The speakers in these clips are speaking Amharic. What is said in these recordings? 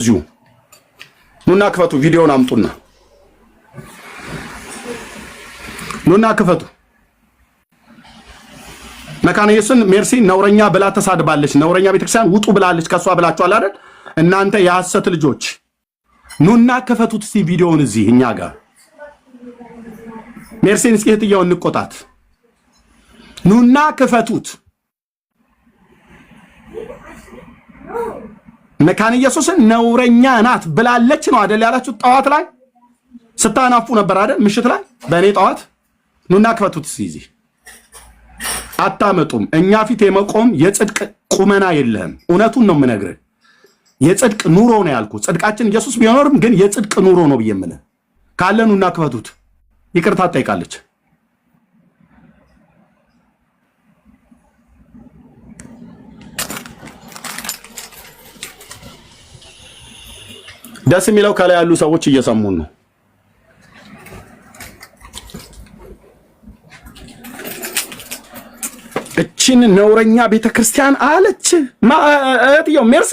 እዚሁ ኑና ክፈቱ። ቪዲዮውን አምጡና ኑና ክፈቱ። መካነ ኢየሱስን ሜርሲ ነውረኛ ብላ ተሳድባለች። ነውረኛ ቤተክርስቲያን ውጡ ብላለች። ከሷ ብላችኋል አይደል? እናንተ የሐሰት ልጆች ኑና ክፈቱት እስቲ ቪዲዮውን እዚህ እኛ ጋር ሜርሲን እስኪ እህትየውን እንቆጣት። ኑና ክፈቱት። መካነ ኢየሱስን ነውረኛ ናት ብላለች ነው አይደል ያላችሁ? ጠዋት ላይ ስታናፉ ነበር አይደል? ምሽት ላይ በእኔ ጠዋት ኑና ክፈቱት እዚህ አታመጡም። እኛ ፊት የመቆም የጽድቅ ቁመና የለህም። እውነቱን ነው የምነግርህ። የጽድቅ ኑሮ ነው ያልኩ። ጽድቃችን ኢየሱስ ቢኖርም ግን የጽድቅ ኑሮ ነው ብዬ የምልህ ካለ ኑና ክፈቱት። ይቅርታ ትጠይቃለች። ደስ የሚለው ከላይ ያሉ ሰዎች እየሰሙን ነው። እቺን ነውረኛ ቤተክርስቲያን አለች እህትየው ሜርሲ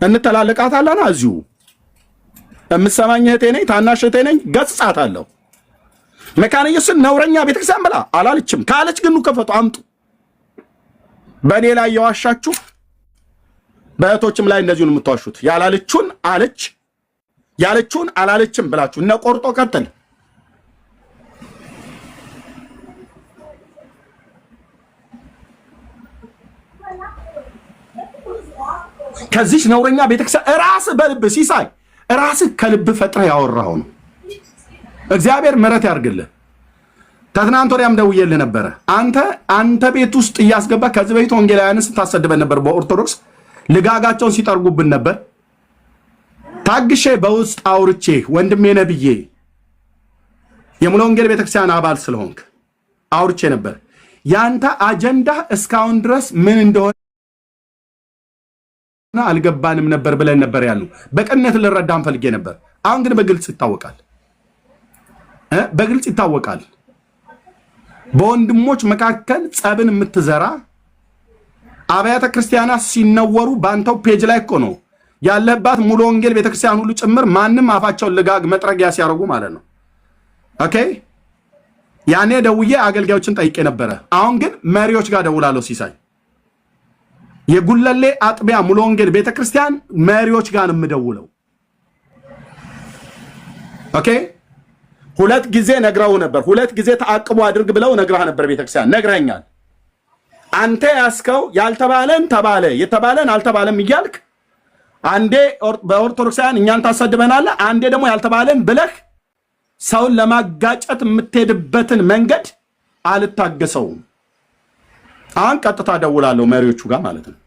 እንተላለቃታለና እዚሁ የምትሰማኝ እህቴ ነኝ፣ ታናሽ እህቴ ነኝ። ገጽጻታለሁ። መካነ ኢየሱስን ነውረኛ ቤተክርስቲያን ብላ አላለችም። ካለች ግን ከፈቱ አምጡ። በእኔ ላይ የዋሻችሁ በእህቶችም ላይ እንደዚሁ ነው የምትዋሹት። ያላለችውን አለች፣ ያለችውን አላለችም ብላችሁ እነ ቆርጦ ቀጥል። ከዚህ ነውረኛ ቤተክርስቲያን ራስ በልብ ሲሳይ ራስ ከልብ ፈጥረህ ያወራው ነው። እግዚአብሔር ምሕረት ያርግልህ። ተትናንት ወዲያም ደውዬልህ ነበረ። አንተ ቤት ውስጥ እያስገባ ከዚህ በፊት ወንጌላውያንን ስታሰድበን ነበር። በኦርቶዶክስ ልጋጋቸውን ሲጠርጉብን ነበር። ታግሼ በውስጥ አውርቼ ወንድሜ ነብዬ የሙሉ ወንጌል ቤተክርስቲያን አባል ስለሆንክ አውርቼ ነበር። ያንተ አጀንዳ እስካሁን ድረስ ምን እንደሆነ አልገባንም ነበር ብለን ነበር ያለው። በቅንነት ልረዳም ፈልጌ ነበር። አሁን ግን በግልጽ ይታወቃል፣ በግልጽ ይታወቃል። በወንድሞች መካከል ጸብን የምትዘራ አብያተ ክርስቲያናት ሲነወሩ ባንተው ፔጅ ላይ እኮ ነው ያለባት። ሙሉ ወንጌል ቤተክርስቲያን ሁሉ ጭምር ማንም አፋቸውን ልጋግ መጥረጊያ ሲያደርጉ ማለት ነው። ኦኬ ያኔ ደውዬ አገልጋዮችን ጠይቄ ነበረ። አሁን ግን መሪዎች ጋር ደውላለሁ። ሲሳይ የጉለሌ አጥቢያ ሙሉ ወንጌል ቤተክርስቲያን መሪዎች ጋር ነው የምደውለው። ኦኬ ሁለት ጊዜ ነግራው ነበር። ሁለት ጊዜ ተአቅቦ አድርግ ብለው ነግራህ ነበር። ቤተክርስቲያን ነግረኛል። አንተ ያስከው ያልተባለን ተባለ፣ የተባለን አልተባለም እያልክ አንዴ በኦርቶዶክሳውያን እኛን ታሰድበናለህ፣ አንዴ ደግሞ ያልተባለን ብለህ ሰውን ለማጋጨት የምትሄድበትን መንገድ አልታገሰውም። አሁን ቀጥታ ደውላለሁ መሪዎቹ ጋር ማለት ነው።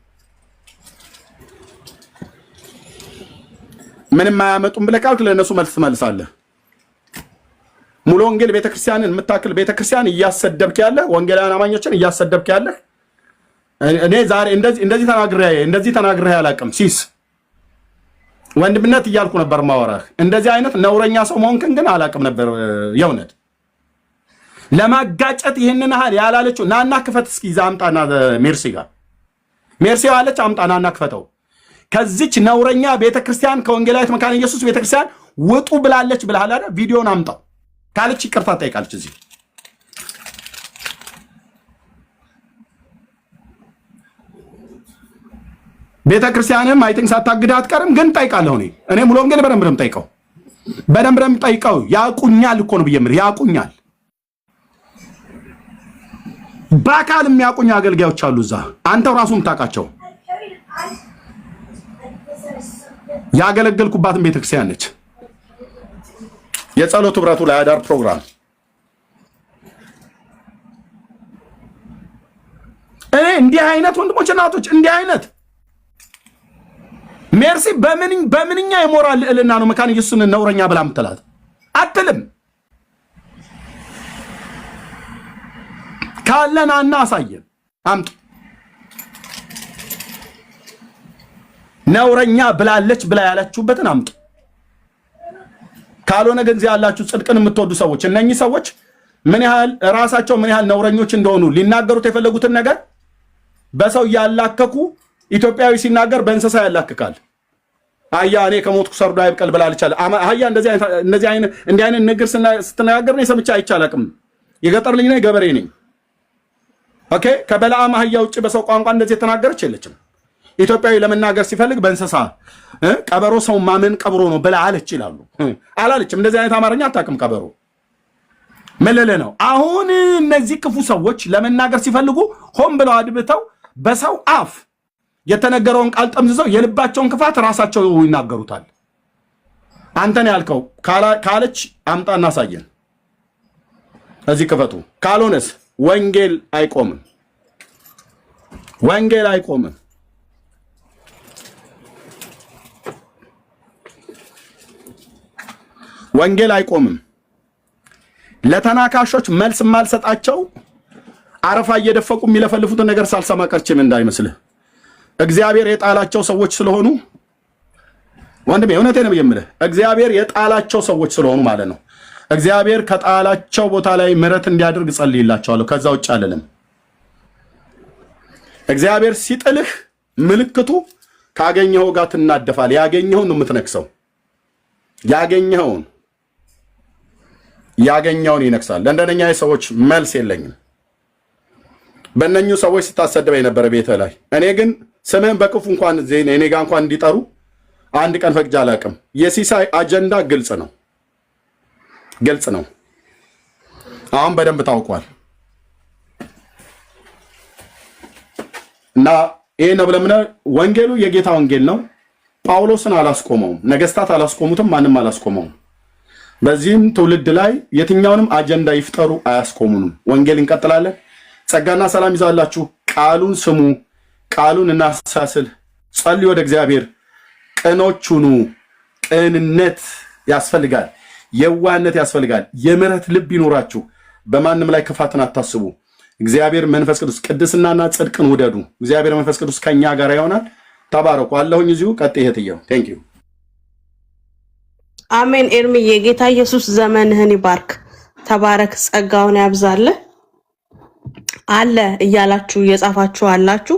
ምንም አያመጡም ብለህ ካልክ ለእነሱ መልስ ትመልሳለህ። ሙሉ ወንጌል ቤተክርስቲያንን የምታክል ቤተክርስቲያን እያሰደብክ ያለህ፣ ወንጌላውያን አማኞችን እያሰደብክ ያለህ እኔ ዛሬ እንደዚህ ተናግሬ አላውቅም። ሲስ ወንድምነት እያልኩ ነበር ማወራህ። እንደዚህ አይነት ነውረኛ ሰው መሆንክን ግን አላውቅም ነበር የእውነት ለማጋጨት ይህንን ያህል ያላለችው። ናና ክፈት እስኪ ይዛ አምጣና ሜርሲ ጋር ሜርሲ ያለች አምጣ ናና ክፈተው። ከዚች ነውረኛ ቤተክርስቲያን ከወንጌላዊት መካነ ኢየሱስ ቤተክርስቲያን ውጡ ብላለች ብለሃል አይደል? ቪዲዮን አምጣው ካለች ይቅርታ ጠይቃለች። እዚህ ቤተክርስቲያንም አይ ቲንክ ሳታግድ አትቀርም። ግን ጠይቃለሁ እኔ ሙሉ ወንጌል በደንብ ጠይቀው ያቁኛል እኮ ነው ብዬ የምልህ ያቁኛል። በአካል የሚያቁኝ አገልጋዮች አሉ እዛ አንተው ራሱ የምታውቃቸው። ያገለገልኩባትን ቤተክርስቲያን ነች። የጸሎት ህብረቱ ላይ አዳር ፕሮግራም እንዲህ አይነት ወንድሞች እናቶች እንዲህ አይነት ሜርሲ በምንኛ የሞራል ልዕልና ነው መካነ ኢየሱስን ነውረኛ ብላ የምትላት? አትልም። ካለናና አሳየን አምጡ። ነውረኛ ብላለች ብላ ያላችሁበትን አምጡ። ካልሆነ ግን እዚህ ያላችሁ ጽድቅን የምትወዱ ሰዎች እነኚህ ሰዎች ምን ያህል ራሳቸው ምን ያህል ነውረኞች እንደሆኑ ሊናገሩት የፈለጉትን ነገር በሰው ያላከኩ ኢትዮጵያዊ ሲናገር በእንስሳ ያላክካል። አህያ እኔ ከሞትኩ ሰርዶ አይብቀል ብላለች አለ። አህያ እንደዚህ አይነት ንግር ስትነጋገር ነው ሰምቼ አይቻላቅም። የገጠር ልጅ ነኝ፣ ገበሬ ነኝ። ኦኬ ከበለዓም አህያ ውጭ በሰው ቋንቋ እንደዚህ የተናገረች የለችም። ኢትዮጵያዊ ለመናገር ሲፈልግ በእንስሳ ቀበሮ ሰው ማመን ቀብሮ ነው ብላ አለች ይላሉ። አላለችም። እንደዚህ አይነት አማርኛ አታውቅም። ቀበሮ መለለ ነው። አሁን እነዚህ ክፉ ሰዎች ለመናገር ሲፈልጉ ሆን ብለው አድብተው በሰው አፍ የተነገረውን ቃል ጠምዝዘው የልባቸውን ክፋት ራሳቸው ይናገሩታል። አንተን ያልከው ካለች አምጣ እናሳየን። እዚህ ክፈቱ። ካልሆነስ ወንጌል አይቆምም። ወንጌል አይቆምም። ወንጌል አይቆምም። ለተናካሾች መልስ ማልሰጣቸው አረፋ እየደፈቁ የሚለፈልፉትን ነገር ሳልሰማ ቀርቼም እንዳይመስልህ። እግዚአብሔር የጣላቸው ሰዎች ስለሆኑ ወንድሜ እውነቴን ነው የምልህ። እግዚአብሔር የጣላቸው ሰዎች ስለሆኑ ማለት ነው። እግዚአብሔር ከጣላቸው ቦታ ላይ ምሕረት እንዲያደርግ ጸልይላቸዋለሁ። ከዛ ውጭ አልልም። እግዚአብሔር ሲጥልህ ምልክቱ ካገኘኸው ጋር ትናደፋል። ያገኘኸውን ነው የምትነክሰው። ያገኘውን ይነክሳል። ለእንደነኛ ሰዎች መልስ የለኝም። በእነኙ ሰዎች ስታሰድበኝ ነበረ ቤተ ላይ። እኔ ግን ስምህን በክፉ እንኳን እኔ ጋር እንኳን እንዲጠሩ አንድ ቀን ፈቅጄ አላውቅም። የሲሳይ አጀንዳ ግልጽ ነው። አሁን በደንብ ታውቋል። እና ይሄ ነው ብለምነ ወንጌሉ የጌታ ወንጌል ነው። ጳውሎስን አላስቆመውም፣ ነገስታት አላስቆሙትም፣ ማንም አላስቆመውም። በዚህም ትውልድ ላይ የትኛውንም አጀንዳ ይፍጠሩ አያስቆሙንም። ወንጌል እንቀጥላለን። ጸጋና ሰላም ይዛላችሁ። ቃሉን ስሙ፣ ቃሉን እናሳስል። ጸልዩ ወደ እግዚአብሔር። ቅኖች ሁኑ። ቅንነት ያስፈልጋል። የዋህነት ያስፈልጋል። የምሕረት ልብ ይኖራችሁ። በማንም ላይ ክፋትን አታስቡ። እግዚአብሔር መንፈስ ቅዱስ ቅድስናና ጽድቅን ውደዱ። እግዚአብሔር መንፈስ ቅዱስ ከኛ ጋር ይሆናል። ተባረኩ። አለሁኝ እዚሁ ቀጥ ይሄትየው ቴንክ ዩ አሜን። ኤርሚዬ ጌታ ኢየሱስ ዘመንህን ይባርክ። ተባረክ። ጸጋውን ያብዛልህ። አለ እያላችሁ እየጻፋችሁ አላችሁ።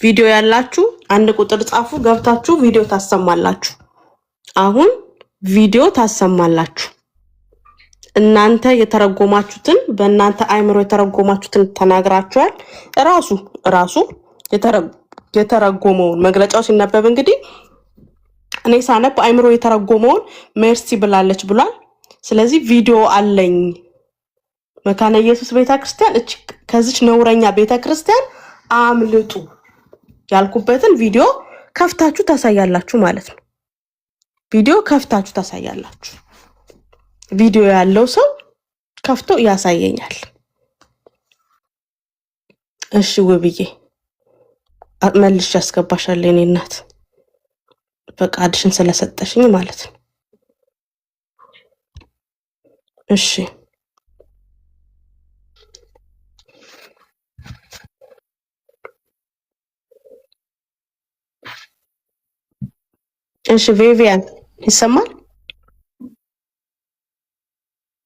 ቪዲዮ ያላችሁ አንድ ቁጥር ጻፉ። ገብታችሁ ቪዲዮ ታሰማላችሁ። አሁን ቪዲዮ ታሰማላችሁ። እናንተ የተረጎማችሁትን በእናንተ አይምሮ የተረጎማችሁትን ተናግራችኋል። ራሱ የተረጎመውን መግለጫው ሲነበብ እንግዲህ እኔ ሳነብ አይምሮ የተረጎመውን ሜርሲ ብላለች ብሏል። ስለዚህ ቪዲዮ አለኝ። መካነ ኢየሱስ ቤተክርስቲያን ከዚች ነውረኛ ቤተክርስቲያን አምልጡ ያልኩበትን ቪዲዮ ከፍታችሁ ታሳያላችሁ ማለት ነው። ቪዲዮ ከፍታችሁ ታሳያላችሁ። ቪዲዮ ያለው ሰው ከፍቶ ያሳየኛል። እሺ ውብዬ መልሽ ያስገባሻል። የኔ እናት ፈቃድሽን ስለሰጠሽኝ ማለት ነው። እሺ ቪቪያን ይሰማል?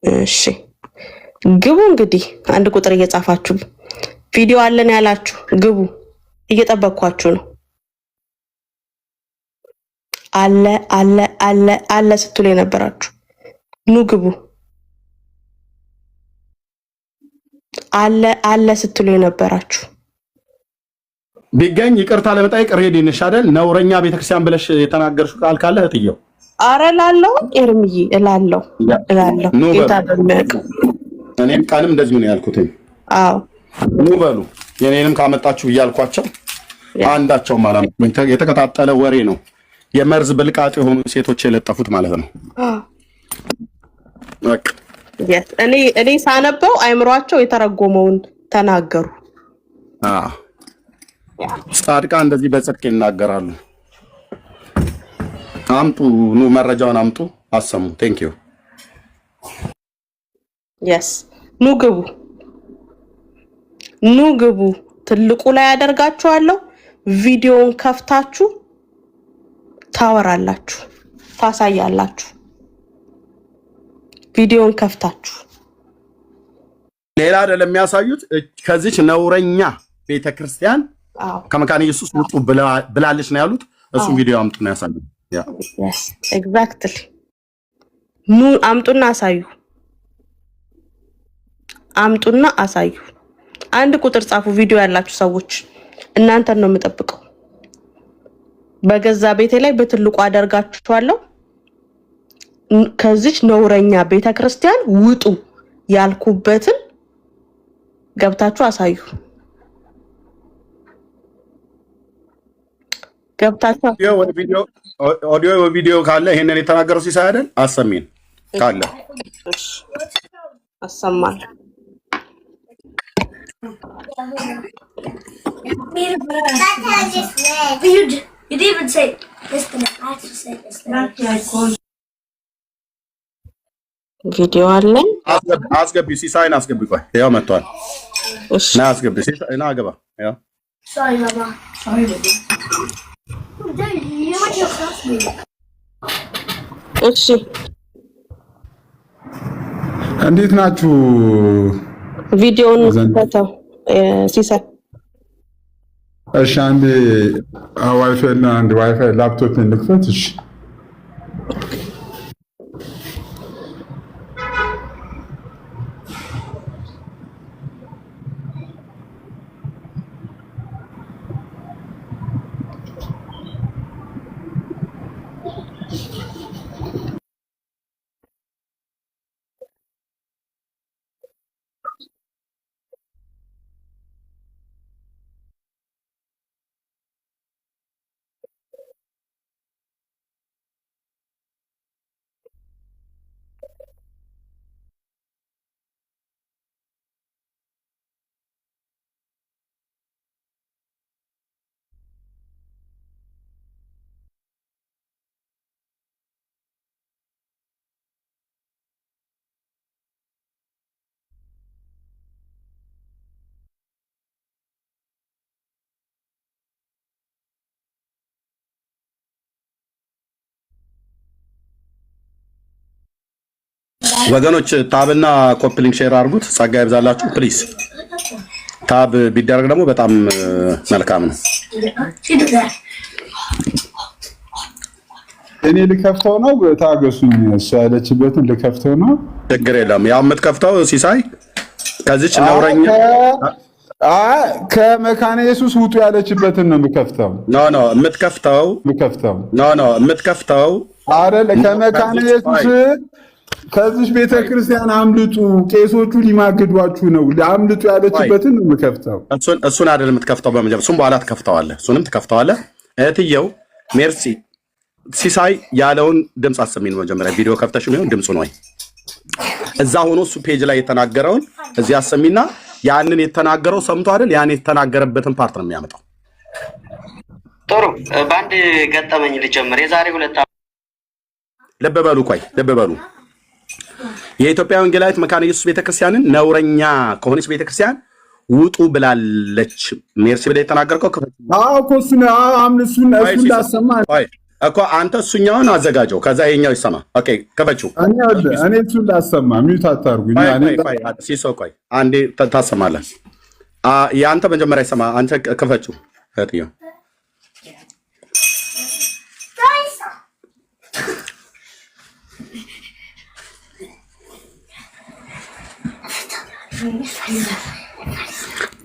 እሺ ግቡ። እንግዲህ አንድ ቁጥር እየጻፋችሁ ቪዲዮ አለን ያላችሁ ግቡ። እየጠበቅኳችሁ ነው። አለ ስትሉ የነበራችሁ ኑ ግቡ። አለ ስትሉ የነበራችሁ ቢገኝ ይቅርታ ለመጠየቅ ሬዲ ነሽ አይደል? ነውረኛ ቤተክርስቲያን ብለሽ የተናገርሽው ቃል ካለ እጥየው አረ ላለው ኤርሚዬ እላለሁ ጌታ በሚያውቀው እኔም ቃልም እንደዚሁ ነው ያልኩት። አዎ ኑ በሉ የኔንም ካመጣችሁ እያልኳቸው አንዳቸውም አላመጡኝ። የተቀጣጠለ ወሬ ነው። የመርዝ ብልቃጥ የሆኑ ሴቶች የለጠፉት ማለት ነው። በቃ እኔ ሳነበው አይምሯቸው የተረጎመውን ተናገሩ። ጻድቃን እንደዚህ በጽድቅ ይናገራሉ። አምጡ፣ ኑ መረጃውን አምጡ፣ አሰሙ። ቴንክ ዩ የስ ኑ ግቡ። ትልቁ ላይ ያደርጋችኋለሁ። ቪዲዮውን ከፍታችሁ ታወራላችሁ፣ ታሳያላችሁ። ቪዲዮውን ከፍታችሁ ሌላ አይደለም የሚያሳዩት። ከዚች ነውረኛ ቤተክርስቲያን ከመካነ ኢየሱስ ውጡ ብላለች ነው ያሉት። እሱም ቪዲዮ አምጡ ነው ያሳዩት። ያ yes exactly ኑ አምጡና አሳዩ አምጡና አሳዩ አንድ ቁጥር ጻፉ ቪዲዮ ያላችሁ ሰዎች እናንተን ነው የምጠብቀው በገዛ ቤቴ ላይ በትልቁ አደርጋችኋለሁ ከዚች ነውረኛ ቤተክርስቲያን ውጡ ያልኩበትን ገብታችሁ አሳዩ ገብታችሁ ኦዲዮ ቪዲዮ ካለ ይሄንን የተናገረው ሲሳይ አይደል አሰሚን ካለ አሰማል You didn't even say listen. I have to say listen. ቪዲዮ አለኝ አስገቢ ሲሳይን አስገቢ ቆይ ያው መጥቷል እሺ ና አስገቢ ሲሳይ ና ገባ ያው Sorry, Mama. Sorry, baby. You want your classmate? እሺ እንዴት ናችሁ? ቪዲዮውን ከተው ሲሳይ እሺ አንዴ ዋይፋይ እና አንድ ዋይፋይ ላፕቶፕ እንክፈት እሺ ወገኖች ታብና ኮፕሊንግ ሼር አድርጉት ጸጋ ይብዛላችሁ ፕሊዝ ታብ ቢደረግ ደግሞ በጣም መልካም ነው እኔ ልከፍተው ነው ታገሱኝ እሷ ያለችበትን ልከፍተው ነው ችግር የለም ያው የምትከፍተው ሲሳይ ከዚች ነውረኛ ከመካነ ኢየሱስ ውጡ ያለችበትን ነው የምከፍተው ኖ የምትከፍተው አይደል ከመካነ ኢየሱስ ከዚህ ቤተክርስቲያን አምልጡ ቄሶቹ ሊማግዷችሁ ነው አምልጡ ያለችበትን ነው የምከፍተው እሱን አይደል የምትከፍተው በመጀመሪያ እሱን በኋላ ትከፍተዋለህ እሱንም ትከፍተዋለህ እህትየው ሜርሲ ሲሳይ ያለውን ድምጽ አሰሚን መጀመሪያ ቪዲዮ ከፍተሽ ነው ድምጹ ነው እዛ ሆኖ እሱ ፔጅ ላይ የተናገረውን እዚህ አሰሚና ያንን የተናገረው ሰምቶ አይደል ያን የተናገረበትን ፓርት ነው የሚያመጣው ጥሩ ባንድ ገጠመኝ ልጀምር የዛሬ 2 ልብ በሉ የኢትዮጵያ ወንጌላዊት መካነ ኢየሱስ ቤተክርስቲያንን ነውረኛ ከሆነች ቤተክርስቲያን ውጡ ብላለች ሜርሲ ብለ የተናገርከው ኮስና አምልሱን እሱን ላሰማ እኮ አንተ እሱኛውን አዘጋጀው ከዛ ይሄኛው ይሰማ ኦኬ ከበችው እኔ እሱን ላሰማ ሚውት አታርጉኝ ሲሶ ቆይ አንዴ ታሰማለህ ያንተ መጀመሪያ ይሰማ አንተ ከፈችው እህትየው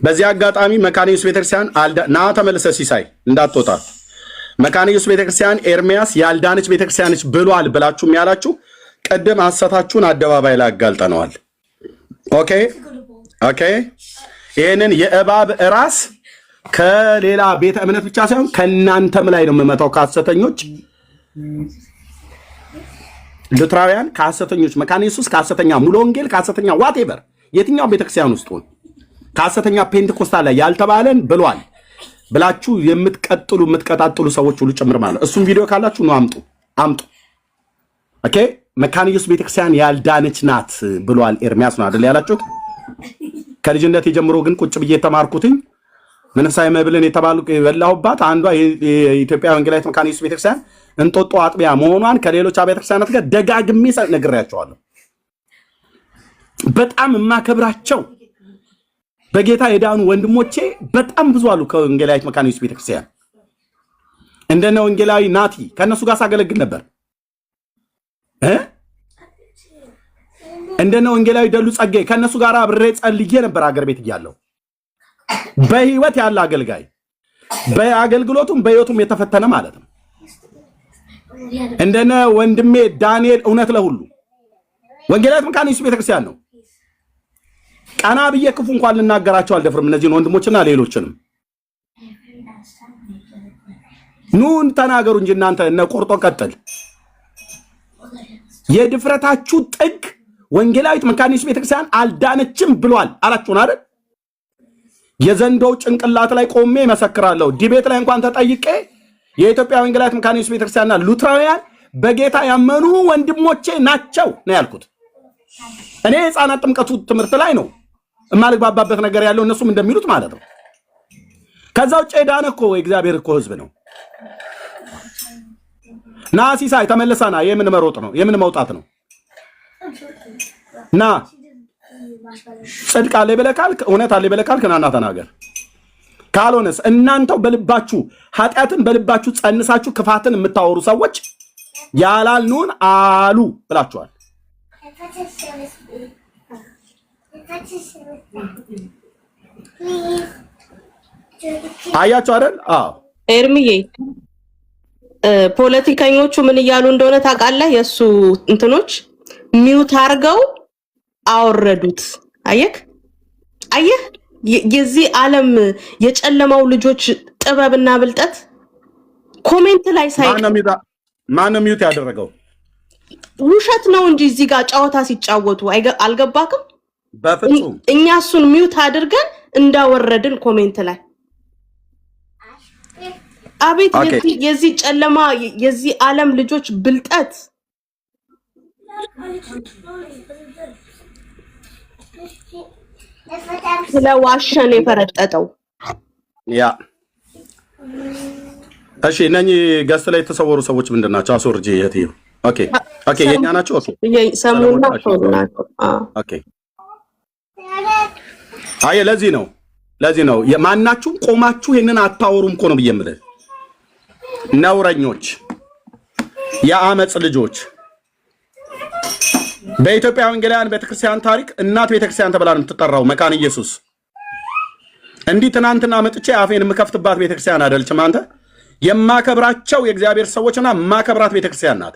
በዚህ አጋጣሚ መካነ ኢየሱስ ቤተክርስቲያን ና ተመለሰ ሲሳይ እንዳትወጣ መካነ ኢየሱስ ቤተክርስቲያን ኤርሚያስ ያልዳነች ቤተክርስቲያንች ብሏል ብላችሁ የሚያላችሁ ቀደም ሐሰታችሁን አደባባይ ላይ አጋልጠነዋል ኦኬ ይሄንን የእባብ ራስ ከሌላ ቤተ እምነት ብቻ ሳይሆን ከናንተም ላይ ነው የምመታው ከሐሰተኞች ሉትራውያን ከሐሰተኞች መካነ ኢየሱስ ከሐሰተኛ ሙሉ ወንጌል ከሐሰተኛ ዋቴቨር የትኛው ቤተክርስቲያን ውስጥ ሆነ ከሐሰተኛ ፔንቴኮስታል ላይ ያልተባለን ብሏል ብላችሁ የምትቀጣጥሉ ሰዎች ሁሉ ጭምር ማለት እሱም ቪዲዮ ካላችሁ ነው አምጡ ኦኬ መካነ ኢየሱስ ቤተክርስቲያን ያልዳነች ናት ብሏል ኤርሚያስ ነው አይደል ያላችሁት ከልጅነት የጀምሮ ግን ቁጭ ብዬ ተማርኩትኝ መንፈሳዊ መብልን የተባሉ የበላሁባት አንዷ የኢትዮጵያ ወንጌላዊት መካነ ኢየሱስ ቤተክርስቲያን እንጦጦ አጥቢያ መሆኗን ከሌሎች አብያተ ክርስቲያናት ጋር ደጋግሜ ነግሬያቸዋለሁ በጣም የማከብራቸው በጌታ የዳኑ ወንድሞቼ በጣም ብዙ አሉ ከወንጌላዊት መካነ ኢየሱስ ቤተክርስቲያን እንደነ ወንጌላዊ ናቲ ከነሱ ጋር ሳገለግል ነበር። እንደነ ወንጌላዊ ደሉ ጸጋዬ ከነሱ ጋር አብሬ ጸልዬ ነበር አገር ቤት እያለሁ። በህይወት ያለ አገልጋይ በአገልግሎቱም በህይወቱም የተፈተነ ማለት ነው። እንደነ ወንድሜ ዳንኤል እውነት ለሁሉ ወንጌላዊት መካነ ኢየሱስ ቤተክርስቲያን ነው። ቀና ብዬ ክፉ እንኳን ልናገራቸው አልደፍርም እነዚህን ወንድሞችና ሌሎችንም። ኑን ተናገሩ እንጂ እናንተ እነ ቆርጦ ቀጥል። የድፍረታችሁ ጥግ ወንጌላዊት መካነ ኢየሱስ ቤተክርስቲያን አልዳነችም ብሏል አላችሁን አይደል? የዘንዶው ጭንቅላት ላይ ቆሜ መሰክራለሁ። ዲቤት ላይ እንኳን ተጠይቄ የኢትዮጵያ ወንጌላዊት መካነ ኢየሱስ ቤተክርስቲያንና ሉትራውያን በጌታ ያመኑ ወንድሞቼ ናቸው ነው ያልኩት። እኔ የሕፃናት ጥምቀቱ ትምህርት ላይ ነው የማልግባባበት ነገር ያለው እነሱም እንደሚሉት ማለት ነው። ከዛ ውጭ ዳነ እኮ የእግዚአብሔር እኮ ህዝብ ነው። ና ሲሳይ ተመለሳና የምን መሮጥ ነው የምን መውጣት ነው? ና ጽድቅ አለ ይበለካል እውነት አለ ይበለካል ከናና ተናገር። ካልሆነስ እናንተው በልባችሁ ኃጢአትን በልባችሁ ጸንሳችሁ ክፋትን የምታወሩ ሰዎች ያላልኑን አሉ ብላችኋል። አያችሁ አይደል? አዎ ኤርሚዬ ፖለቲከኞቹ ምን እያሉ እንደሆነ ታውቃለህ? የሱ እንትኖች ሚውት አርገው አወረዱት። አየህ የዚህ ዓለም የጨለማው ልጆች ጥበብና ብልጠት ኮሜንት ላይ ማን ሚውት ያደረገው? ውሸት ነው እንጂ እዚህ ጋር ጨዋታ ሲጫወቱ አልገባክም? በፍጹም እኛ እሱን ሚውት አድርገን እንዳወረድን ኮሜንት ላይ አቤት የዚህ ጨለማ የዚህ ዓለም ልጆች ብልጠት ስለዋሸን የፈረጠጠው ያ። እሺ እነኚህ ገስት ላይ የተሰወሩ ሰዎች ምንድናቸው? አስወርጂ የትዩ ኦኬ የኛ ናቸው። ሰሙና ኦኬ አይ ለዚህ ነው የማናችሁም ቆማችሁ ይሄንን አታወሩም እኮ ነው ብዬ የምልህ። ነውረኞች የአመጽ ልጆች በኢትዮጵያ ወንጌላውያን ቤተክርስቲያን ታሪክ እናት ቤተክርስቲያን ተብላ ነው የምትጠራው መካነ ኢየሱስ። እንዲህ ትናንትና መጥቼ አፌን የምከፍትባት ቤተክርስቲያን አይደለችም። አንተ የማከብራቸው የእግዚአብሔር ሰዎችና ማከብራት ቤተክርስቲያን ናት።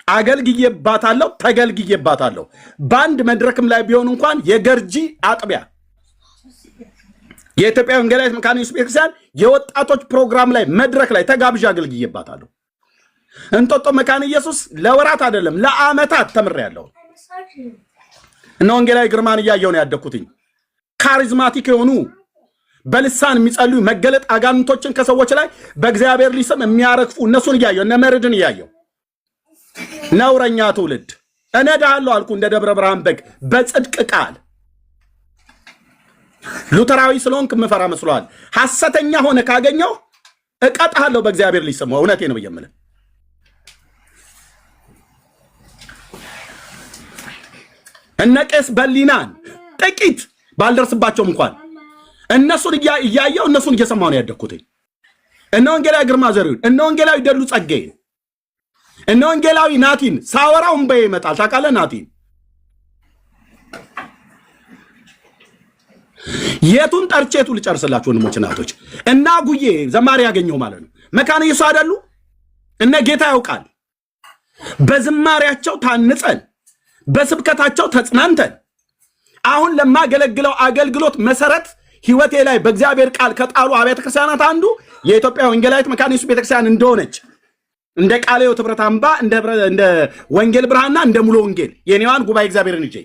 አገልግዬባታለሁ፣ ተገልግዬባታለሁ። በአንድ መድረክም ላይ ቢሆን እንኳን የገርጂ አጥቢያ የኢትዮጵያ ወንጌላዊት መካነ ኢየሱስ ቤተክርስቲያን የወጣቶች ፕሮግራም ላይ መድረክ ላይ ተጋብዣ አገልግዬባታለሁ። እንጦጦ መካነ ኢየሱስ ለወራት አይደለም ለአመታት ተምሬያለሁ። እነ ወንጌላዊ ግርማን እያየሁ ነው ያደኩትኝ። ካሪዝማቲክ የሆኑ በልሳን የሚጸልዩ መገለጥ አጋንንቶችን ከሰዎች ላይ በእግዚአብሔር ሊስም የሚያረግፉ እነሱን እያየሁ እነ መርድን እያየሁ ነውረኛ ትውልድ እነዳለሁ አልኩ እንደ ደብረ ብርሃን በግ በጽድቅ ቃል። ሉተራዊ ስለሆንክ የምፈራ መስሏል። ሐሰተኛ ሆነ ካገኘው እቀጣለሁ በእግዚአብሔር ሊስም። እውነቴ ነው የምልህ። እነ ቄስ በሊናን ጥቂት ባልደርስባቸውም እንኳን እነሱን እያየው እነሱን እየሰማሁ ነው ያደኩት። እነ ወንጌላዊ ግርማ ዘሪሁን፣ እነ ወንጌላዊ ደሉ ጸጋዬ፣ እነ ወንጌላዊ ናቲን ሳወራው እምባዬ ይመጣል። ታውቃለህ ናቲን የቱን ጠርቼቱ ልጨርስላችሁ ወንድሞች እናቶች። እና ጉዬ ዘማሪ ያገኘው ማለት ነው መካነ ኢየሱስ አይደሉ? እነ ጌታ ያውቃል በዝማሪያቸው ታንጸን በስብከታቸው ተጽናንተን አሁን ለማገለግለው አገልግሎት መሰረት ህይወቴ ላይ በእግዚአብሔር ቃል ከጣሉ አብያተ ክርስቲያናት አንዱ የኢትዮጵያ ወንጌላዊት መካነ ኢየሱስ ቤተክርስቲያን እንደሆነች እንደ ቃለ ሕይወት ህብረት አምባ እንደ ወንጌል ብርሃንና እንደ ሙሉ ወንጌል የኔዋን ጉባኤ እግዚአብሔርን ይዤ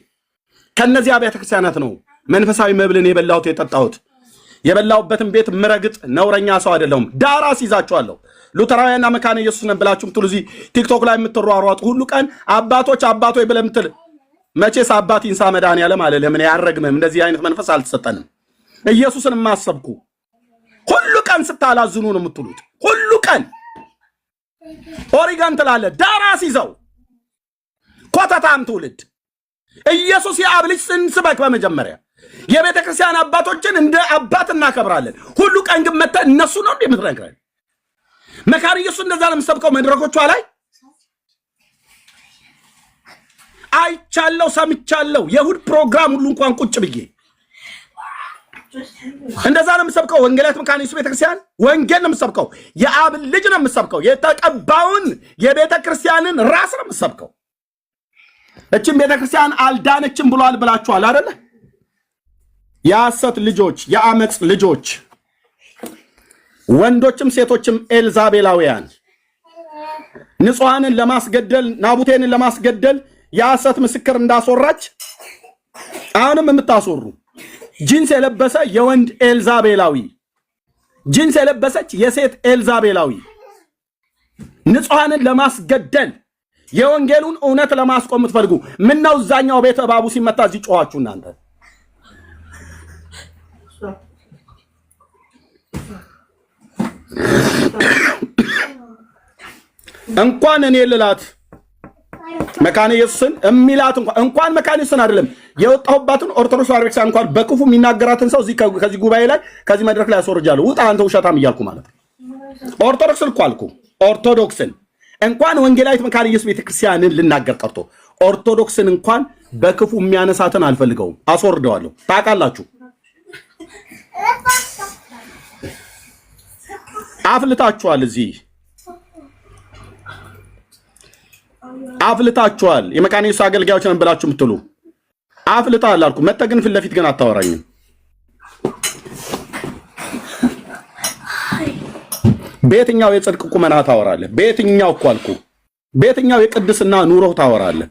ከነዚህ አብያተ ክርስቲያናት ነው መንፈሳዊ መብልን የበላሁት የጠጣሁት። የበላሁበትን ቤት ምረግጥ ነውረኛ ሰው አይደለሁም። ዳራ ሲይዛችኋለሁ። ሉተራውያንና መካነ ኢየሱስ ነን ብላችሁም ትሉ እዚህ ቲክቶክ ላይ የምትሯሯጡ ሁሉ ቀን አባቶች ብለህ የምትል መቼስ አባት ይንሳ መድኃኒዓለም አለልህም። እኔ አያረግምህም። እንደዚህ አይነት መንፈስ አልተሰጠንም። ኢየሱስን የማሰብኩ ሁሉ ቀን ስታላዝኑ ነው የምትሉት። ሁሉ ቀን ኦሪጋን ትላለህ። ዳራ ሲይዘው ኮተታም ትውልድ ኢየሱስ የአብ ልጅ ስንስበክ በመጀመሪያ የቤተ ክርስቲያን አባቶችን እንደ አባት እናከብራለን። ሁሉ ቀን ግን መተህ እነሱ ነው እንደምትነግረን መካነ ኢየሱስ እንደዛ ነው የምትሰብከው መድረኮቿ ላይ አይቻለው ሰምቻለው። የእሑድ ፕሮግራም ሁሉ እንኳን ቁጭ ብዬ እንደዛ ነው የምትሰብከው። ወንጌላዊት መካነ ኢየሱስ ቤተክርስቲያን ወንጌል ነው የምትሰብከው። የአብ ልጅ ነው የምትሰብከው። የተቀባውን የቤተክርስቲያንን ራስ ነው የምትሰብከው። እቺን ቤተክርስቲያን አልዳነችም ብሏል ብላችኋል አይደለ? የሐሰት ልጆች፣ የአመጽ ልጆች፣ ወንዶችም ሴቶችም ኤልዛቤላውያን ንጹሐንን ለማስገደል ናቡቴንን ለማስገደል የሐሰት ምስክር እንዳስወራች አሁንም የምታስወሩ ጂንስ የለበሰ የወንድ ኤልዛቤላዊ፣ ጂንስ የለበሰች የሴት ኤልዛቤላዊ ንጹሐንን ለማስገደል የወንጌሉን እውነት ለማስቆም የምትፈልጉ ምነው እዛኛው ቤተ እባቡ ሲመታ እዚህ ጮኻችሁ እናንተ? እንኳን እኔ ልላት መካነ ኢየሱስን እሚላት እንኳን መካነ ኢየሱስን አይደለም የወጣሁባትን ኦርቶዶክስ ቤተክርስቲያን እንኳን በክፉ የሚናገራትን ሰው ከዚህ ጉባኤ ላይ ከዚህ መድረክ ላይ አስወርጃለሁ። ውጣ አንተ ውሸታም እያልኩ ማለት ነው። ኦርቶዶክስን እኮ አልኩ። ኦርቶዶክስን እንኳን ወንጌላዊት መካነ ኢየሱስ ቤተክርስቲያንን ልናገር ቀርቶ ኦርቶዶክስን እንኳን በክፉ የሚያነሳትን አልፈልገውም፣ አስወርደዋለሁ። ታውቃላችሁ፣ አፍልታችኋል፣ እዚህ አፍልታችኋል። የመካነ ኢየሱስ አገልጋዮች ነን ብላችሁ የምትሉ አፍልታል አልኩ። መተህ ግን ፊት ለፊት ግን አታወራኝም። በየትኛው የጽድቅ ቁመና ታወራለህ? በየትኛው እኮ አልኩ፣ በየትኛው የቅድስና ኑሮህ ታወራለህ?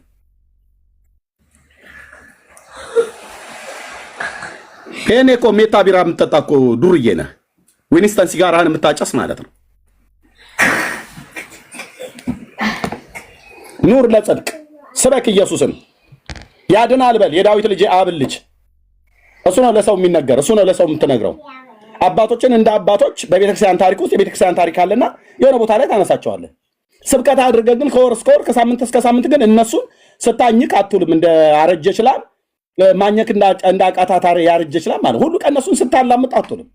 ከኔ እኮ ሜታ ቢራ የምትጠጣ እኮ ዱርዬ ነህ። ዊኒስተን ሲጋራህን የምታጨስ ማለት ነው። ኑር ለጽድቅ ስበክ፣ ኢየሱስን ያድናል በል። የዳዊት ልጅ የአብ ልጅ እሱ ነው ለሰው የሚነገር፣ እሱ ነው ለሰው የምትነግረው። አባቶችን እንደ አባቶች በቤተክርስቲያን ታሪክ ውስጥ የቤተክርስቲያን ታሪክ አለና የሆነ ቦታ ላይ ታነሳቸዋለህ። ስብከት አድርገህ ግን ከወር እስከ ወር ከሳምንት እስከ ሳምንት ግን እነሱን ስታኝክ አትውልም። እንደ አረጀ ይችላል ማኘክ እንደ አቃታት ያረጀ ይችላል ማለት ሁሉ ቀን እነሱን ስታላምጥ አትውልም።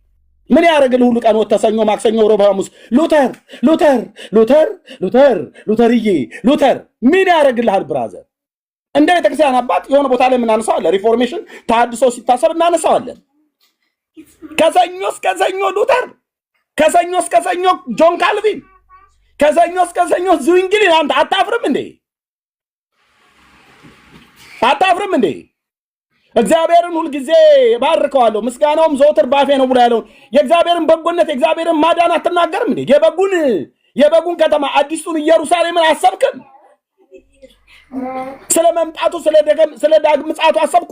ምን ያደርግልህ? ሁሉ ቀን ወጥተህ ሰኞ፣ ማክሰኞ፣ ሮብ፣ ሐሙስ ሉተር ሉተር ሉተር ሉተር ሉተርዬ ሉተር ምን ያደርግልሃል? ብራዘር እንደ ቤተክርስቲያን አባት የሆነ ቦታ ላይ የምናነሳዋለን። ሪፎርሜሽን ተሐድሶ ሲታሰብ እናነሳዋለን። ከሰኞ እስከ ሰኞ ሉተር፣ ከሰኞ እስከ ሰኞ ጆን ካልቪን፣ ከሰኞ እስከ ሰኞ ዝዊንግሊን። አንተ አታፍርም እንዴ? አታፍርም እንዴ? እግዚአብሔርን ሁልጊዜ ባርከዋለሁ ምስጋናውም ዘወትር ባፌ ነው ብሎ ያለውን የእግዚአብሔርን በጎነት የእግዚአብሔርን ማዳን አትናገርም እንዴ? የበጉን ከተማ አዲሱን ኢየሩሳሌምን አሰብክም? ስለ መምጣቱ ስለ ዳግም ምጽአቱ አሰብኩ?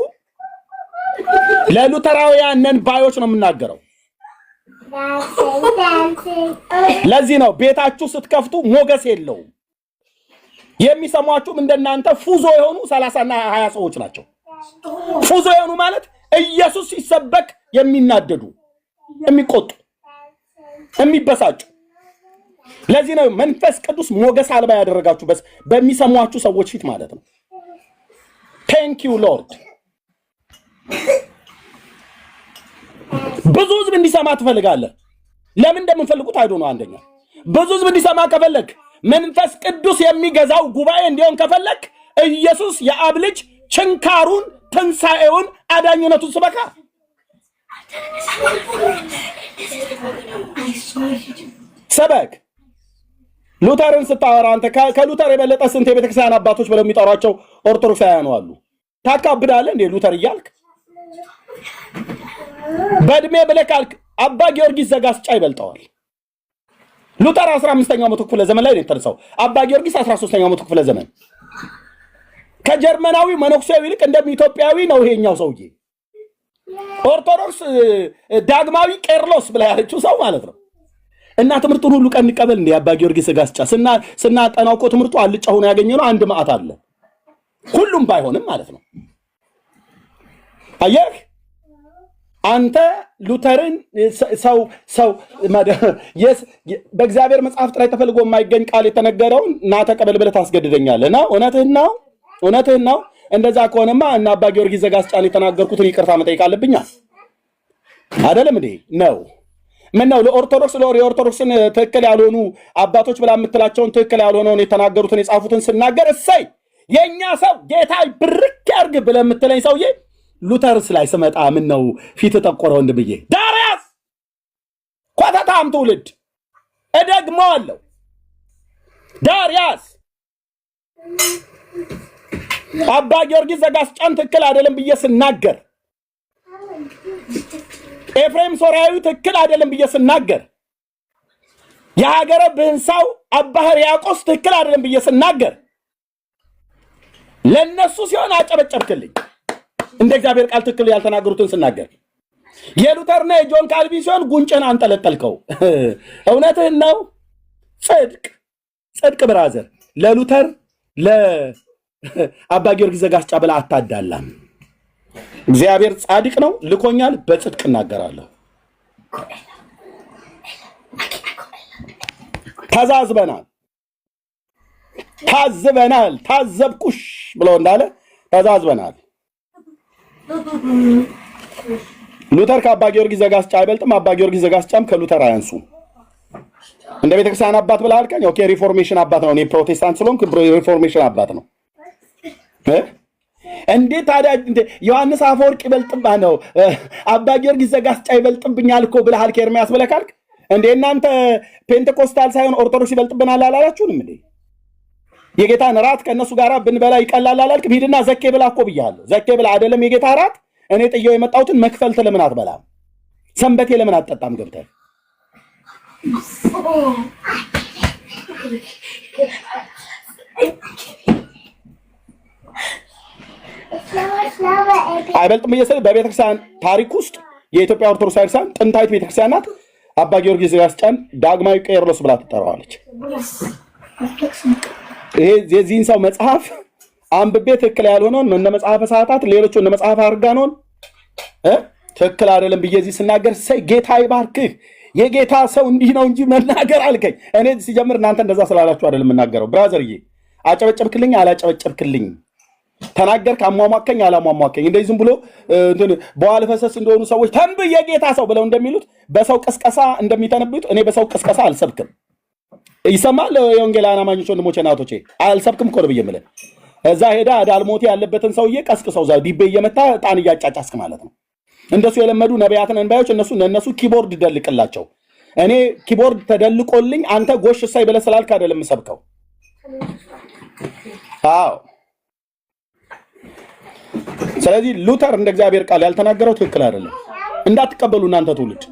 ለሉተራውያን ነን ባዮች ነው የምናገረው። ለዚህ ነው ቤታችሁ ስትከፍቱ ሞገስ የለውም። የሚሰሟችሁም እንደናንተ ፉዞ የሆኑ 30 እና 20 ሰዎች ናቸው። ፉዞ የሆኑ ማለት ኢየሱስ ሲሰበክ የሚናደዱ፣ የሚቆጡ፣ የሚበሳጩ። ለዚህ ነው መንፈስ ቅዱስ ሞገስ አልባ ያደረጋችሁ በሚሰሟችሁ ሰዎች ፊት ማለት ነው። ቴንክ ዩ ሎርድ። ብዙ ህዝብ እንዲሰማ ትፈልጋለህ። ለምን እንደምንፈልጉት አይዶ ነው። አንደኛ ብዙ ህዝብ እንዲሰማ ከፈለክ፣ መንፈስ ቅዱስ የሚገዛው ጉባኤ እንዲሆን ከፈለክ ኢየሱስ የአብ ልጅ ችንካሩን፣ ትንሣኤውን፣ አዳኝነቱን ስበካ። ሰበክ። ሉተርን ስታወራ አንተ ከሉተር የበለጠ ስንት የቤተክርስቲያን አባቶች ብለው የሚጠሯቸው ኦርቶዶክሳውያኑ አሉ። ታካብዳለህ እንዴ ሉተር እያልክ? በእድሜ ብለህ ካልክ አባ ጊዮርጊስ ዘጋስጫ ይበልጠዋል። ሉተር 15ኛው መቶ ክፍለ ዘመን ላይ ነው የተነሳው። አባ ጊዮርጊስ 13ኛው መቶ ክፍለ ዘመን። ከጀርመናዊ መነኩሴው ይልቅ እንደም ኢትዮጵያዊ ነው ይሄኛው ሰውዬ። ኦርቶዶክስ ዳግማዊ ቄርሎስ ብላ ያለችው ሰው ማለት ነው። እና ትምህርቱን ሁሉ ቀን እንቀበል እንዴ? አባ ጊዮርጊስ ዘጋስጫ ስናጠናው እኮ ትምህርቱ አልጫ ሆኖ ያገኘነው አንድ ማዕት አለ። ሁሉም ባይሆንም ማለት ነው። አየህ አንተ ሉተርን ሰው በእግዚአብሔር መጽሐፍ ላይ ተፈልጎ የማይገኝ ቃል የተነገረውን እና ተቀበል ብለህ ታስገድደኛለህ። ነው እውነትህን ነው። እንደዛ ከሆነማ እና አባ ጊዮርጊስ ዘጋስጫን የተናገርኩትን ይቅርታ መጠየቅ አለብኛ አይደለም እንዴ? ነው ምን ነው ለኦርቶዶክስ የኦርቶዶክስን ትክክል ያልሆኑ አባቶች ብላ የምትላቸውን ትክክል ያልሆነውን የተናገሩትን የጻፉትን ስናገር እሰይ የኛ ሰው ጌታ ብርክ ያርግ ብለህ የምትለኝ ሰውዬ ሉተርስ ላይ ስመጣ ምን ነው ፊት ተቆረ ወንድምዬ ዳርያስ ኮተታም ትውልድ እደግመዋለሁ ዳርያስ አባ ጊዮርጊስ ዘጋስጫን ትክክል አይደለም ብዬ ስናገር ኤፍሬም ሶርያዊ ትክክል አይደለም ብዬ ስናገር የሀገረ ብህንሳው አባ ሕርያቆስ ትክክል አይደለም ብዬ ስናገር ለነሱ ሲሆን አጨበጨብክልኝ እንደ እግዚአብሔር ቃል ትክክል ያልተናገሩትን ስናገር የሉተርና የጆን ካልቪ ሲሆን ጉንጭን አንጠለጠልከው እውነትህን ነው ጽድቅ ብራዘር ለሉተር ለአባ ጊዮርጊስ ዘጋስጫ ብላ አታዳላም እግዚአብሔር ጻድቅ ነው ልኮኛል በጽድቅ እናገራለሁ ታዝበናል ታዘብኩሽ ብሎ እንዳለ ተዛዝበናል ሉተር ከአባ ጊዮርጊስ ዘጋስጫ አይበልጥም አባ ጊዮርጊስ ዘጋስጫም ከሉተር አያንሱ እንደ ቤተክርስቲያን አባት ብለህ አልከኝ ኦኬ ሪፎርሜሽን አባት ነው እኔ ፕሮቴስታንት ስለሆንኩ ሪፎርሜሽን አባት ነው እንዴት ታዲያ ዮሐንስ አፈወርቅ ይበልጥባ ነው አባ ጊዮርጊስ ዘጋስጫ ይበልጥብኛል እኮ ብለህ አልከ ኤርሚያስ ብለህ ካልክ እንዴ እናንተ ፔንቴኮስታል ሳይሆን ኦርቶዶክስ ይበልጥብናል አላላችሁንም እንዴ የጌታን ራት ከነሱ ጋር ብንበላ ይቀላል አላልክም ሂድና ዘኬ ብላ እኮ ብያለሁ ዘኬ ብላ አይደለም የጌታ ራት እኔ ጥየው የመጣሁትን መክፈልት ለምን አትበላም ሰንበቴ ለምን አትጠጣም ገብተህ አይበልጥም እየሰለ በቤተክርስቲያን ታሪክ ውስጥ የኢትዮጵያ ኦርቶዶክስ ቤተክርስቲያን ጥንታዊት ቤተክርስቲያን ናት አባ ጊዮርጊስ ዘጋስጫን ዳግማዊ ቄርሎስ ብላ ትጠራዋለች ይሄ የዚህን ሰው መጽሐፍ አንብቤ ትክክል ያልሆነውን እነ መጽሐፈ ሰዓታት ሌሎቹ እነ መጽሐፈ አርጋኖን ትክክል አይደለም ብዬ እዚህ ስናገር ሰይ ጌታ ይባርክህ የጌታ ሰው እንዲህ ነው እንጂ መናገር አልከኝ እኔ ሲጀምር እናንተ እንደዛ ስላላችሁ አይደለም የምናገረው ብራዘርዬ አጨበጨብክልኝ አላጨበጨብክልኝ ተናገርክ አሟሟከኝ አላሟሟከኝ እንደዚህ ዝም ብሎ በኋላ ፈሰስ እንደሆኑ ሰዎች ተንብ የጌታ ሰው ብለው እንደሚሉት በሰው ቅስቀሳ እንደሚተነብዩት እኔ በሰው ቅስቀሳ አልሰብክም ይሰማል የወንጌላውያን አማኞች ወንድሞቼ እናቶቼ አልሰብክም እኮ ነው ብዬ እዛ ሄዳ ዳልሞቴ ያለበትን ሰውዬ ቀስቅሰው ዛ ዲቤ እየመታ ጣን እያጫጫስክ ማለት ነው እንደሱ የለመዱ ነቢያትን እንባዮች እነሱ ኪቦርድ ደልቅላቸው እኔ ኪቦርድ ተደልቆልኝ አንተ ጎሽ ሳይ ብለህ ስላልክ አይደለም ሰብከው አዎ ስለዚህ ሉተር እንደ እግዚአብሔር ቃል ያልተናገረው ትክክል አይደለም እንዳትቀበሉ እናንተ ትውልድ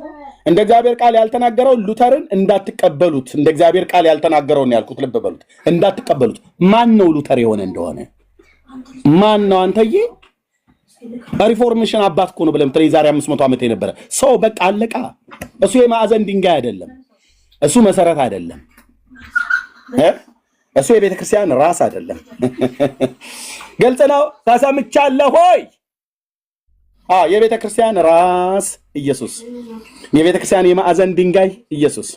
እንደ እግዚአብሔር ቃል ያልተናገረው ሉተርን እንዳትቀበሉት እንደ እግዚአብሔር ቃል ያልተናገረው ነው ያልኩት ልብ በሉት እንዳትቀበሉት ማን ነው ሉተር የሆነ እንደሆነ ማን ነው አንተዬ ሪፎርሜሽን አባት እኮ ነው ብለም ትሬ ዛሬ 500 ዓመት የነበረ ሰው በቃ አለቃ እሱ የማዕዘን ድንጋይ አይደለም እሱ መሰረት አይደለም እሱ የቤተ ክርስቲያን ራስ አይደለም ግልጽ ነው ተሰምቻለሁ ሆይ የቤተ ክርስቲያን ራስ ኢየሱስ የቤተ ክርስቲያን የማዕዘን ድንጋይ ኢየሱስ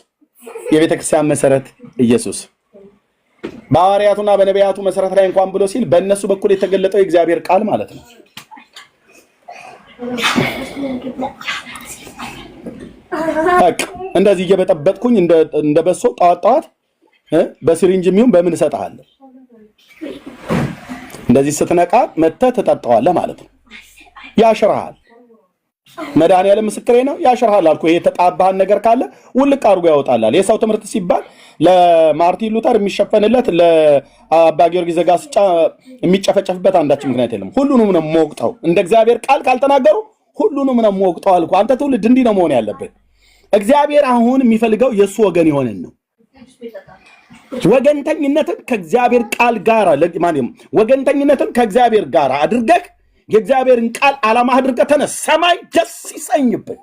የቤተ ክርስቲያን መሰረት ኢየሱስ በሐዋርያቱና በነቢያቱ መሰረት ላይ እንኳን ብሎ ሲል በእነሱ በኩል የተገለጠው የእግዚአብሔር ቃል ማለት ነው እንደዚህ እየበጠበጥኩኝ እንደበሶ ጣዋጣዋት በሲሪንጅ የሚሆን በምን እሰጥሃለሁ እንደዚህ ስትነቃ መተህ ተጠጣዋለህ ማለት ነው ያሽራል መድኃኒዓለም ምስክሬ ነው ያሽራል አልኩ ይሄ ተጣባህን ነገር ካለ ውልቅ አድርጎ ያወጣላል የሰው ትምህርት ሲባል ለማርቲን ሉተር የሚሸፈንለት ለአባ ጊዮርጊስ ዘጋስጫ የሚጨፈጨፍበት አንዳች ምክንያት የለም ሁሉንም ነው ሞቅጠው እንደ እግዚአብሔር ቃል ካልተናገሩ ሁሉንም ነው ሞቅጠው አልኩ አንተ ትውልድ እንዲህ ነው መሆን ያለበት እግዚአብሔር አሁን የሚፈልገው የሱ ወገን ይሆነን ነው ወገንተኝነትን ከእግዚአብሔር ቃል ጋር ለማንም ወገንተኝነትን ከእግዚአብሔር ጋር አድርገህ የእግዚአብሔርን ቃል ዓላማ አድርገህ ተነስ ሰማይ ደስ ይሰኝብህ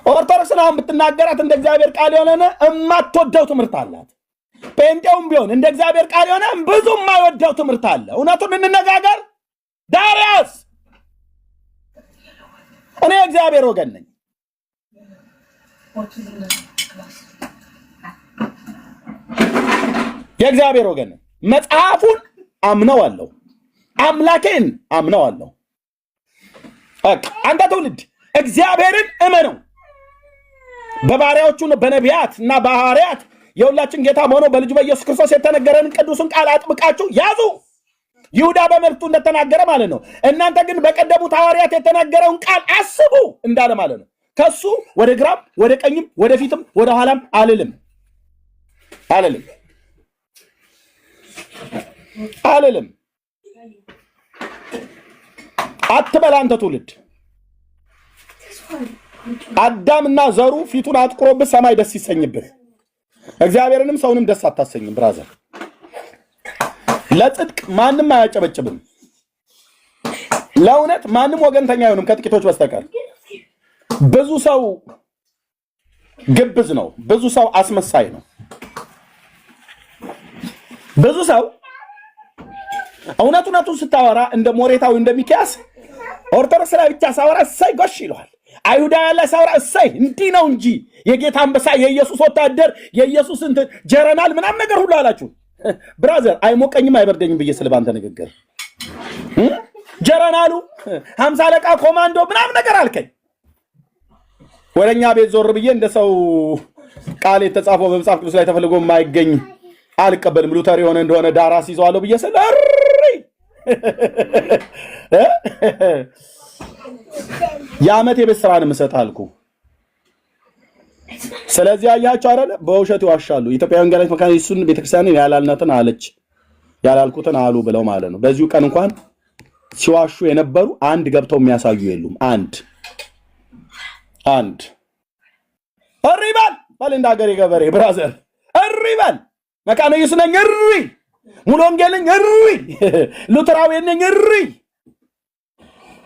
ኦርቶዶክስን አሁን ብትናገራት እንደ እግዚአብሔር ቃል የሆነ እማትወደው ትምህርት አላት ጴንጤውም ቢሆን እንደ እግዚአብሔር ቃል የሆነ ብዙ የማይወደው ትምህርት አለ እውነቱን እንነጋገር ዳርያስ እኔ እግዚአብሔር ወገን ነኝ የእግዚአብሔር ወገን መጽሐፉን አምነዋለሁ አምላኬን አምነዋለሁ አንተ ትውልድ እግዚአብሔርን እመነው። በባሪያዎቹ በነቢያት እና በሐዋርያት የሁላችን ጌታ ሆኖ በልጁ በኢየሱስ ክርስቶስ የተነገረን ቅዱስን ቃል አጥብቃችሁ ያዙ። ይሁዳ በመልእክቱ እንደተናገረ ማለት ነው። እናንተ ግን በቀደሙት ሐዋርያት የተናገረውን ቃል አስቡ እንዳለ ማለት ነው። ከሱ ወደ ግራም ወደ ቀኝም ወደ ፊትም ወደ ኋላም አልልም። አትበል አንተ ትውልድ። አዳምና ዘሩ ፊቱን አጥቁሮብህ ሰማይ ደስ ይሰኝብህ፣ እግዚአብሔርንም ሰውንም ደስ አታሰኝም። ብራዘር ለጽድቅ ማንም አያጨበጭብም። ለእውነት ማንም ወገንተኛ አይሆንም ከጥቂቶች በስተቀር። ብዙ ሰው ግብዝ ነው። ብዙ ሰው አስመሳይ ነው። ብዙ ሰው እውነቱን ስታወራ እንደ ሞሬታዊ እንደሚኪያስ ኦርቶዶክስ ላይ ብቻ ሳወራ እሰይ ጎሽ ይለዋል። አይሁዳዊ ላይ ሳወራ እሰይ እንዲህ ነው እንጂ የጌታ አንበሳ የኢየሱስ ወታደር የኢየሱስ እንትን ጀረናል ምናምን ነገር ሁሉ አላችሁ። ብራዘር አይሞቀኝም አይበርደኝም ብዬ ስለባንተ ንግግር ጀረናሉ 50 አለቃ ኮማንዶ ምናምን ነገር አልከኝ። ወደኛ ቤት ዞር ብዬ እንደ ሰው ቃል የተጻፈው በመጽሐፍ ቅዱስ ላይ ተፈልጎ የማይገኝ አልቀበልም። ሉተር የሆነ እንደሆነ ዳራስ ይዘዋለሁ ብዬ ስለ የዓመት የቤት ስራን የምሰጥህ አልኩ። ስለዚህ አያቸው አይደለ በውሸት ይዋሻሉ። ኢትዮጵያ ወንጌላዊት መካነ ኢየሱስን ቤተክርስቲያንን ያላልናትን አለች ያላልኩትን አሉ ብለው ማለት ነው። በዚሁ ቀን እንኳን ሲዋሹ የነበሩ አንድ ገብተው የሚያሳዩ የሉም። አንድ እሪባል ባል እንደ ሀገሬ ገበሬ ብራዘር እሪባል መካነ ኢየሱስ ነኝ እሪ ሙሉ ወንጌል ነኝ እሪ ሉተራዊ ነኝ እሪ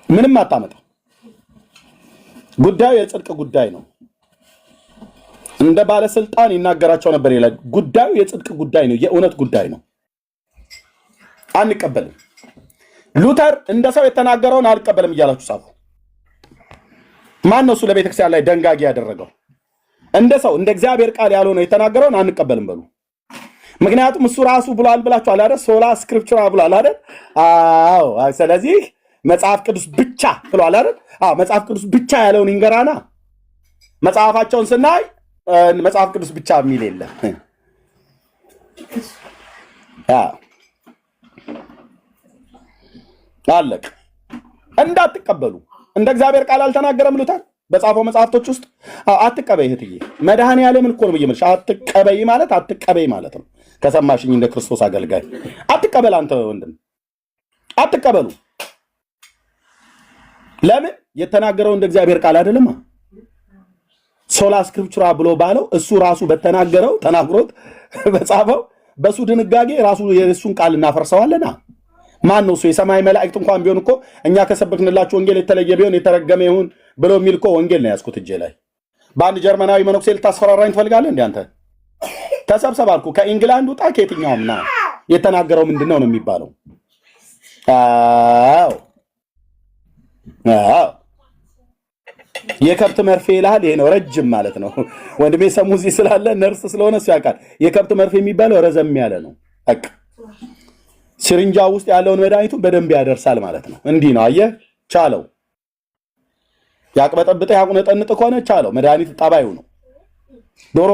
ምንም አታመጣ። ጉዳዩ የጽድቅ ጉዳይ ነው። እንደ ባለስልጣን ይናገራቸው ነበር ይላል። ጉዳዩ የጽድቅ ጉዳይ ነው፣ የእውነት ጉዳይ ነው። አንቀበልም። ሉተር እንደ ሰው የተናገረውን አልቀበልም እያላችሁ ጻፉ። ማን ነው እሱ ለቤተክርስቲያን ላይ ደንጋጊ ያደረገው? እንደ ሰው እንደ እግዚአብሔር ቃል ያልሆነው የተናገረውን አንቀበልም በሉ። ምክንያቱም እሱ ራሱ ብሏል ብላችኋል አይደል? ሶላ ስክሪፕቸራ ብሏል አይደል? አዎ። ስለዚህ መጽሐፍ ቅዱስ ብቻ ብሏል አይደል? አዎ። መጽሐፍ ቅዱስ ብቻ ያለውን ይንገራና መጽሐፋቸውን ስናይ መጽሐፍ ቅዱስ ብቻ የሚል የለም። አለቅ እንዳትቀበሉ። እንደ እግዚአብሔር ቃል አልተናገረም ሉተር በጻፈው መጽሐፍቶች ውስጥ። አትቀበይ እህትዬ፣ መድኃኔዓለምን እኮ ነው ብዬሽ። አትቀበይ ማለት አትቀበይ ማለት ነው። ከሰማሽኝ እንደ ክርስቶስ አገልጋይ አትቀበል። አንተ ወንድም አትቀበሉ። ለምን? የተናገረው እንደ እግዚአብሔር ቃል አይደለም። ሶላ ስክሪፕቹራ ብሎ ባለው እሱ ራሱ በተናገረው ተናግሮት በጻፈው በሱ ድንጋጌ ራሱ የእሱን ቃል እናፈርሰዋለና። ማን ነው እሱ? የሰማይ መላእክት እንኳን ቢሆን እኮ እኛ ከሰበክንላችሁ ወንጌል የተለየ ቢሆን የተረገመ ይሁን ብሎ የሚል እኮ ወንጌል ነው ያዝኩት እጄ ላይ። በአንድ ጀርመናዊ መነኩሴ ልታስፈራራኝ ትፈልጋለህ እንዴ አንተ? ተሰብሰብ አልኩ። ከኢንግላንድ ውጣ ከየትኛውም ና። የተናገረው ምንድነው ነው የሚባለው? አዎ የከብት መርፌ ይላል። ይሄ ነው ረጅም ማለት ነው። ወንድሜ ሰሙ እዚህ ስላለ ነርስ ስለሆነ እሱ ያውቃል። የከብት መርፌ የሚባለው ረዘም ያለ ነው። በቃ ሲሪንጃ ውስጥ ያለውን መድኃኒቱ በደንብ ያደርሳል ማለት ነው። እንዲህ ነው። አየህ፣ ቻለው። ያቅበጠብጠ ያቁነጠንጥ ከሆነ ቻለው። መድኃኒት ጠባዩ ነው። ዶሮ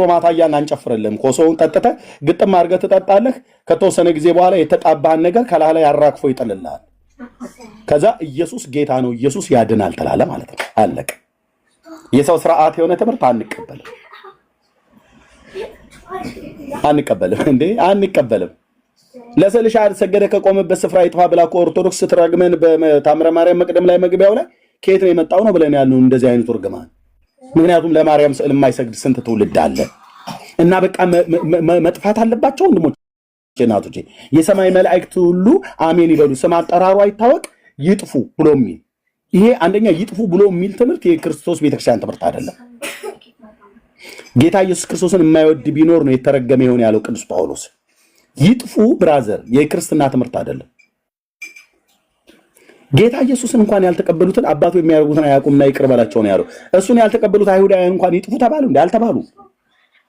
ማታ እያልን አንጨፍርልህም። ኮሶውን ጠጥተህ ግጥም አድርገህ ትጠጣለህ። ከተወሰነ ጊዜ በኋላ የተጣባህን ነገር ከላህ ላይ አራግፎ ይጥልልሃል። ከዛ ኢየሱስ ጌታ ነው፣ ኢየሱስ ያድናል ትላለህ ማለት ነው። አለቀ። የሰው ስርዓት የሆነ ትምህርት አንቀበልም እንዴ አንቀበልም። ለስዕልሽ ሰገደ ከቆመበት ስፍራ ይጥፋ ብላ እኮ ኦርቶዶክስ ስትረግመን በታምረ ማርያም መቅደም ላይ መግቢያው ላይ ከየት ነው የመጣው ነው ብለን ያልነው እንደዚህ አይነቱ እርግማን። ምክንያቱም ለማርያም ስዕል የማይሰግድ ስንት ትውልድ አለ እና በቃ መጥፋት አለባቸው ወንድሞች እናቶቼ። የሰማይ መላእክት ሁሉ አሜን ይበሉ፣ ስም አጠራሩ አይታወቅ፣ ይጥፉ ብሎ የሚል ይሄ አንደኛ ይጥፉ ብሎ የሚል ትምህርት የክርስቶስ ቤተክርስቲያን ትምህርት አይደለም። ጌታ ኢየሱስ ክርስቶስን የማይወድ ቢኖር ነው የተረገመ ይሆን ያለው ቅዱስ ጳውሎስ። ይጥፉ ብራዘር የክርስትና ትምህርት አይደለም። ጌታ ኢየሱስን እንኳን ያልተቀበሉትን አባቱ የሚያደርጉትን አያውቁምና ይቅር በላቸው ነው ያለው። እሱን ያልተቀበሉት አይሁዳውያን እንኳን ይጥፉ ተባሉ እንዴ? አልተባሉ።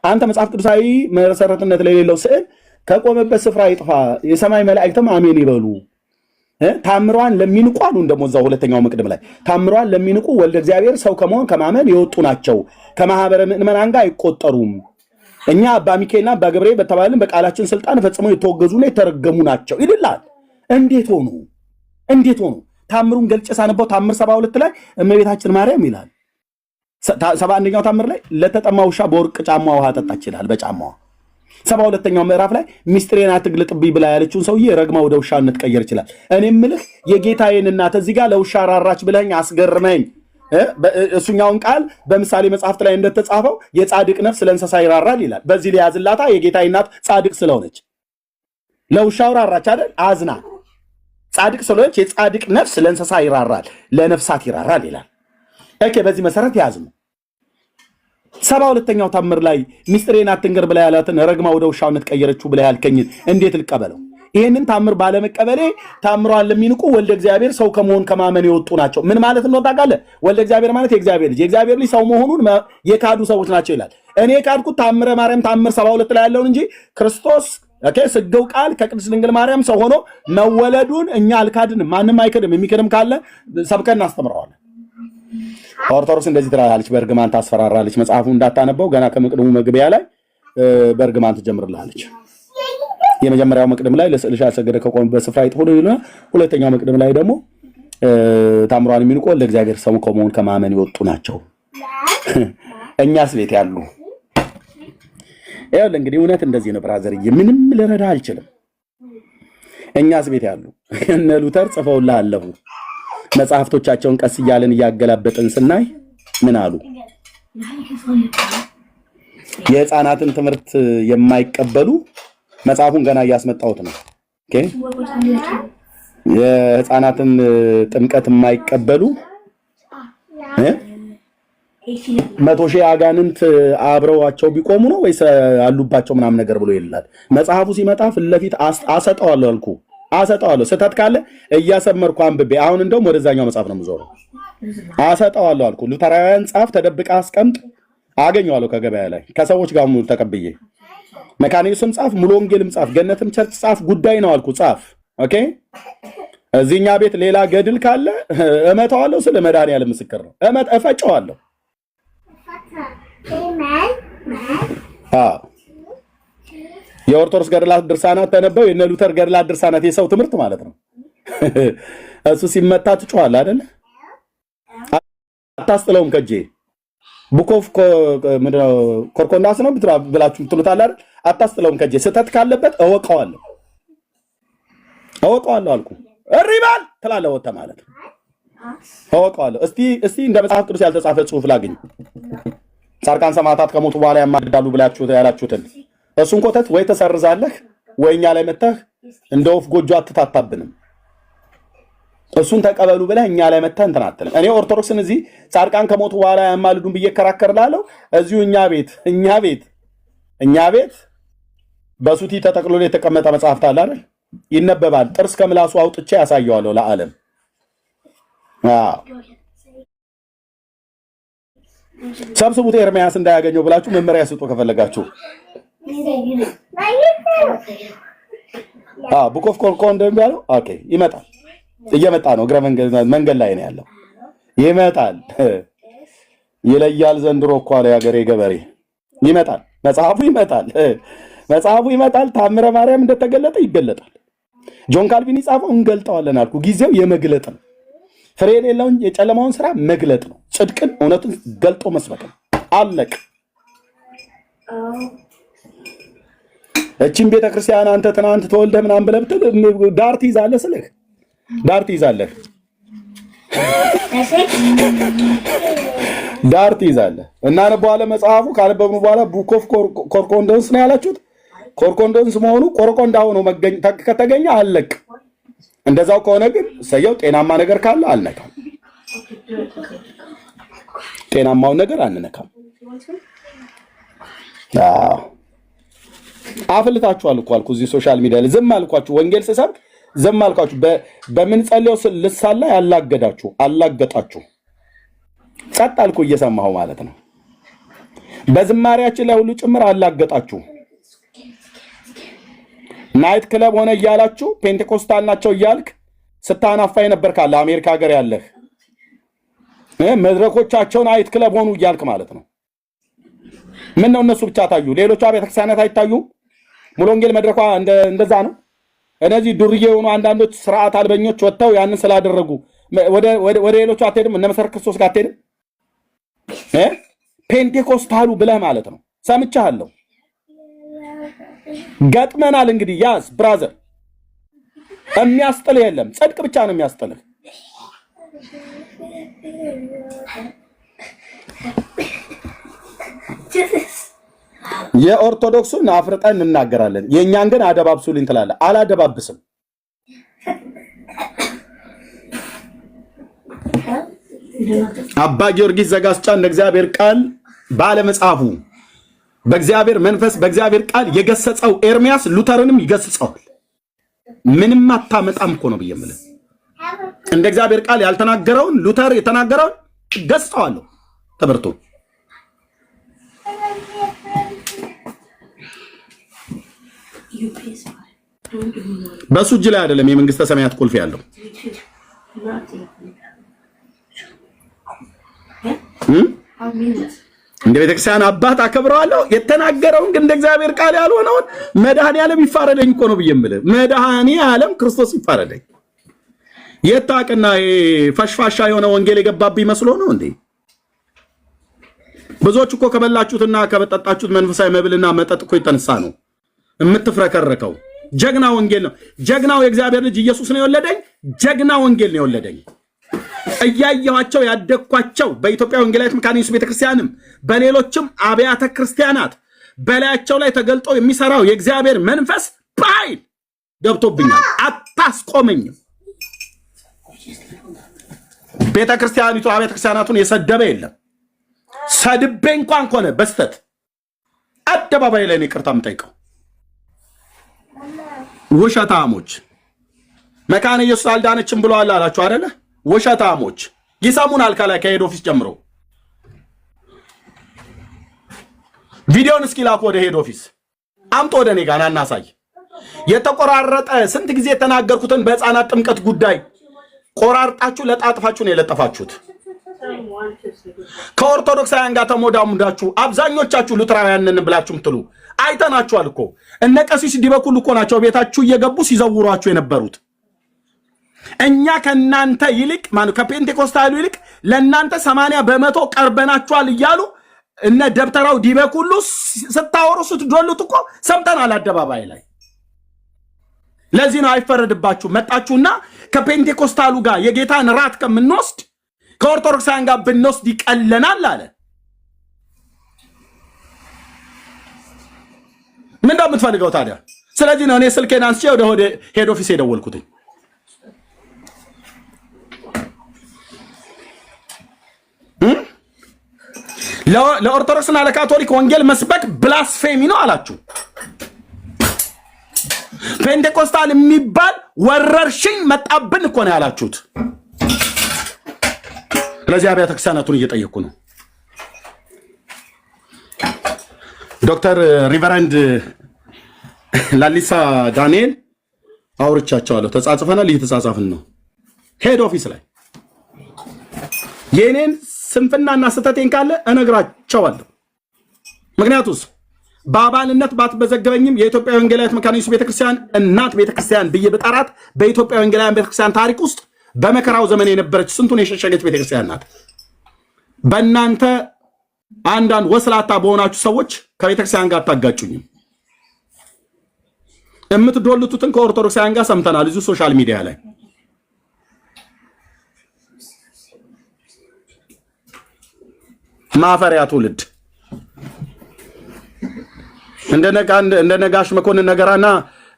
አንተ መጽሐፍ ቅዱሳዊ መሰረትነት ለሌለው ስዕል ከቆመበት ስፍራ ይጥፋ፣ የሰማይ መላእክትም አሜን ይበሉ ታምሯን ለሚንቁ አሉ እንደሞ እዛው ሁለተኛው መቅደም ላይ ታምሯን ለሚንቁ ወልደ እግዚአብሔር ሰው ከመሆን ከማመን የወጡ ናቸው፣ ከማህበረ ምእመናን ጋር አይቆጠሩም። እኛ አባ ሚካኤልና አባ ገብርኤል በተባልን በቃላችን ስልጣን ፈጽመው የተወገዙና የተረገሙ ናቸው ይልላል። እንዴት ሆኑ? ታምሩን ገልጬ ሳነበው ታምር 72 ላይ እመቤታችን ማርያም ይላል። 71ኛው ታምር ላይ ለተጠማ ውሻ በወርቅ ጫማ ውሃ ጠጣች ይላል በጫማዋ። 72ኛው ምዕራፍ ላይ ሚስጥሬን አትግለጥብኝ ብላ ያለችውን ሰውዬ ረግማ ወደ ውሻነት ቀየር ይችላል። እኔ ምልህ የጌታዬን እናት እዚህ ጋር ለውሻ ራራች ብለኝ አስገርመኝ። እሱኛውን ቃል በምሳሌ መጽሐፍት ላይ እንደተጻፈው የጻድቅ ነፍስ ለእንስሳ ይራራል ይላል። በዚህ ላይ ያዝላታ የጌታዬ እናት ጻድቅ ስለሆነች ለውሻው ራራች አይደል? አዝና ጻድቅ ስለሆነች የጻድቅ ነፍስ ለእንስሳ ይራራል፣ ለነፍሳት ይራራል ይላል። ኦኬ፣ በዚህ መሰረት ያዝሙ። 72ኛው ታምር ላይ ሚስጥሬን አትንገር ብላ ያላትን ረግማ ወደ ውሻነት ቀየረችው ብላ ያልከኝን እንዴት ልቀበለው? ይሄንን ታምር ባለመቀበሌ ታምሯን ለሚንቁ ወልደ እግዚአብሔር ሰው ከመሆን ከማመን የወጡ ናቸው። ምን ማለት ነው ታውቃለህ? ወልደ እግዚአብሔር ማለት የእግዚአብሔር ልጅ ሰው መሆኑን የካዱ ሰዎች ናቸው ይላል። እኔ የካድኩት ታምረ ማርያም ታምር 72 ላይ ያለውን እንጂ ክርስቶስ ስገው ቃል ከቅድስት ድንግል ማርያም ሰው ሆኖ መወለዱን እኛ አልካድንም። ማንም አይክድም። የሚክድም ካለ ሰብከን እናስተምረዋለን። ኦርቶዶክስ እንደዚህ ትላለች፣ በእርግማን ታስፈራራለች። መጽሐፉ እንዳታነበው ገና ከመቅደሙ መግቢያ ላይ በእርግማን ትጀምርልሃለች። የመጀመሪያው መቅደም ላይ ለስዕልሽ ያልሰገደ ከቆመበት ስፍራ ይጥፉ ይሉና፣ ሁለተኛው መቅደም ላይ ደግሞ ታምሯን የሚንቁ ለእግዚአብሔር ሰው ከመሆን ከማመን የወጡ ናቸው። እኛስ ቤት ያሉ ይኸውልህ እንግዲህ እውነት እንደዚህ ነው ብራዘርዬ፣ ምንም ልረዳ አልችልም። እኛስ ቤት ያሉ እነ ሉተር ጽፈውልህ አለፉ። መጽሐፍቶቻቸውን ቀስ እያልን እያገላበጥን ስናይ ምን አሉ? የህፃናትን ትምህርት የማይቀበሉ መጽሐፉን ገና እያስመጣሁት ነው። ኦኬ፣ የህፃናትን ጥምቀት የማይቀበሉ 100,000 አጋንንት አብረዋቸው ቢቆሙ ነው ወይስ አሉባቸው ምናምን ነገር ብሎ ይላል መጽሐፉ ሲመጣ። ፊት ለፊት አሰጠዋለሁ አልኩ፣ አሰጠዋለሁ። ስህተት ካለ እያሰመርኩ አንብቤ። አሁን እንደውም ወደዛኛው መጽሐፍ ነው የምዞረው። አሰጠዋለሁ አልኩ። ሉተራውያን ጻፍ ተደብቃ አስቀምጥ፣ አገኘዋለሁ ከገበያ ላይ ከሰዎች ጋር ሙሉ ተቀብዬ። መካኒክስም ጻፍ፣ ሙሉ ወንጌልም ጻፍ፣ ገነትም ቸርች ጻፍ፣ ጉዳይ ነው አልኩ፣ ጻፍ። ኦኬ፣ እዚህኛ ቤት ሌላ ገድል ካለ እመታዋለሁ። ስለ መድኃኒዓለም ምስክር ነው፣ እፈጨዋለሁ። የኦርቶዶክስ ገድላት ድርሳናት ተነበው የነ ሉተር ገድላት ድርሳናት የሰው ትምህርት ማለት ነው። እሱ ሲመታ ትጮሃል አይደል? አታስጥለውም ከጄ ቡኮፍ ኮርኮንዳስ ነው ብላችሁ ትሉታል አይደል? አታስጥለውም ከጄ። ስህተት ካለበት እወቀዋለሁ አልኩ። እሪባል ትላለህ ወጣ ማለት ነው። እወቀዋለሁ። እስቲ እንደ መጽሐፍ ቅዱስ ያልተጻፈ ጽሑፍ ላግኝ። ጻድቃን ሰማዕታት ከሞቱ በኋላ ያማልዳሉ ብላችሁ ያላችሁትን እሱን ኮተት ወይ ተሰርዛለህ ወይ እኛ ላይ መተህ እንደ ወፍ ጎጆ አትታታብንም። እሱን ተቀበሉ ብለህ እኛ ላይ መተህ እንትን አትልም። እኔ ኦርቶዶክስን እዚህ ጻድቃን ከሞቱ በኋላ ያማልዱን ብዬ እከራከርላለሁ። እዚሁ እኛ ቤት በሱቲ ተጠቅልሎ የተቀመጠ መጽሐፍት አለ አይደል? ይነበባል። ጥርስ ከምላሱ አውጥቼ ያሳየዋለሁ ለዓለም። ሰብስቡት ኤርሚያስ እንዳያገኘው ብላችሁ መመሪያ ስጡ ከፈለጋችሁ። ቡክ ኦፍ ኮርኮን እንደሚባለው ኦኬ፣ ይመጣል። እየመጣ ነው። እግረ መንገድ ላይ ነው ያለው። ይመጣል። ይለያል ዘንድሮ እኮ አለ ያገሬ ገበሬ። ይመጣል። መጽሐፉ ይመጣል። ታምረ ማርያም እንደተገለጠ ይገለጣል። ጆን ካልቪን ይጻፈው እንገልጠዋለን አልኩ። ጊዜው የመግለጥ ነው። ፍሬ የሌለውን የጨለማውን ስራ መግለጥ ነው። ጽድቅን እውነቱን ገልጦ መስበክ ነው። አለቅ። እቺን ቤተክርስቲያን አንተ ትናንት ተወልደህ ምናምን ብለህ ብትል ዳር ትይዛለህ ስልህ ዳር ትይዛለህ። እናነበዋለን መጽሐፉ ካነበብን በኋላ ቡክ ኦፍ ኮርኮንደንስ ነው ያላችሁት። ኮርኮንደንስ መሆኑ ቆርቆንዳ ሆኖ ከተገኘ አለቅ። እንደዛው ከሆነ ግን ሰየው ጤናማ ነገር ካለ አልነካም። ጤናማውን ነገር አንነካም። አፍልታችኋል እኮ አልኩ። እዚህ ሶሻል ሚዲያ ላይ ዝም አልኳችሁ። ወንጌል ስሰብክ ዝም አልኳችሁ። በምን ጸልየው ልሳላ አላገጣችሁ። ጸጥ አልኩ እየሰማሁ ማለት ነው። በዝማሪያችን ላይ ሁሉ ጭምር አላገጣችሁ። ናይት ክለብ ሆነ እያላችሁ ፔንቴኮስታል ናቸው እያልክ ስታናፋ የነበር ካለ አሜሪካ ሀገር ያለህ መድረኮቻቸውን አይት ክለብ ሆኑ እያልክ ማለት ነው። ምን ነው እነሱ ብቻ ታዩ፣ ሌሎቹ ቤተክርስቲያናት አይታዩም? ሙሉ ወንጌል መድረኳ እንደዛ ነው። እነዚህ ዱርዬ የሆኑ አንዳንዶች ስርዓት አልበኞች ወጥተው ያንን ስላደረጉ ወደ ሌሎቹ አትሄድም? እነ መሰረት ክርስቶስ ጋር አትሄድም? ፔንቴኮስታሉ ብለህ ማለት ነው። ሰምቻለሁ። ገጥመናል። እንግዲህ ያዝ ብራዘር፣ የሚያስጥልህ የለም። ጽድቅ ብቻ ነው የሚያስጥልህ። የኦርቶዶክሱን አፍርጠን እንናገራለን፣ የእኛን ግን አደባብሱልኝ ትላለህ። አላደባብስም። አባ ጊዮርጊስ ዘጋስጫ እንደ እግዚአብሔር ቃል ባለመጽሐፉ በእግዚአብሔር መንፈስ በእግዚአብሔር ቃል የገሰጸው ኤርሚያስ ሉተርንም ይገስጸዋል። ምንም አታመጣም እኮ ነው ብዬ የምልህ። እንደ እግዚአብሔር ቃል ያልተናገረውን ሉተር የተናገረውን ገስጸዋለሁ ተበርቶ። በሱ እጅ ላይ አይደለም የመንግስተ ሰማያት ቁልፍ ያለው። እንደ ቤተክርስቲያን አባት አከብረዋለሁ። የተናገረውን ግን እንደ እግዚአብሔር ቃል ያልሆነውን መድኃኔዓለም ይፋረደኝ እኮ ነው ብዬ የምልህ። መድኃኔዓለም ክርስቶስ ይፋረደኝ። የታቀና ፈሽፋሻ የሆነ ወንጌል የገባብኝ መስሎ ነው እንዴ? ብዙዎች እኮ ከበላችሁትና ከበጠጣችሁት መንፈሳዊ መብልና መጠጥ እኮ የተነሳ ነው የምትፍረከረከው። ጀግና ወንጌል ነው። ጀግናው የእግዚአብሔር ልጅ ኢየሱስ ነው የወለደኝ። ጀግና ወንጌል ነው የወለደኝ። እያየኋቸው ያደግኳቸው በኢትዮጵያ ወንጌላዊት መካነ ኢየሱስ ቤተክርስቲያንም በሌሎችም አብያተ ክርስቲያናት በላያቸው ላይ ተገልጦ የሚሰራው የእግዚአብሔር መንፈስ በኃይል ገብቶብኛል። አታስቆመኝም። ቤተክርስቲያኒቱ አብያተ ክርስቲያናቱን የሰደበ የለም። ሰድቤ እንኳን ከሆነ በስተት አደባባይ ላይ ነው ይቅርታ የምጠይቀው። ውሸታሞች መካነ ኢየሱስ አልዳነችም ብለዋል አላችሁ አይደለ? ውሸታሞች ይሰሙናል። ከላይ ከሄድ ኦፊስ ጀምሮ ቪዲዮን እስኪ ላኩ ወደ ሄድ ኦፊስ አምጦ ወደ እኔ ጋር እናሳይ። የተቆራረጠ ስንት ጊዜ የተናገርኩትን በህፃናት ጥምቀት ጉዳይ ቆራርጣችሁ ለጣጥፋችሁ ነው የለጠፋችሁት። ከኦርቶዶክሳውያን ጋር ተሞዳሙዳችሁ አብዛኞቻችሁ ሉትራውያንን ብላችሁ ምትሉ አይተናችኋል እኮ። እነ ቀሲስ ዲበኩል እኮ ናቸው ቤታችሁ እየገቡ ሲዘውሯችሁ የነበሩት። እኛ ከናንተ ይልቅ ማኑ ከፔንቴኮስታሉ ይልቅ ለናንተ 80% ቀርበናችኋል እያሉ እነ ደብተራው ዲበኩሉ ስታወሩ ስትዶሉት እኮ ሰምተናል አደባባይ ላይ። ለዚህ ነው አይፈረድባችሁ። መጣችሁና ከፔንቴኮስታሉ ጋር የጌታን ራት ከምንወስድ ከኦርቶዶክሳውያን ጋር ብንወስድ ይቀለናል አለ። ምን እንደምትፈልገው ታዲያ? ስለዚህ ነው እኔ ስልኬን አንስቼ ወደ ሄድ ኦፊስ የደወልኩት። ለኦርቶዶክስና ለካቶሊክ ወንጌል መስበክ ብላስፌሚ ነው አላችሁ። ፔንቴኮስታል የሚባል ወረርሽኝ መጣብን እኮ ነው ያላችሁት። ስለዚህ አብያተ ክርስቲያናቱን እየጠየቁ ነው። ዶክተር ሪቨረንድ ላሊሳ ዳንኤል አውርቻቸዋለሁ። ተጻጽፈናል፣ እየተጻጻፍን ነው። ሄድ ኦፊስ ላይ የኔን ስንፍናና ስተቴን ካለ እነግራቸዋለሁ። ምክንያቱስ በአባልነት ባትበዘገበኝም የኢትዮጵያ ወንጌላዊት መካነ ኢየሱስ ቤተክርስቲያን እናት ቤተክርስቲያን ብዬ በጣራት በኢትዮጵያ ወንጌላዊት ቤተክርስቲያን ታሪክ ውስጥ በመከራው ዘመን የነበረች ስንቱን የሸሸገች ቤተክርስቲያን ናት። በእናንተ አንዳንድ ወስላታ በሆናችሁ ሰዎች ከቤተክርስቲያን ጋር አታጋጩኝም። የምትዶልቱትን ከኦርቶዶክሳውያን ጋር ሰምተናል እዚሁ ሶሻል ሚዲያ ላይ። ማፈሪያ ትውልድ እንደ ነጋሽ መኮንን ነገራና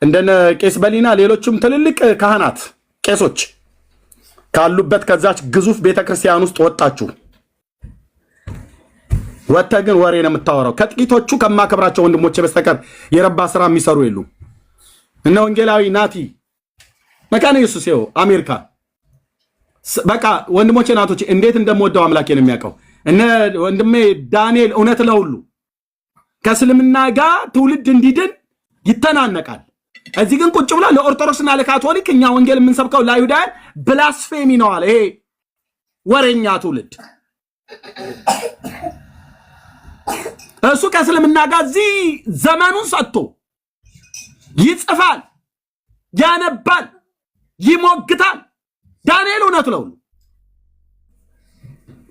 እንደነ ቄስ በሊና ሌሎችም ትልልቅ ካህናት ቄሶች ካሉበት ከዛች ግዙፍ ቤተክርስቲያን ውስጥ ወጣችሁ። ወጥተህ ግን ወሬ ነው የምታወራው። ከጥቂቶቹ ከማከብራቸው ወንድሞቼ በስተቀር የረባ ስራ የሚሰሩ የሉም። እነ ወንጌላዊ ናቲ መካነ ኢየሱስ ይኸው አሜሪካ። በቃ ወንድሞቼ ናቶቼ እንዴት እንደምወደው አምላኬ ነው የሚያውቀው። እነ ወንድሜ ዳንኤል እውነት ለሁሉ ከእስልምና ጋር ትውልድ እንዲድን ይተናነቃል። እዚህ ግን ቁጭ ብሎ ለኦርቶዶክስና ለካቶሊክ እኛ ወንጌል የምንሰብከው ለአይሁዳውያን ብላስፌሚ ነው አለ። ይሄ ወሬኛ ትውልድ እሱ ከእስልምና ጋር እዚህ ዘመኑን ሰጥቶ ይጽፋል፣ ያነባል፣ ይሞግታል። ዳንኤል እውነት ነው።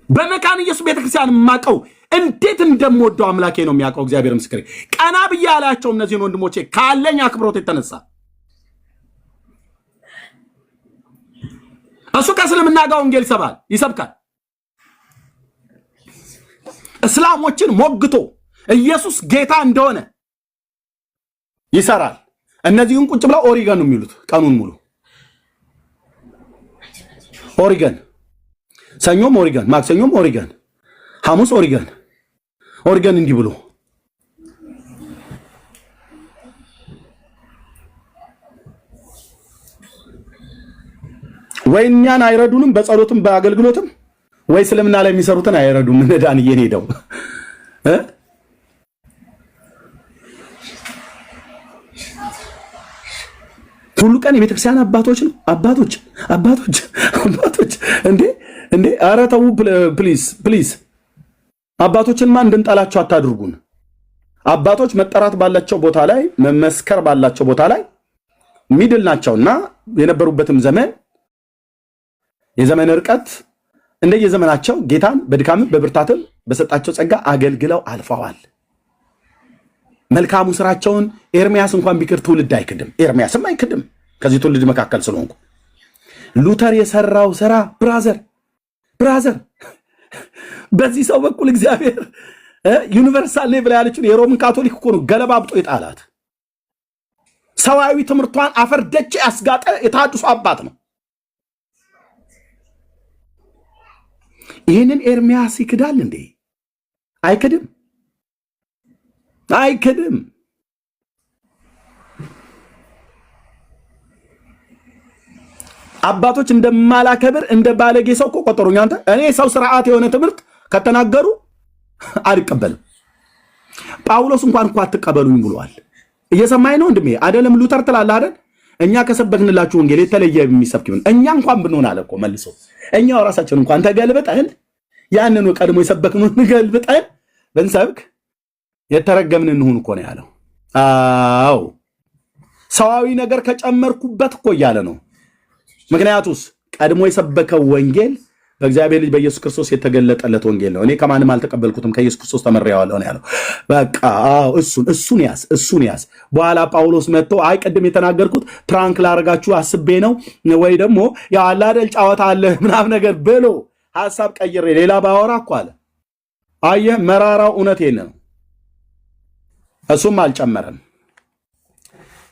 በመካነ ኢየሱስ ቤተክርስቲያን ማቀው እንዴት እንደምወደው አምላኬ ነው የሚያውቀው። እግዚአብሔር ምስክሬ። ቀና ብዬ አላቸው እነዚህን ወንድሞቼ ካለኝ አክብሮት የተነሳ እሱ ከእስልምና ጋር ወንጌል ይሰብካል። እስላሞችን ሞግቶ ኢየሱስ ጌታ እንደሆነ ይሰራል። እነዚህን ቁጭ ብለው ኦሪገን ነው የሚሉት ቀኑን ሙሉ ኦሪገን፣ ሰኞም ኦሪገን፣ ማክሰኞም ኦሪገን፣ ሐሙስ ኦሪገን እንዲህ ብሎ ወይ እኛን አይረዱንም በጸሎትም በአገልግሎትም ወይ እስልምና ላይ የሚሰሩትን አይረዱም። እንደዳንዬን ሄደው ሁሉ ቀን የቤተክርስቲያን አባቶች ነው አባቶች እንዴ ኧረ ተው ፕሊዝ አባቶችንማ እንድንጠላቸው አታድርጉን። አባቶች መጠራት ባላቸው ቦታ ላይ መመስከር ባላቸው ቦታ ላይ ሚድል ናቸውና የነበሩበትም ዘመን የዘመን ርቀት እንደየዘመናቸው ጌታን በድካምም በብርታትም በሰጣቸው ጸጋ አገልግለው አልፈዋል። መልካሙ ስራቸውን ኤርሚያስ እንኳን ቢክር ትውልድ አይክድም፣ ኤርሚያስም አይክድም። ከዚህ ትውልድ መካከል ስለሆንኩ ሉተር የሰራው ስራ ብራዘር በዚህ ሰው በኩል እግዚአብሔር ዩኒቨርሳል ሌቭል ያለችውን የሮምን ካቶሊክ እኮ ነው ገለባብጦ የጣላት። ሰዋዊ ትምህርቷን አፈርደች ያስጋጠ የታድሱ አባት ነው። ይህንን ኤርሚያስ ይክዳል እንዴ? አይክድም። አባቶች እንደማላከብር እንደ ባለጌ ሰው እኮ ቆጠሩኝ። አንተ እኔ ሰው ስርዓት የሆነ ትምህርት ከተናገሩ አልቀበልም። ጳውሎስ እንኳን እኮ አትቀበሉኝ ብሏል። እየሰማኝ ነው ወንድሜ? አይደለም ሉተር ትላለህ አይደል? እኛ ከሰበክንላችሁ ወንጌል የተለየ የሚሰብክ ይሁን። እኛ እንኳን ብንሆን አለ እኮ መልሶ እኛው ራሳችን እንኳን ተገልብጠን ያንኑ ቀድሞ የሰበክነውን ገልብጠን ብንሰብክ የተረገምን እንሁን እኮ ነው ያለው። አዎ ሰዋዊ ነገር ከጨመርኩበት እኮ እያለ ነው። ምክንያቱስ ቀድሞ የሰበከው ወንጌል በእግዚአብሔር ልጅ በኢየሱስ ክርስቶስ የተገለጠለት ወንጌል ነው። እኔ ከማንም አልተቀበልኩትም ከኢየሱስ ክርስቶስ ተመሪያለሁ ነው ያለው። በቃ እሱን ያዝ። በኋላ ጳውሎስ መጥቶ አይ ቅድም የተናገርኩት ፕራንክ ላደርጋችሁ አስቤ ነው ወይ ደግሞ ያው አላደል ጫወታ አለ ምናምን ነገር ብሎ ሐሳብ ቀይሬ ሌላ ባወራ እኮ አለ። አየህ መራራው እውነት ይሄን ነው። እሱም አልጨመረም።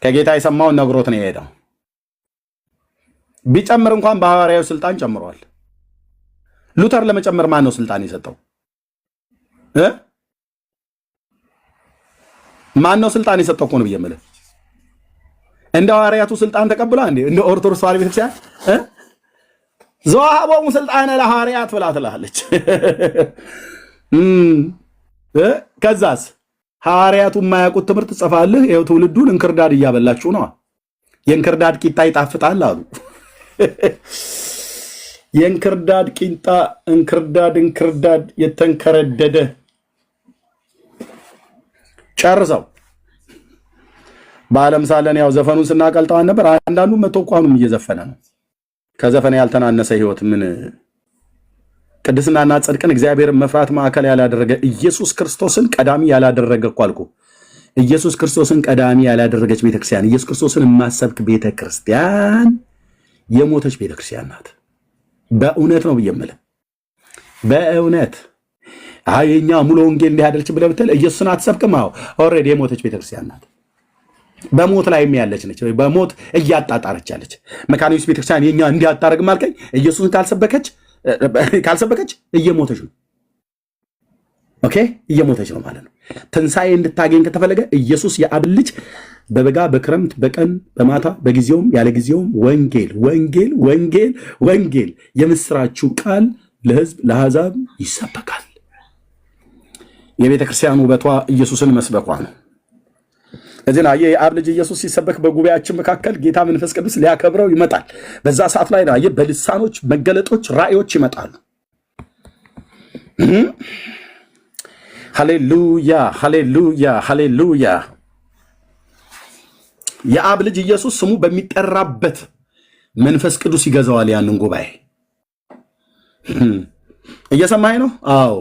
ከጌታ የሰማውን ነግሮት ነው የሄደው። ቢጨምር እንኳን በሐዋርያው ስልጣን ጨምሯል። ሉተር ለመጨመር ማን ነው ስልጣን የሰጠው? ማን ነው ስልጣን የሰጠው እኮ ነው ብዬ የምልህ። እንደ ሐዋርያቱ ስልጣን ተቀብላ እንደ ኦርቶዶክስ ተዋሕዶ ቤተክርስቲያን ዘወሀቦሙ ስልጣነ ለሐዋርያት ብላ ትላለች። ከዛስ ሐዋርያቱ የማያውቁት ትምህርት ጽፋልህ ይኸው ትውልዱን እንክርዳድ እያበላችሁ ነው። የእንክርዳድ ቂጣ ይጣፍጣል አሉ። የእንክርዳድ ቂጣ እንክርዳድ የተንከረደደ ጨርሰው በዓለም ሳለን ያው ዘፈኑን ስናቀልጠዋን ነበር። አንዳንዱ መቶ እንኳንም እየዘፈነ ነው። ከዘፈነ ያልተናነሰ ህይወት ምን ቅድስናና ጽድቅን እግዚአብሔርን መፍራት ማዕከል ያላደረገ ኢየሱስ ክርስቶስን ቀዳሚ ያላደረገ እኮ አልኩ። ኢየሱስ ክርስቶስን ቀዳሚ ያላደረገች ቤተክርስቲያን፣ ኢየሱስ ክርስቶስን የማሰብክ ቤተክርስቲያን የሞተች ቤተክርስቲያን ናት። በእውነት ነው ብየምለ በእውነት አየኛ ሙሉ ወንጌል እንዲያደርች ብለህ ብትል ኢየሱስን አትሰብክም። አዎ ኦልሬዲ የሞተች ቤተክርስቲያን ናት። በሞት ላይ ያለች ነች። በሞት እያጣጣረች ያለች መካነ ኢየሱስ ቤተክርስቲያን የኛ እንዲያጣረግ ማልከኝ ኢየሱስን ካልሰበከች እየሞተች ነው። ኦኬ እየሞተች ነው ማለት ነው። ትንሣኤ እንድታገኝ ከተፈለገ ኢየሱስ የአብ ልጅ በበጋ በክረምት በቀን በማታ በጊዜውም ያለ ጊዜውም ወንጌል የምስራችሁ ቃል ለሕዝብ ለአሕዛብ ይሰበካል። የቤተ ክርስቲያን ውበቷ ኢየሱስን መስበኳ ነው። እዚህና የአብ ልጅ ኢየሱስ ሲሰበክ በጉባኤያችን መካከል ጌታ መንፈስ ቅዱስ ሊያከብረው ይመጣል። በዛ ሰዓት ላይ ነው በልሳኖች መገለጦች፣ ራእዮች ይመጣሉ። ሃሌሉያ ሃሌሉያ ሃሌሉያ። የአብ ልጅ ኢየሱስ ስሙ በሚጠራበት መንፈስ ቅዱስ ይገዛዋል ያንን ጉባኤ። እየሰማኝ ነው? አዎ።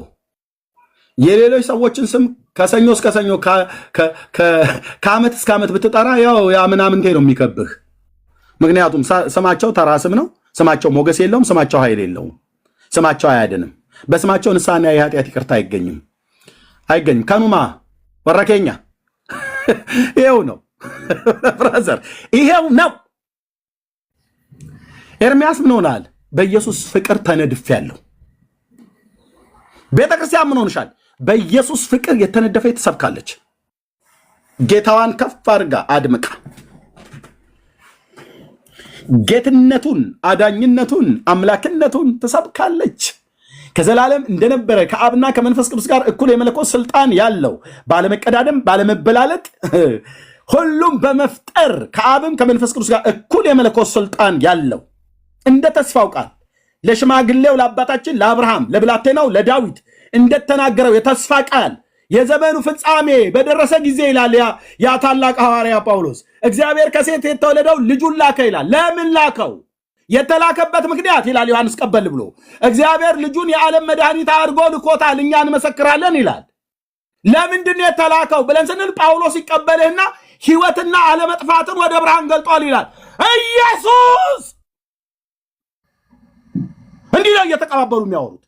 የሌሎች ሰዎችን ስም ከሰኞ እስከ ሰኞ ከዓመት እስከ ዓመት ብትጠራ ያው ምናምንቴ ነው የሚከብህ። ምክንያቱም ስማቸው ተራ ስም ነው። ስማቸው ሞገስ የለውም። ስማቸው ኃይል የለውም። ስማቸው አያድንም። በስማቸው ንስሐና የኃጢአት ይቅርታ አይገኝም። ከኑማ ወረኬኛ ይሄው ነው ብራዘር፣ ይሄው ነው። ኤርሚያስ ምን ሆናል? በኢየሱስ ፍቅር ተነድፌያለሁ። ቤተክርስቲያን ምን ሆንሻል? በኢየሱስ ፍቅር የተነደፈ ትሰብካለች። ጌታዋን ከፍ አድርጋ አድምቃ ጌትነቱን፣ አዳኝነቱን፣ አምላክነቱን ትሰብካለች። ከዘላለም እንደነበረ ከአብና ከመንፈስ ቅዱስ ጋር እኩል የመለኮት ስልጣን ያለው ባለመቀዳደም ባለመበላለጥ ሁሉም በመፍጠር ከአብም ከመንፈስ ቅዱስ ጋር እኩል የመለኮት ስልጣን ያለው እንደ ተስፋው ቃል ለሽማግሌው ለአባታችን ለአብርሃም ለብላቴናው ለዳዊት እንደተናገረው የተስፋ ቃል የዘመኑ ፍጻሜ በደረሰ ጊዜ ይላል ያ ታላቅ ሐዋርያ ጳውሎስ እግዚአብሔር ከሴት የተወለደው ልጁን ላከ ይላል። ለምን ላከው? የተላከበት ምክንያት ይላል ዮሐንስ ቀበል ብሎ እግዚአብሔር ልጁን የዓለም መድኃኒት አድርጎ ልኮታል፣ እኛ እንመሰክራለን ይላል። ለምንድን የተላከው ብለን ስንል ጳውሎስ ይቀበልህና ሕይወትና አለመጥፋትን ወደ ብርሃን ገልጧል ይላል። ኢየሱስ እንዲህ ነው እየተቀባበሉ የሚያወሩት።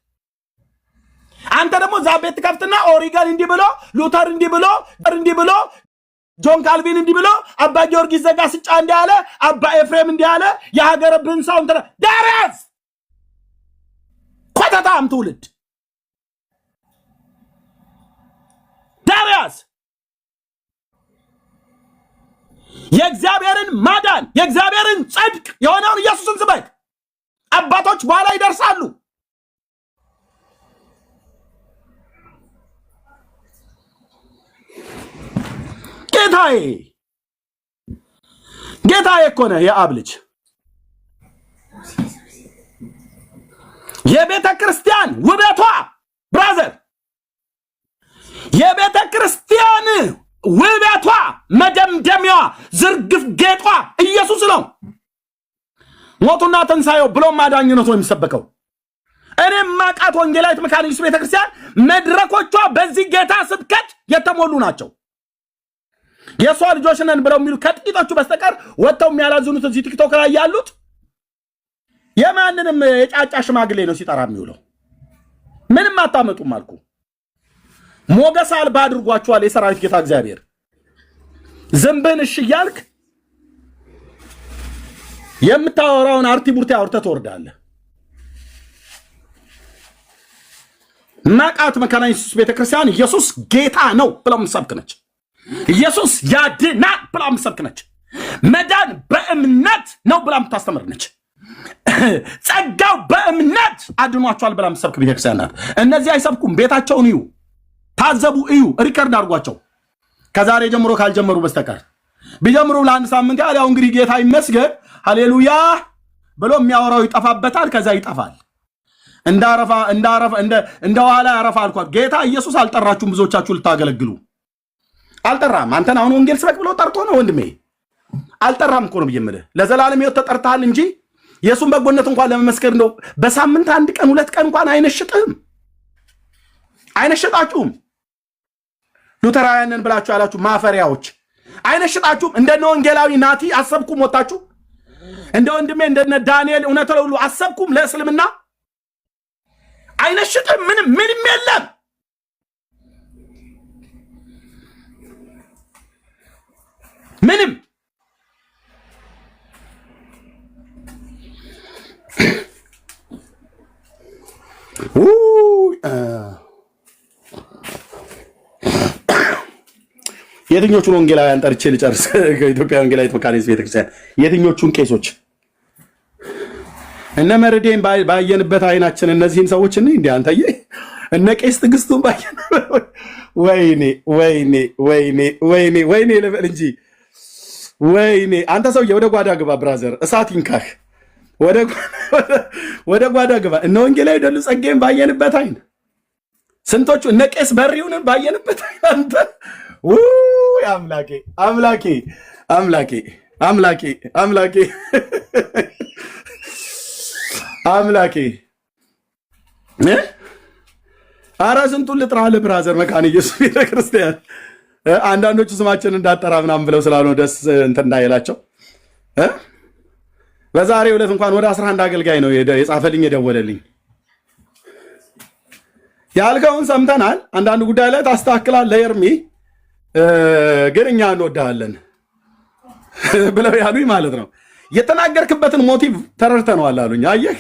አንተ ደግሞ እዛ ቤት ከፍትና ኦሪገን እንዲህ ብሎ ሉተር እንዲህ ብሎ ጆን ካልቪን እንዲህ ብሎ አባ ጊዮርጊስ ዘጋስጫ እንዲህ አለ፣ አባ ኤፍሬም እንዲህ አለ፣ የሀገረ ብንሳው እንተ ዳራስ ኮተታም ትውልድ ዳራስ የእግዚአብሔርን ማዳን የእግዚአብሔርን ጽድቅ የሆነውን ኢየሱስን ስበክ። አባቶች በኋላ ይደርሳሉ። ጌታዬ እኮ ነህ የአብ ልጅ። የቤተ ክርስቲያን ውበቷ ብራዘር፣ የቤተ ክርስቲያን ውበቷ መደምደሚያዋ ዝርግፍ ጌጧ ኢየሱስ ነው። ሞቱና ትንሣኤው ብሎም ማዳኝነቱ ነው የሚሰበከው። እኔም ማቃት ወንጌላዊት መካነ ኢየሱስ ቤተክርስቲያን መድረኮቿ በዚህ ጌታ ስብከት የተሞሉ ናቸው። የሷ ልጆች ነን ብለው የሚሉ ከጥቂቶቹ በስተቀር ወጥተው የሚያላዝኑት እዚህ ቲክቶክ ላይ ያሉት የማንንም የጫጫ ሽማግሌ ነው ሲጠራ የሚውለው። ምንም አታመጡም አልኩ። ሞገስ አልባ አድርጓቸዋል የሰራዊት ጌታ እግዚአብሔር። ዝንብን እሺ እያልክ የምታወራውን አርቲ ቡርቲ አውርተህ ትወርዳለህ። ማቃት መካነ ኢየሱስ ቤተክርስቲያን ኢየሱስ ጌታ ነው ብለው የምትሰብክ ነች። ኢየሱስ ያድናል ብላ የምትሰብክ ነች። መዳን በእምነት ነው ብላ የምታስተምር ነች። ጸጋው በእምነት አድኗቸዋል ብላ የምትሰብክ ቤተክርስቲያን ናት። እነዚህ አይሰብኩም። ቤታቸውን እዩ፣ ታዘቡ፣ እዩ፣ ሪከርድ አድርጓቸው ከዛሬ ጀምሮ ካልጀመሩ በስተቀር። ቢጀምሩ ለአንድ ሳምንት ያህል ያው እንግዲህ ጌታ ይመስገን ሃሌሉያ ብሎ የሚያወራው ይጠፋበታል። ከዛ ይጠፋል። እንደ ኋላ ያረፋ አልኳት። ጌታ ኢየሱስ አልጠራችሁም ብዙዎቻችሁ ልታገለግሉ። አልጠራም። አንተን አሁን ወንጌል ስበክ ብሎ ጠርቶ ነው ወንድሜ። አልጠራም እኮ ነው ብዬምልህ። ለዘላለም ሕይወት ተጠርተሃል እንጂ የሱን በጎነት እንኳን ለመመስከር ነው። በሳምንት አንድ ቀን ሁለት ቀን እንኳን አይነሽጥህም። አይነሽጣችሁም። ሉተራውያንን ብላችሁ ያላችሁ ማፈሪያዎች አይነሽጣችሁም። እንደነ ወንጌላዊ ናቲ አሰብኩም ወጣችሁ። እንደ ወንድሜ እንደነ ዳንኤል እውነት ለሁሉ አሰብኩም ለእስልምና አይነሽጥም። ምንም የለም። ምንም የትኞቹን ወንጌላውያን ጠርቼ ልጨርስ? ከኢትዮጵያ ወንጌላዊት መካነ ኢየሱስ ቤተክርስቲያን የትኞቹን ቄሶች እነ መርዴን ባየንበት አይናችን እነዚህን ሰዎች እንዴ አንተዬ እነ ቄስ ትዕግስቱን ባየን ወይኔ ወይኔ ወይኔ ወይኔ ወይኔ ልበል እንጂ ወይኔ። አንተ ሰውዬ ወደ ጓዳ ግባ ብራዘር፣ እሳት ይንካህ። ወደ ጓዳ ግባ። እነ ወንጌላዊ ደሉ ጸጋዬን ባየንበት አይን፣ ስንቶቹ እነ ቄስ በሪውንን ባየንበት አይን አንተ አምላኬ አምላኬ አምላኬ አምላኬ አምላኬ አምላኬ አረ ስንቱን ልጥራል ብራዘር። መካነ ኢየሱስ ቤተክርስቲያን አንዳንዶቹ ስማችን እንዳጠራ ምናምን ብለው ስላልሆነ ደስ እንትን እንዳይላቸው በዛሬው ዕለት እንኳን ወደ 11 አገልጋይ ነው የጻፈልኝ የደወለልኝ። ያልከውን ሰምተናል። አንዳንድ ጉዳይ ላይ ታስተካክላለህ ኤርሚ፣ ግን እኛ እንወድሃለን ብለው ያሉኝ ማለት ነው። የተናገርክበትን ሞቲቭ ተረድተነዋል አሉኝ። አየህ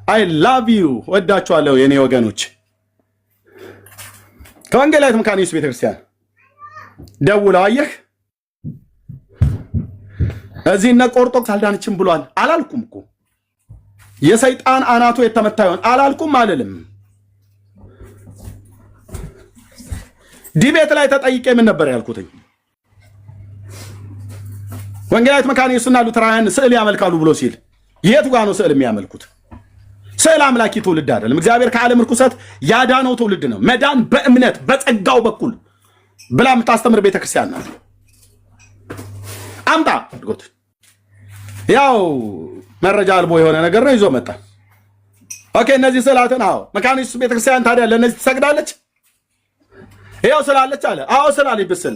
አይ ላቭ ዩ ወዳችኋለሁ የኔ ወገኖች። ከወንጌላዊት መካነ ኢየሱስ ቤተክርስቲያን ደውለው አየህ እዚህ እነ ቆርጦስ አልዳነችም ብሏል አላልኩም እኮ። የሰይጣን አናቱ የተመታ ይሆን አላልኩም አልልም። ዲቤት ላይ ተጠይቄ ምን ነበር ያልኩትኝ? ወንጌላዊት መካነ ኢየሱስና ሉተራውያን ስዕል ያመልካሉ ብሎ ሲል የቱ ጋር ነው ስዕል የሚያመልኩት? ስዕል አምላኪ ትውልድ አይደለም። እግዚአብሔር ከዓለም ርኩሰት ያዳነው ትውልድ ነው። መዳን በእምነት በጸጋው በኩል ብላ የምታስተምር ቤተክርስቲያን ናት። አምጣ አድርጎት ያው መረጃ አልቦ የሆነ ነገር ነው ይዞ መጣ። ኦኬ እነዚህ ስዕላትን አዎ መካነ ኢየሱስ ቤተክርስቲያን ታዲያ ለእነዚህ ትሰግዳለች? ይኸው ስላለች አለ። አዎ ስላለች ብስል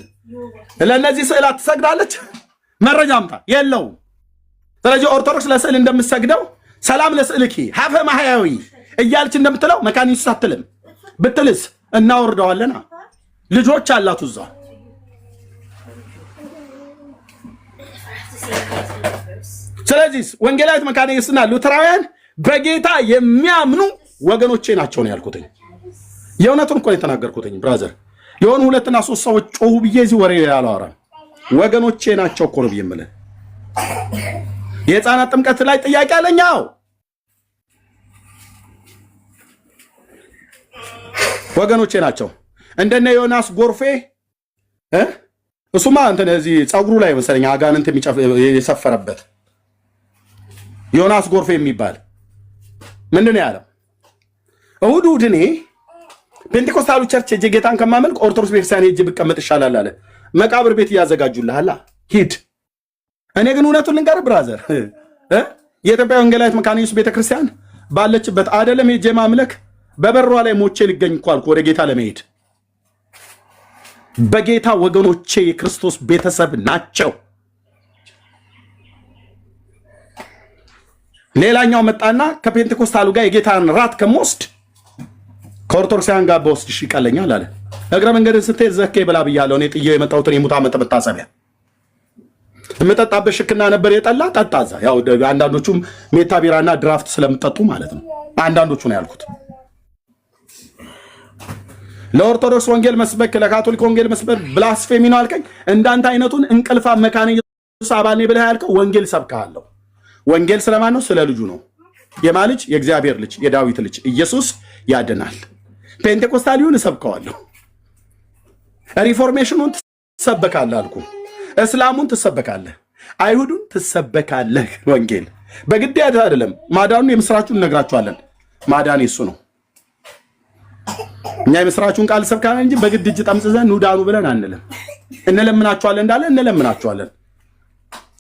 ለእነዚህ ስዕላት ትሰግዳለች? መረጃ አምጣ። የለውም። ስለዚህ ኦርቶዶክስ ለስዕል እንደምትሰግደው ሰላም ለስዕልኪ ሀፈ ማህያዊ እያልች እንደምትለው መካነ ኢየሱስ አትልም። ብትልስ እናወርደዋለና ልጆች አላቱ እዛ። ስለዚህ ወንጌላዊት መካነ ኢየሱስና ሉተራውያን በጌታ የሚያምኑ ወገኖቼ ናቸው ነው ያልኩትኝ። የእውነቱን እኮ የተናገርኩትኝ ብራዘር። የሆኑ 2 እና 3 ሰዎች ጮሁ ብዬ እዚህ ወሬ ያላወራም። ወገኖቼ ናቸው እኮ ነው ብዬ የምልህ። የህፃናት ጥምቀት ላይ ጥያቄ አለኛው ወገኖቼ ናቸው። እንደነ ዮናስ ጎርፌ እሱማ እንትን እዚህ ፀጉሩ ላይ መሰለኝ አጋንንት የሰፈረበት ዮናስ ጎርፌ የሚባል ምንድን ነው ያለው? እሑድ እኔ ፔንቴኮስታሉ ቸርች ሄጄ ጌታን ከማመልክ ኦርቶዶክስ ቤተክርስቲያን ሄጄ ብቀመጥ ይሻላል አለ። መቃብር ቤት እያዘጋጁልሃል ሂድ። እኔ ግን እውነቱን ልንገርህ ብራዘር፣ የኢትዮጵያ ወንጌላዊት መካነ ኢየሱስ ቤተክርስቲያን ባለችበት አይደለም ሄጄ ማምለክ በበሯ ላይ ሞቼ ልገኝ እኮ አልኩ ወደ ጌታ ለመሄድ። በጌታ ወገኖቼ የክርስቶስ ቤተሰብ ናቸው። ሌላኛው መጣና ከፔንቴኮስታሉ ጋር የጌታን ራት ከመወስድ ከኦርቶዶክሳውያን ጋር በወስድ ይቀለኛል አለ። እግረ መንገድን ስትሄድ ዘኬ ብላ ብያለሁ። እኔ ጥዬው የመጣሁትን የሙት ዓመት መታሰቢያ የምጠጣበት ሽክና ነበር የጠላ ጠጣዛ። ያው አንዳንዶቹም ሜታ ቢራና ድራፍት ስለምጠጡ ማለት ነው። አንዳንዶቹ ነው ያልኩት። ለኦርቶዶክስ ወንጌል መስበክ ለካቶሊክ ወንጌል መስበክ ብላስፌሚ ነው አልከኝ። እንዳንተ አይነቱን እንቅልፋ መካነ ኢየሱስ አባኔ ብለህ ያልከው ወንጌል ሰብካለሁ። ወንጌል ስለማን ነው? ስለ ልጁ ነው። የማ ልጅ? የእግዚአብሔር ልጅ የዳዊት ልጅ ኢየሱስ ያድናል። ፔንቴኮስታሊውን እሰብከዋለሁ። ሪፎርሜሽኑን ትሰበካለህ አልኩ። እስላሙን ትሰበካለህ፣ አይሁዱን ትሰበካለህ። ወንጌል በግድ አይደለም። ማዳኑን የምስራቹን እነግራችኋለን። ማዳን የሱ ነው። እኛ የምስራቹን ቃል ሰብካለን እንጂ በግድ እጅ ጠምጽዘን ኑዳኑ ብለን አንልም። እንለምናችኋለን እንዳለ እንለምናችኋለን።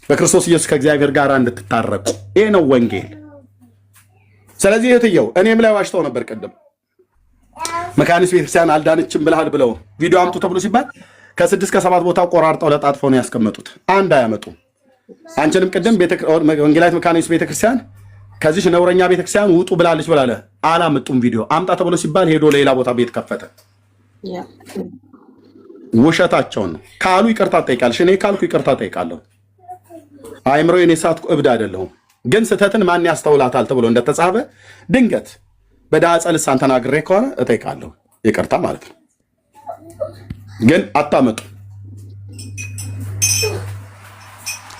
በክርስቶስ ኢየሱስ ከእግዚአብሔር ጋር እንድትታረቁ። ይሄ ነው ወንጌል። ስለዚህ እህትየው እኔም ላይ ዋሽተው ነበር ቅድም። መካነ ኢየሱስ ቤተክርስቲያን አልዳነችም ብለሃል ብለው ቪዲዮ አምጡ ተብሎ ሲባል ከ6 ከ7 ቦታ ቆራርጠው ለጣጥፈው ነው ያስቀመጡት። አንድ አያመጡም። አንቺንም ቅድም ወንጌላዊት መካነ ኢየሱስ ቤተክርስቲያን ከዚህ ነውረኛ ቤተክርስቲያን ውጡ ብላለች ብላለ። አላመጡም። ቪዲዮ አምጣ ተብሎ ሲባል ሄዶ ሌላ ቦታ ቤት ከፈተ። ውሸታቸውን ነው ካሉ ይቅርታ ጠይቃለሽ። እኔ ካልኩ ይቅርታ ጠይቃለሁ። አይምሮ የኔ ሳትኩ እብድ አይደለሁም። ግን ስህተትን ማን ያስተውላታል ተብሎ እንደተጻፈ ድንገት በዳጸ ልሳን ተናግሬ ከሆነ እጠይቃለሁ፣ ይቅርታ ማለት ነው። ግን አታመጡ።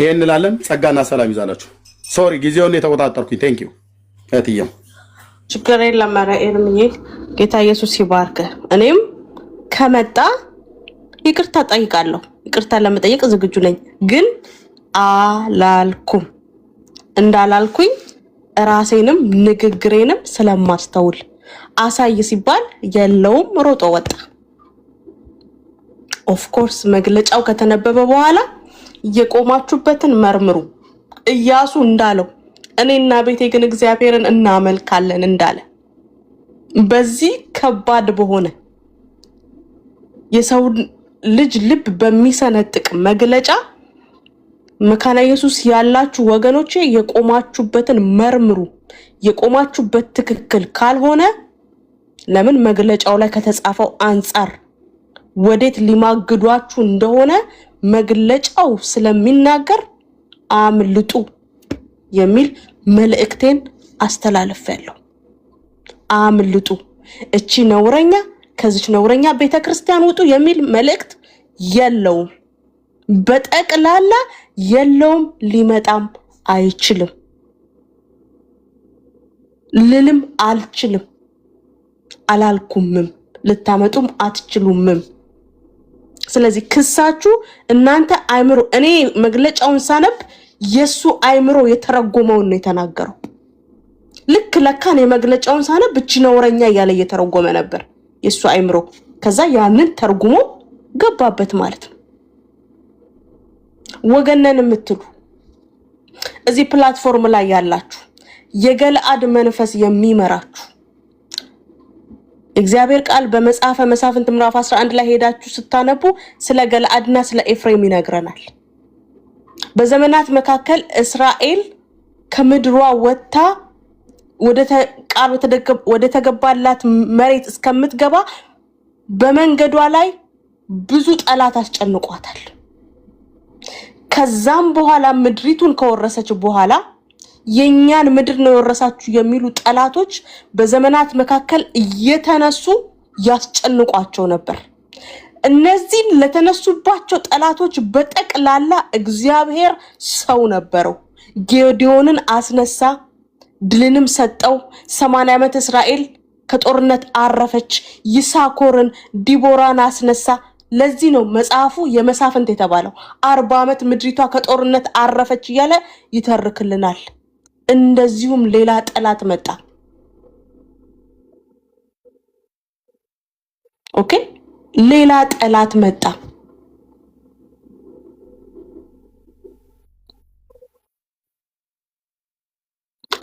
ይሄን እንላለን። ጸጋና ሰላም ይዛላችሁ። ሶሪ ጊዜውን የተቆጣጠርኩኝ። ቴንክ ዩ እህትዬም ችግር የለም። ኧረ ኤርምዬ ጌታ ኢየሱስ ይባርክ። እኔም ከመጣ ይቅርታ ጠይቃለሁ። ይቅርታ ለመጠየቅ ዝግጁ ነኝ። ግን አላልኩም እንዳላልኩኝ ራሴንም ንግግሬንም ስለማስተውል አሳይ ሲባል የለውም ሮጦ ወጣ። ኦፍ ኮርስ መግለጫው ከተነበበ በኋላ የቆማችሁበትን መርምሩ። ኢያሱ እንዳለው እኔና ቤቴ ግን እግዚአብሔርን እናመልካለን እንዳለ በዚህ ከባድ በሆነ የሰው ልጅ ልብ በሚሰነጥቅ መግለጫ መካነ ኢየሱስ ያላችሁ ወገኖቼ የቆማችሁበትን መርምሩ። የቆማችሁበት ትክክል ካልሆነ ለምን መግለጫው ላይ ከተጻፈው አንፃር ወዴት ሊማግዷችሁ እንደሆነ መግለጫው ስለሚናገር አምልጡ የሚል መልእክቴን አስተላልፌያለሁ። አምልጡ፣ እቺ ነውረኛ ከዚች ነውረኛ ቤተክርስቲያን ውጡ የሚል መልእክት የለውም። በጠቅላላ የለውም፣ ሊመጣም አይችልም፣ ልልም አልችልም፣ አላልኩምም፣ ልታመጡም አትችሉምም። ስለዚህ ክሳችሁ እናንተ አይምሮ እኔ መግለጫውን ሳነብ የሱ አይምሮ የተረጎመውን ነው የተናገረው። ልክ ለካን የመግለጫውን ሳነብ እቺ ነውረኛ እያለ እየተረጎመ ነበር የሱ አይምሮ። ከዛ ያንን ተርጉሞ ገባበት ማለት ነው። ወገነን የምትሉ እዚህ ፕላትፎርም ላይ ያላችሁ የገለአድ መንፈስ የሚመራችሁ እግዚአብሔር ቃል በመጽሐፈ መሳፍንት ምዕራፍ 11 ላይ ሄዳችሁ ስታነቡ ስለ ገለአድና ስለ ኤፍሬም ይነግረናል። በዘመናት መካከል እስራኤል ከምድሯ ወጥታ ወደ ተገባላት መሬት እስከምትገባ በመንገዷ ላይ ብዙ ጠላት አስጨንቋታል። ከዛም በኋላ ምድሪቱን ከወረሰች በኋላ የኛን ምድር ነው ወረሳችሁ የሚሉ ጠላቶች በዘመናት መካከል እየተነሱ ያስጨንቋቸው ነበር። እነዚህ ለተነሱባቸው ጠላቶች በጠቅላላ እግዚአብሔር ሰው ነበረው። ጌዲዮንን አስነሳ፣ ድልንም ሰጠው። 80 ዓመት እስራኤል ከጦርነት አረፈች። ይሳኮርን ዲቦራን አስነሳ። ለዚህ ነው መጽሐፉ የመሳፍንት የተባለው። 40 ዓመት ምድሪቷ ከጦርነት አረፈች እያለ ይተርክልናል። እንደዚሁም ሌላ ጠላት መጣ። ኦኬ፣ ሌላ ጠላት መጣ።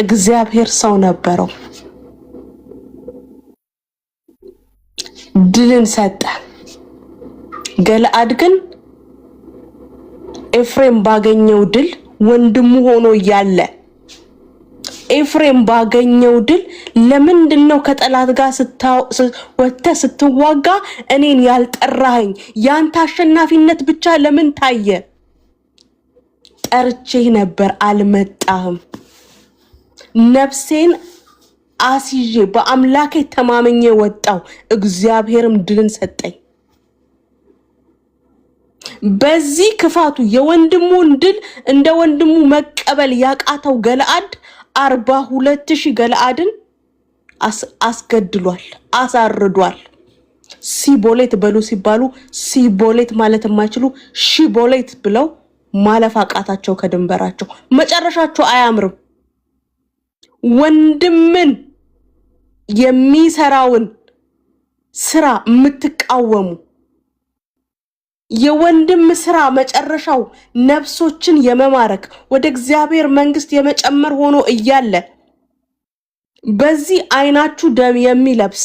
እግዚአብሔር ሰው ነበረው፣ ድልን ሰጠ። ገለአድ ግን ኤፍሬም ባገኘው ድል ወንድሙ ሆኖ ያለ ኤፍሬም ባገኘው ድል ለምንድነው ከጠላት ጋር ስትዋጋ እኔን ያልጠራኸኝ? ያንተ አሸናፊነት ብቻ ለምን ታየ? ጠርቼህ ነበር አልመጣህም። ነፍሴን አስይዤ በአምላኬ ተማመኘ ወጣው፣ እግዚአብሔርም ድልን ሰጠኝ። በዚህ ክፋቱ የወንድሙን ድል እንደ ወንድሙ መቀበል ያቃተው ገለአድ 42,000 ገለአድን አስገድሏል፣ አሳርዷል። ሲቦሌት በሉ ሲባሉ ሲቦሌት ማለት የማይችሉ ሺቦሌት ብለው ማለፍ አቃታቸው ከድንበራቸው። መጨረሻቸው አያምርም። ወንድምን የሚሰራውን ስራ የምትቃወሙ የወንድም ስራ መጨረሻው ነፍሶችን የመማረክ ወደ እግዚአብሔር መንግስት የመጨመር ሆኖ እያለ በዚህ አይናችሁ ደም የሚለብስ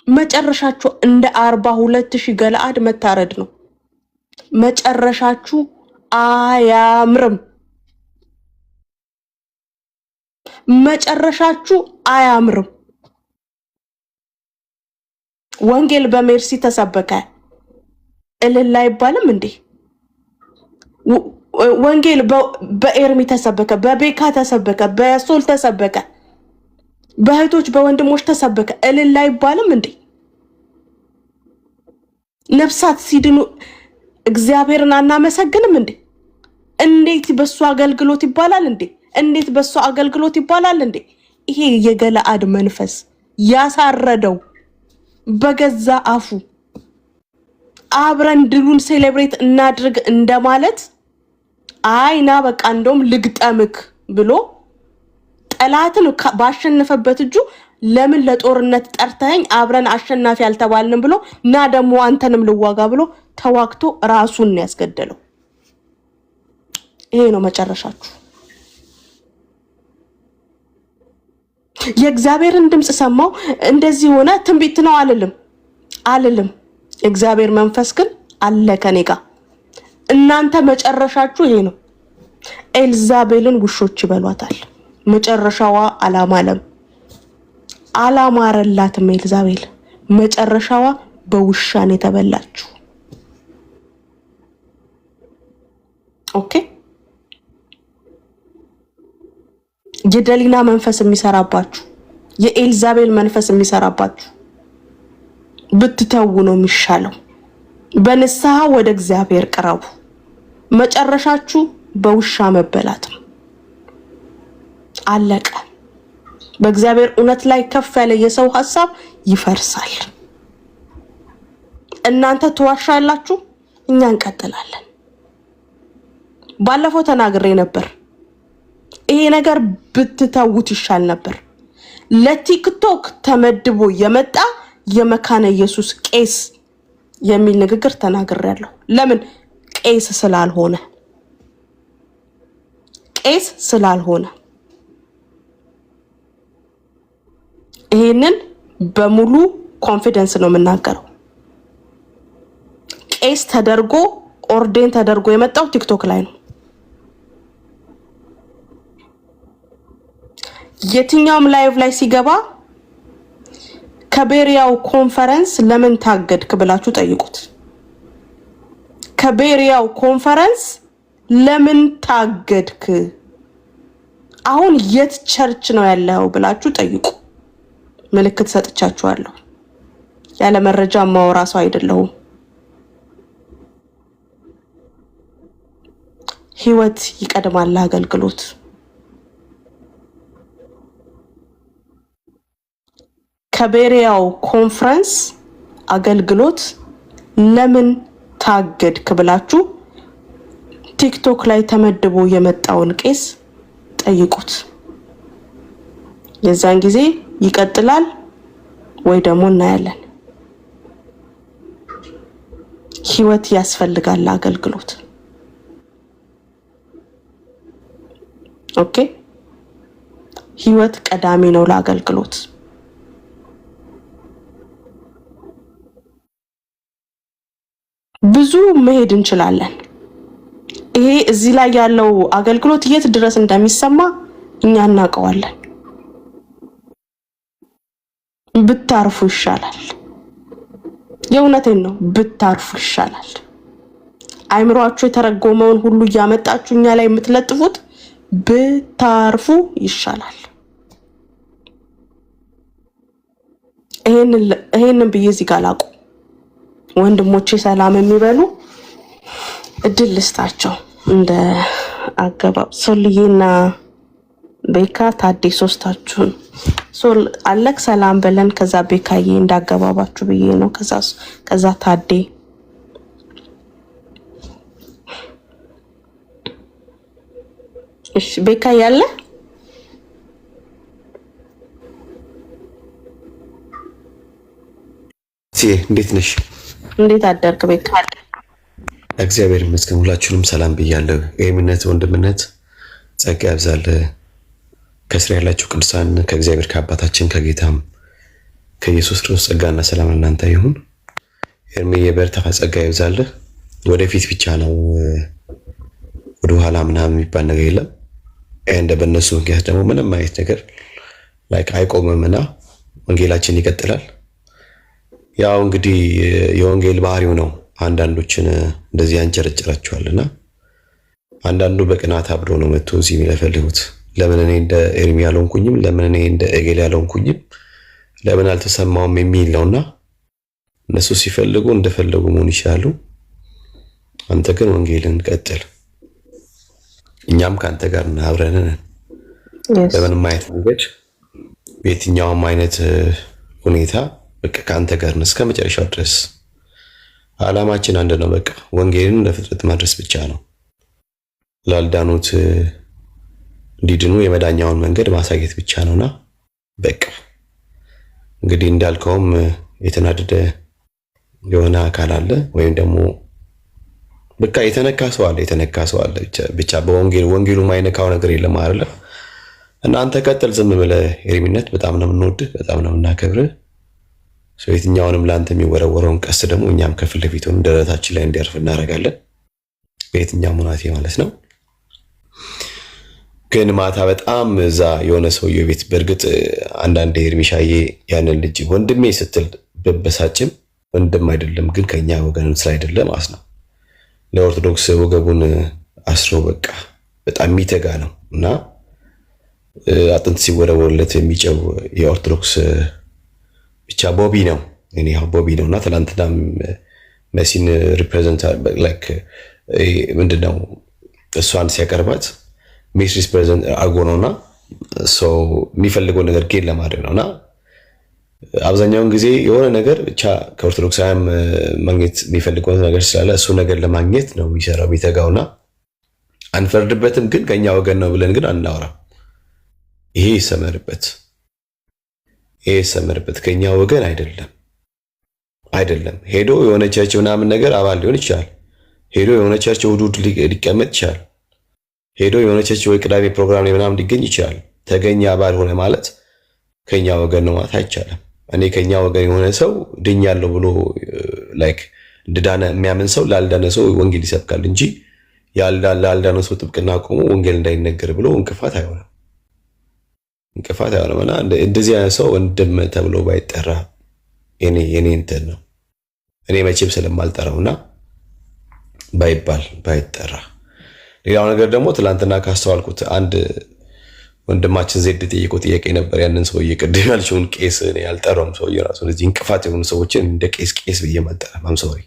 መጨረሻችሁ እንደ 42,000 ገለአድ መታረድ ነው። መጨረሻችሁ አያምርም። መጨረሻችሁ አያምርም። ወንጌል በሜርሲ ተሰበከ እልል አይባልም እንዴ? ወንጌል በኤርሚ ተሰበከ፣ በቤካ ተሰበከ፣ በሶል ተሰበከ፣ በእህቶች በወንድሞች ተሰበከ። እልል አይባልም እንዴ? ነፍሳት ሲድኑ እግዚአብሔርን አናመሰግንም እንዴ? እንዴት በሱ አገልግሎት ይባላል እንዴ? እንዴት በሱ አገልግሎት ይባላል እንዴ? ይሄ የገለአድ መንፈስ ያሳረደው በገዛ አፉ አብረን ድሉን ሴሌብሬት እናድርግ እንደማለት አይና በቃ እንደውም ልግጠምክ ብሎ ጠላትን ባሸነፈበት እጁ ለምን ለጦርነት ጠርተኸኝ አብረን አሸናፊ አልተባልንም ብሎ እና ደግሞ አንተንም ልዋጋ ብሎ ተዋክቶ ራሱን ያስገደለው። ይሄ ነው መጨረሻችሁ። የእግዚአብሔርን ድምጽ ሰማው እንደዚህ ሆነ ትንቢት ነው አልልም። እግዚአብሔር መንፈስ ግን አለ ከኔ ጋር። እናንተ መጨረሻችሁ ይሄ ነው። ኤልዛቤልን ውሾች ይበሏታል። መጨረሻዋ አላማረላትም። ኤልዛቤል መጨረሻዋ በውሻን የተበላችሁ። ኦኬ የደሊና መንፈስ የሚሰራባችሁ የኤልዛቤል መንፈስ የሚሰራባችሁ ብትተው ነው የሚሻለው። በንስሐ ወደ እግዚአብሔር ቅረቡ። መጨረሻችሁ በውሻ መበላት ነው። አለቀ። በእግዚአብሔር እውነት ላይ ከፍ ያለ የሰው ሐሳብ ይፈርሳል። እናንተ ትዋሻላችሁ፣ እኛ እንቀጥላለን። ባለፈው ተናግሬ ነበር። ይሄ ነገር ብትተውት ይሻል ነበር። ለቲክቶክ ተመድቦ የመጣ የመካነ ኢየሱስ ቄስ የሚል ንግግር ተናግሬያለሁ። ለምን? ቄስ ስላልሆነ ይሄንን በሙሉ ኮንፊደንስ ነው የምናገረው። ቄስ ተደርጎ ኦርዴን ተደርጎ የመጣው ቲክቶክ ላይ ነው። የትኛውም ላይቭ ላይ ሲገባ ከቤሪያው ኮንፈረንስ ለምን ታገድክ ብላችሁ ጠይቁት። ከቤሪያው ኮንፈረንስ ለምን ታገድክ? አሁን የት ቸርች ነው ያለው ብላችሁ ጠይቁ። ምልክት ሰጥቻችኋለሁ። ያለ መረጃ ማወራ ሰው አይደለሁም። ህይወት ይቀድማል አገልግሎት። ከቤሪያው ኮንፈረንስ አገልግሎት ለምን ታገድክ ብላችሁ ቲክቶክ ላይ ተመድቦ የመጣውን ቄስ ጠይቁት። የዛን ጊዜ ይቀጥላል ወይ ደግሞ እናያለን። ህይወት ያስፈልጋል አገልግሎት። ኦኬ ህይወት ቀዳሚ ነው ለአገልግሎት። ብዙ መሄድ እንችላለን። ይሄ እዚህ ላይ ያለው አገልግሎት የት ድረስ እንደሚሰማ እኛ እናውቀዋለን። ብታርፉ ይሻላል። የእውነቴን ነው፣ ብታርፉ ይሻላል። አይምሮአችሁ የተረጎመውን ሁሉ እያመጣችሁ እኛ ላይ የምትለጥፉት ብታርፉ ይሻላል። ይሄንን ብዬ እዚህ ጋር ላቁ። ወንድሞቼ ሰላም የሚበሉ እድል ልስጣቸው እንደ አገባብ። ሶልዬና ቤካ ታዴ ሶስታችሁን ሶል አለክ ሰላም በለን። ከዛ ቤካዬ እንዳገባባችሁ ብዬ ነው። ከዛ ታዴ እሺ ቤካ ያለ እንዴት ነሽ? እንዴት አደርክ ቤካ? እግዚአብሔር ይመስገን። ሁላችሁንም ሰላም ብያለሁ። የእምነት ወንድምነት ጸጋ ያብዛል። ከስራ ያላችሁ ቅዱሳን ከእግዚአብሔር ከአባታችን ከጌታም ከኢየሱስ ክርስቶስ ጸጋና ሰላም ለእናንተ ይሁን። ኤርሚዬ በርታ፣ ጸጋ ያብዛል። ወደፊት ብቻ ነው፣ ወደ ኋላ ምናምን የሚባል ነገር የለም። እንደ በእነሱ ምክንያት ደግሞ ምንም አይነት ነገር አይቆምምና ወንጌላችን ይቀጥላል። ያው እንግዲህ የወንጌል ባህሪው ነው። አንዳንዶችን እንደዚህ አንጨረጭራቸዋልና አንዳንዱ በቅናት አብሮ ነው መጥቶ እዚህ የሚለፈልጉት። ለምን እኔ እንደ ኤርሚ ያልሆንኩኝም፣ ለምን እኔ እንደ ኤጌል ያልሆንኩኝም፣ ለምን አልተሰማውም የሚል ነውና እነሱ ሲፈልጉ እንደፈለጉ መሆን ይችላሉ። አንተ ግን ወንጌልን ቀጥል። እኛም ካንተ ጋር አብረን ነን። በምንም አይነት መንገድ በየትኛውም አይነት ሁኔታ በቃ ከአንተ ጋር ነን እስከ መጨረሻው ድረስ። ዓላማችን አንድ ነው። በቃ ወንጌልን ለፍጥረት ማድረስ ብቻ ነው። ላልዳኑት እንዲድኑ የመዳኛውን መንገድ ማሳየት ብቻ ነውና በቃ እንግዲህ እንዳልከውም የተናደደ የሆነ አካል አለ ወይም ደግሞ በቃ የተነካ ሰው አለ ብቻ ወንጌሉ ማይነካው ነገር የለም አይደል? እና አንተ ቀጥል ዝም ብለህ ኤርሚነት በጣም ነው የምንወድህ፣ በጣም ነው የምናከብርህ። የትኛውንም ለአንተ የሚወረወረውን ቀስ ደግሞ እኛም ከፊት ለፊት ሆነን ደረታችን ላይ እንዲያርፍ እናደርጋለን። በየትኛውም ሁናቴ ማለት ነው። ግን ማታ በጣም እዛ የሆነ ሰውዬው ቤት በእርግጥ አንዳንድ ኤርሚሻዬ ያንን ልጅ ወንድሜ ስትል በበሳጭም ወንድም አይደለም ግን ከኛ ወገንም ስላይደለ ማለት ነው። ለኦርቶዶክስ ወገቡን አስሮ በቃ በጣም የሚተጋ ነው እና አጥንት ሲወረወርለት የሚጨው የኦርቶዶክስ ብቻ ቦቢ ነው። እኔ ያው ቦቢ ነውና ትላንትና መሲን ሪፕሬዘንት ላይክ ምንድነው እሷን ሲያቀርባት ሚስ ሪፕሬዘንት አርጎ ነውና ሰው የሚፈልገው ነገር ጌን ለማድረግ ነውና አብዛኛውን ጊዜ የሆነ ነገር ብቻ ከኦርቶዶክሳውያን ማግኘት የሚፈልገው ነገር ስላለ እሱ ነገር ለማግኘት ነው የሚሰራው የሚተጋውና አንፈርድበትም። ግን ከኛ ወገን ነው ብለን ግን አናወራም። ይሄ ይሰመርበት ከኛ ወገን አይደለም። ሄዶ የሆነ ቸርች ምናምን ነገር አባል ሊሆን ይችላል። ሄዶ የሆነ ቸርች እሑድ ሊቀመጥ ይችላል። ሄዶ የሆነ ቸርች ወይ ቅዳሜ ፕሮግራም ላይ ምናምን ሊገኝ ይችላል። ተገኘ አባል ሆነ ማለት ከኛ ወገን ነው ማለት አይቻልም። እኔ ከኛ ወገን የሆነ ሰው ድኛለሁ ብሎ ላይክ እንደዳነ የሚያምን ሰው ላልዳነ ሰው ወንጌል ይሰብካል እንጂ ላልዳነ ሰው ጥብቅና ቆሞ ወንጌል እንዳይነገር ብሎ እንቅፋት አይሆንም። እና እንደዚህ አይነት ሰው ወንድም ተብሎ ባይጠራ የኔ እንትን ነው። እኔ መቼም ስለማልጠራውና ባይጠራ። ሌላው ነገር ደግሞ ትላንትና ካስተዋልኩት አንድ ወንድማችን ዜድ ጠይቆ ጥያቄ ነበር። ያንን ሰውዬ ቅድም ያልሽውን ቄስ እኔ ያልጠራውም ሰውዬ ራሱ እዚህ እንቅፋት የሆኑ ሰዎችን እንደ ቄስ ብዬ ማልጠራም። አም ሶሪ።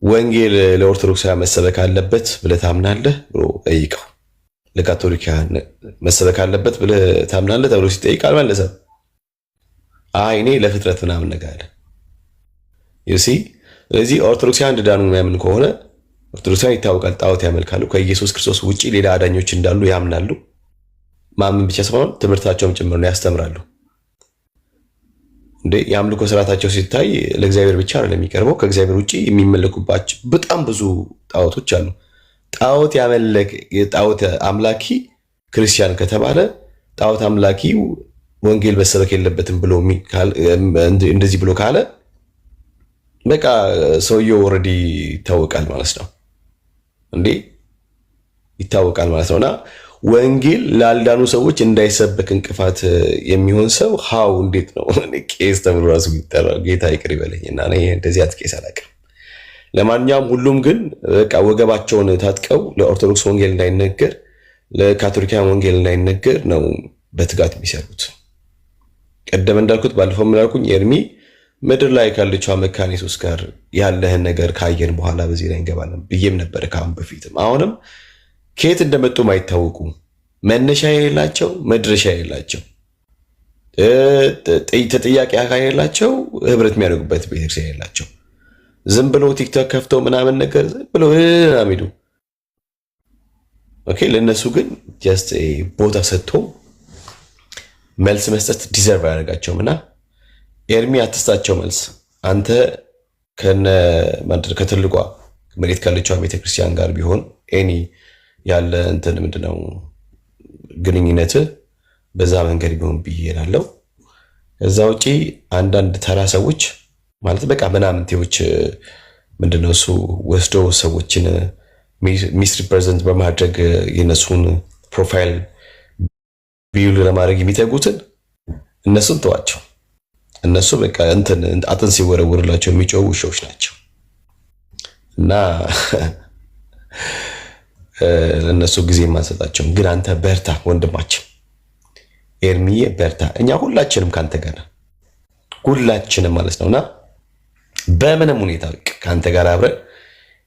ወንጌል ለኦርቶዶክሳውያን መሰበክ አለበት ብለህ ታምናለህ ብሎ ጠይቀው። ለካቶሊካውያን መሰበክ አለበት ብለህ ታምናለህ ተብሎ ሲጠይቅ አልመለሰም። አይ እኔ ለፍጥረት ምናምን ነገር አለ ዩሲ። ስለዚህ ኦርቶዶክሳውያን እንደዳኑ የሚያምን ከሆነ ኦርቶዶክሳውያን ይታወቃል፣ ጣዖት ያመልካሉ። ከኢየሱስ ክርስቶስ ውጪ ሌላ አዳኞች እንዳሉ ያምናሉ። ማመን ብቻ ሳይሆን ትምህርታቸውም ጭምር ነው ያስተምራሉ። እንዴ የአምልኮ ስርዓታቸው ሲታይ ለእግዚአብሔር ብቻ አይደለም የሚቀርበው። ከእግዚአብሔር ውጪ የሚመለኩባቸው በጣም ብዙ ጣዖቶች አሉ። ጣዖት አምላኪ ክርስቲያን ከተባለ ጣዖት አምላኪ ወንጌል መሰበክ የለበትም ብሎ እንደዚህ ብሎ ካለ በቃ ሰውየው ኦልሬዲ ይታወቃል ማለት ነው። እንዴ ይታወቃል ማለት ነውና ወንጌል ላልዳኑ ሰዎች እንዳይሰበክ እንቅፋት የሚሆን ሰው ሃው እንዴት ነው ቄስ ተብሎ ራሱ ይጠራ? ጌታ ይቅር ይበለኝና እኔ እንደዚህ አትቄስ አላውቅም። ለማንኛውም ሁሉም ግን በቃ ወገባቸውን ታጥቀው ለኦርቶዶክስ ወንጌል እንዳይነገር፣ ለካቶሊካውያን ወንጌል እንዳይነገር ነው በትጋት የሚሰሩት። ቀደም እንዳልኩት ባለፈው ምናልኩኝ ኤርሚ ምድር ላይ ካለችው መካነ ኢየሱስ ጋር ያለህን ነገር ካየን በኋላ በዚህ ላይ እንገባለን ብዬም ነበር ካሁን በፊትም። አሁንም ከየት እንደመጡ ማይታወቁ መነሻ የሌላቸው መድረሻ የሌላቸው ተጠያቂ አካል የሌላቸው ህብረት የሚያደርጉበት ቤተክርስቲያን የሌላቸው ዝም ብሎ ቲክቶክ ከፍተው ምናምን ነገር ዝም ብሎ አሚዱ ኦኬ። ለነሱ ግን ጀስት ቦታ ሰጥቶ መልስ መስጠት ዲዘርቭ አያደርጋቸውምና ኤርሚ አትስጣቸው መልስ። አንተ ከትልቋ መሬት ካለችው ቤተክርስቲያን ጋር ቢሆን ኤኒ ያለ እንትን ምንድነው ግንኙነት በዛ መንገድ ቢሆን ብዬ እላለሁ። ከዛ ውጪ አንዳንድ ተራ ሰዎች ማለት በቃ ምናምንቴዎች ምንድነው እሱ ወስዶ ሰዎችን ሚስ ሪፕሬዘንት በማድረግ የነሱን ፕሮፋይል ቪው ለማድረግ የሚተጉትን እነሱን ተዋቸው። እነሱ በቃ እንትን አጥን ሲወረወርላቸው የሚጮሁ ውሾች ናቸው እና ለነሱ ጊዜ ማንሰጣቸው። ግን አንተ በርታ ወንድማችን ኤርሚዬ በርታ። እኛ ሁላችንም ካንተ ጋር ሁላችንም ማለት ነውና በምንም ሁኔታ ካንተ ጋር አብረን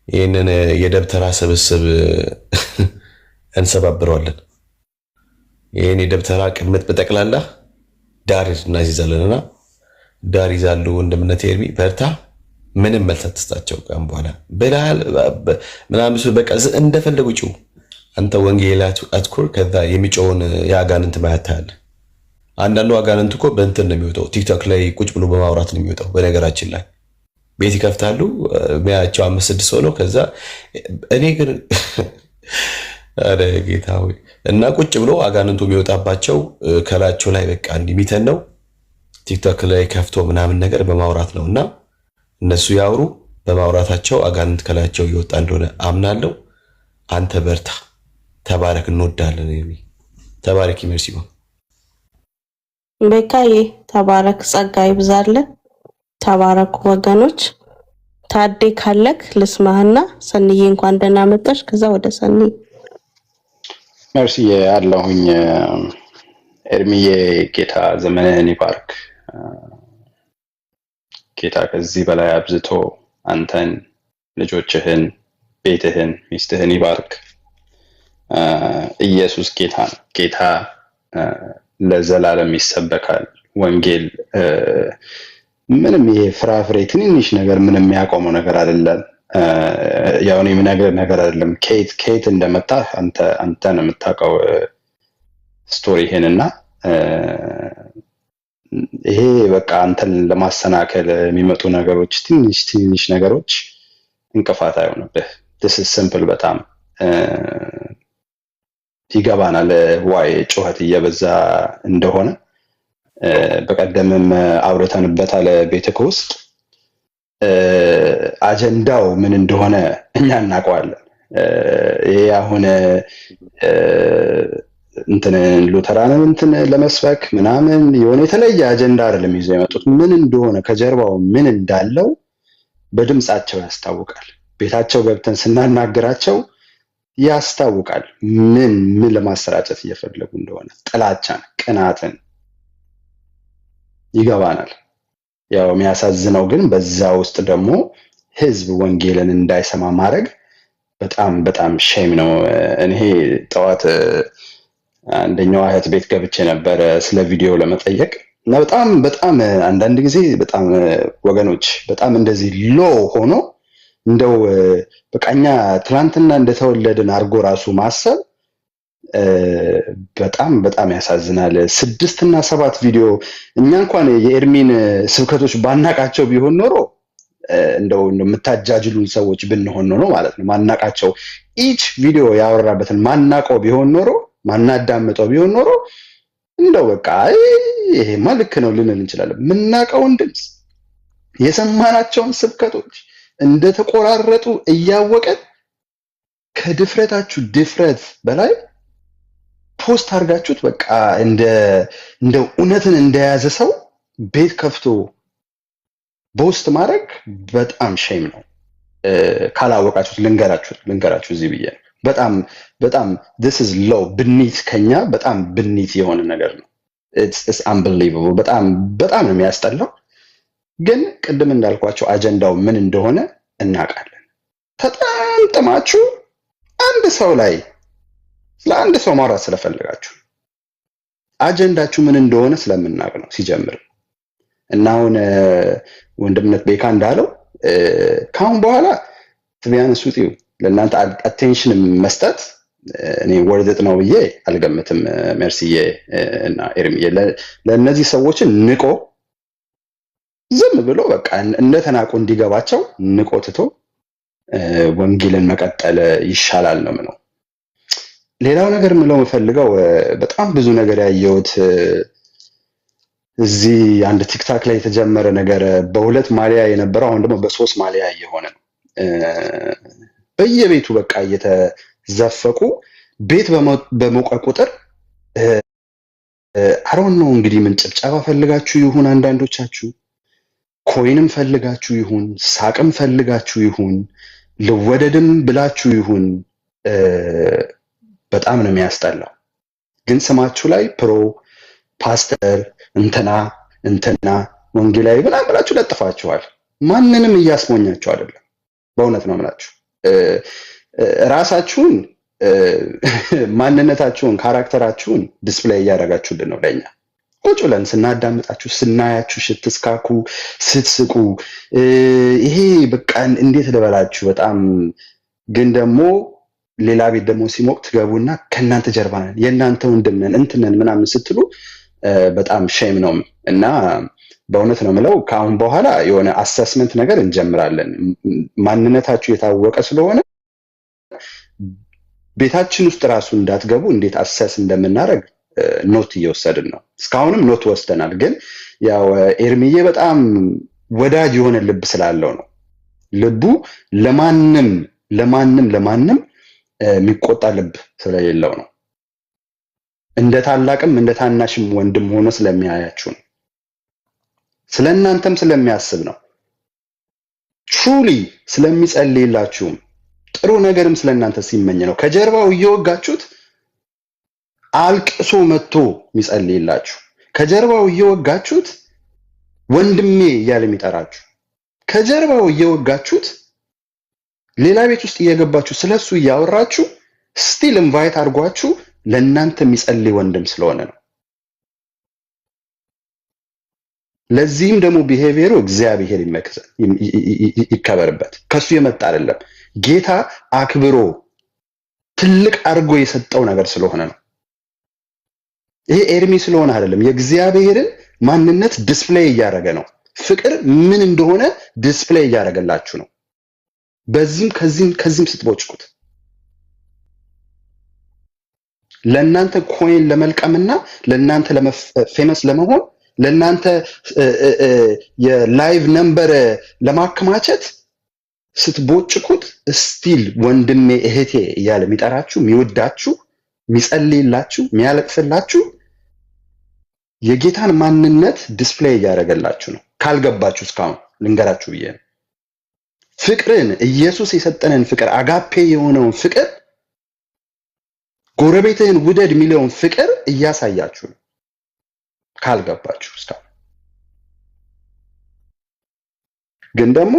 ይህንን የደብተራ ስብስብ እንሰባብረዋለን። ይህን የደብተራ ቅምጥ በጠቅላላ ዳር እናይዛለንና ዳር ይዛሉ ወንድምነት ኤርሚ በርታ ምንም መልስ አትስጣቸው ቀን በኋላ በላል ምናምን በቃ እንደፈለጉ ጩ አንተ ወንጌላቱ አትኩር ከዛ የሚጮውን ያጋንንት ማያታል አንዳንዱ አጋንንት እኮ በእንትን ነው የሚወጣው ቲክቶክ ላይ ቁጭ ብሎ በማውራት ነው የሚወጣው በነገራችን ላይ ቤት ይከፍታሉ ሚያቸው 5-6 ሰው ነው ከዛ እኔ ግን አረ ጌታው እና ቁጭ ብሎ አጋንንቱ የሚወጣባቸው ከላቸው ላይ በቃ እንዲሚተን ነው ቲክቶክ ላይ ከፍቶ ምናምን ነገር በማውራት ነውና እነሱ ያወሩ በማውራታቸው አጋንንት ከላቸው ይወጣ እንደሆነ አምናለሁ አንተ በርታ ተባረክ እንወዳለን ነኝ ተባረክ ይመርሲው በካዬ ተባረክ ጸጋ ይብዛል ተባረኩ ወገኖች ታዴ ካለክ ልስማህና ሰንዬ እንኳን ደህና መጣሽ ከዛ ወደ ሰኒ መርሲ ያለሁኝ ኤርሚዬ ጌታ ዘመንህን ይባርክ ጌታ ከዚህ በላይ አብዝቶ አንተን ልጆችህን ቤትህን ሚስትህን ይባርክ ኢየሱስ ጌታ ነው ጌታ ለዘላለም ይሰበካል ወንጌል ምንም ይሄ ፍራፍሬ ትንሽ ነገር ምንም የሚያቆመው ነገር አይደለም ያው እኔ ነገር አይደለም ኬት እንደመጣ አንተ ነው የምታውቀው ስቶሪህንና ይሄ በቃ አንተን ለማሰናከል የሚመጡ ነገሮች ትንሽ ነገሮች እንቅፋት አይሆንብህ this is simple በጣም ይገባናል ዋይ ጩኸት እየበዛ እንደሆነ በቀደምም አውርተንበታል ቤተክ ውስጥ አጀንዳው ምን እንደሆነ እኛ እናውቀዋለን ይሄ አሁን እንትን ሉተራንን እንትን ለመስበክ ምናምን የሆነ የተለየ አጀንዳ አይደለም ይዘው የመጡት ምን እንደሆነ ከጀርባው ምን እንዳለው በድምጻቸው ያስታውቃል ቤታቸው ገብተን ስናናግራቸው ያስታውቃል ምን ለማሰራጨት እየፈለጉ እንደሆነ ጥላቻን ቅናትን ይገባናል ያው የሚያሳዝነው ግን በዛ ውስጥ ደግሞ ህዝብ ወንጌልን እንዳይሰማ ማድረግ በጣም ሼም ነው እኔ ጠዋት አንደኛው እህት ቤት ገብቼ ነበር ስለ ቪዲዮ ለመጠየቅ እና በጣም አንዳንድ ጊዜ በጣም ወገኖች በጣም እንደዚህ ሎ ሆኖ እንደው በቃኛ ትላንትና እንደተወለደን አርጎ ራሱ ማሰብ በጣም ያሳዝናል 6 እና 7 ቪዲዮ እኛ እንኳን የኤርሚን ስብከቶች ባናቃቸው ቢሆን ኖሮ እንደው የምታጃጅሉን ሰዎች ብንሆን ነው ማለት ነው ማናቃቸው each ቪዲዮ ያወራበትን ማናቀው ቢሆን ኖሮ ማናዳምጠው ቢሆን ኖሮ እንደው በቃ ይሄ መልክ ነው ልንል እንችላለን ምናቀውን ድምጽ የሰማናቸውን ስብከቶች እንደተቆራረጡ እያወቀን ከድፍረታችሁ ድፍረት በላይ ፖስት አርጋችሁት በቃ እንደ እውነትን እንደያዘ ሰው ቤት ከፍቶ ፖስት ማድረግ በጣም ሼም ነው ካላወቃችሁት ልንገራችሁ እዚህ ብዬ በጣም this is low ብኒት ከኛ በጣም ብኒት የሆነ ነገር ነው it's unbelievable በጣም ነው የሚያስጠላው ግን ቅድም እንዳልኳችሁ አጀንዳው ምን እንደሆነ እናውቃለን ተጠምጥማችሁ አንድ ሰው ላይ ለአንድ ሰው ማውራት ስለፈለጋችሁ አጀንዳችሁ ምን እንደሆነ ስለምናውቅ ነው ሲጀምር እና አሁን ወንድምነት ቤካ እንዳለው ካሁን በኋላ ትቢያንስ ውጪው ለእናንተ አቴንሽን መስጠት እኔ ወርደት ነው ብዬ አልገምትም መርሲዬ እና ኤርሚዬ ለነዚህ ሰዎችን ንቆ ዝም ብሎ በቃ እንደተናቁ እንዲገባቸው ንቆ ትቶ ወንጌልን መቀጠል ይሻላል ነው ሌላው ነገር ምለው መፈልገው በጣም ብዙ ነገር ያየሁት እዚህ አንድ ቲክታክ ላይ የተጀመረ ነገር በሁለት ማሊያ የነበረው አሁን ደግሞ በሶስት ማሊያ እየሆነ ነው በየቤቱ በቃ እየተዘፈቁ ቤት በሞቀ ቁጥር አሮን ነው እንግዲህ ምን ጭብጨባ ፈልጋችሁ ይሁን አንዳንዶቻችሁ ኮይንም ፈልጋችሁ ይሁን ሳቅም ፈልጋችሁ ይሁን ለወደድም ብላችሁ ይሁን በጣም ነው የሚያስጠላው ግን ስማችሁ ላይ ፕሮ ፓስተር እንትና ወንጌላዊ ብላችሁ ለጥፋችኋል ማንንም እያስሞኛችሁ አይደለም በእውነት ነው የምላችሁ ራሳችሁን ማንነታችሁን ካራክተራችሁን ዲስፕሌይ ያደርጋችሁልን ነው ለኛ ቁጭ ብለን ስናዳምጣችሁ ስናያችሁ ስትስካኩ ስትስቁ ይሄ በቃ እንዴት ልበላችሁ በጣም ግን ደግሞ ሌላ ቤት ደግሞ ሲሞቅ ትገቡና ከናንተ ጀርባ ነን የናንተ ወንድም ነን እንትነን ምናምን ስትሉ በጣም ሼም ነው እና በእውነት ነው የምለው ከአሁን በኋላ የሆነ አሰስመንት ነገር እንጀምራለን ማንነታችሁ የታወቀ ስለሆነ ቤታችን ውስጥ ራሱ እንዳትገቡ እንዴት አሰስ እንደምናደርግ ኖት እየወሰድን ነው እስካሁንም ኖት ወስደናል ግን ያው ኤርሚዬ በጣም ወዳጅ የሆነ ልብ ስላለው ነው ልቡ ለማንም የሚቆጣ ልብ ስለሌለው ነው እንደ ታላቅም እንደ ታናሽም ወንድም ሆኖ ስለሚያያችሁ ነው ስለእናንተም ስለሚያስብ ነው ትሩሊ ስለሚጸልይላችሁ ጥሩ ነገርም ስለእናንተ ሲመኝ ነው ከጀርባው እየወጋችሁት አልቅሶ መጥቶ የሚጸልይላችሁ ከጀርባው እየወጋችሁት ወንድሜ እያለ የሚጠራችሁ ከጀርባው እየወጋችሁት ሌላ ቤት ውስጥ እየገባችሁ ስለሱ እያወራችሁ ስቲል ኢንቫይት አድርጓችሁ ለእናንተ የሚጸልይ ወንድም ስለሆነ ነው ለዚህም ደግሞ ቢሄቪየሩ እግዚአብሔር ይከበርበት ከሱ የመጣ አይደለም ጌታ አክብሮ ትልቅ አድርጎ የሰጠው ነገር ስለሆነ ነው ይሄ ኤርሚ ስለሆነ አይደለም የእግዚአብሔርን ማንነት ዲስፕሌይ እያደረገ ነው ፍቅር ምን እንደሆነ ዲስፕሌይ እያደረገላችሁ ነው በዚህም ከዚህም ስትቦጭቁት ለእናንተ ኮይን ለመልቀምና ለእናንተ ፌመስ ለመሆን ለእናንተ የላይቭ ነምበር ለማከማቸት ስትቦጭቁት ስቲል ወንድሜ እህቴ እያለ የሚጠራችሁ የሚወዳችሁ የሚጸልይላችሁ የሚያለቅስላችሁ የጌታን ማንነት ዲስፕሌይ እያደረገላችሁ ነው ካልገባችሁ እስካሁን ልንገራችሁ ብዬ ነው ፍቅርን ኢየሱስ የሰጠንን ፍቅር አጋፔ የሆነውን ፍቅር ጎረቤትህን ውደድ የሚለውን ፍቅር እያሳያችሁ ነው ካልገባችሁ እስካሁን ግን ደግሞ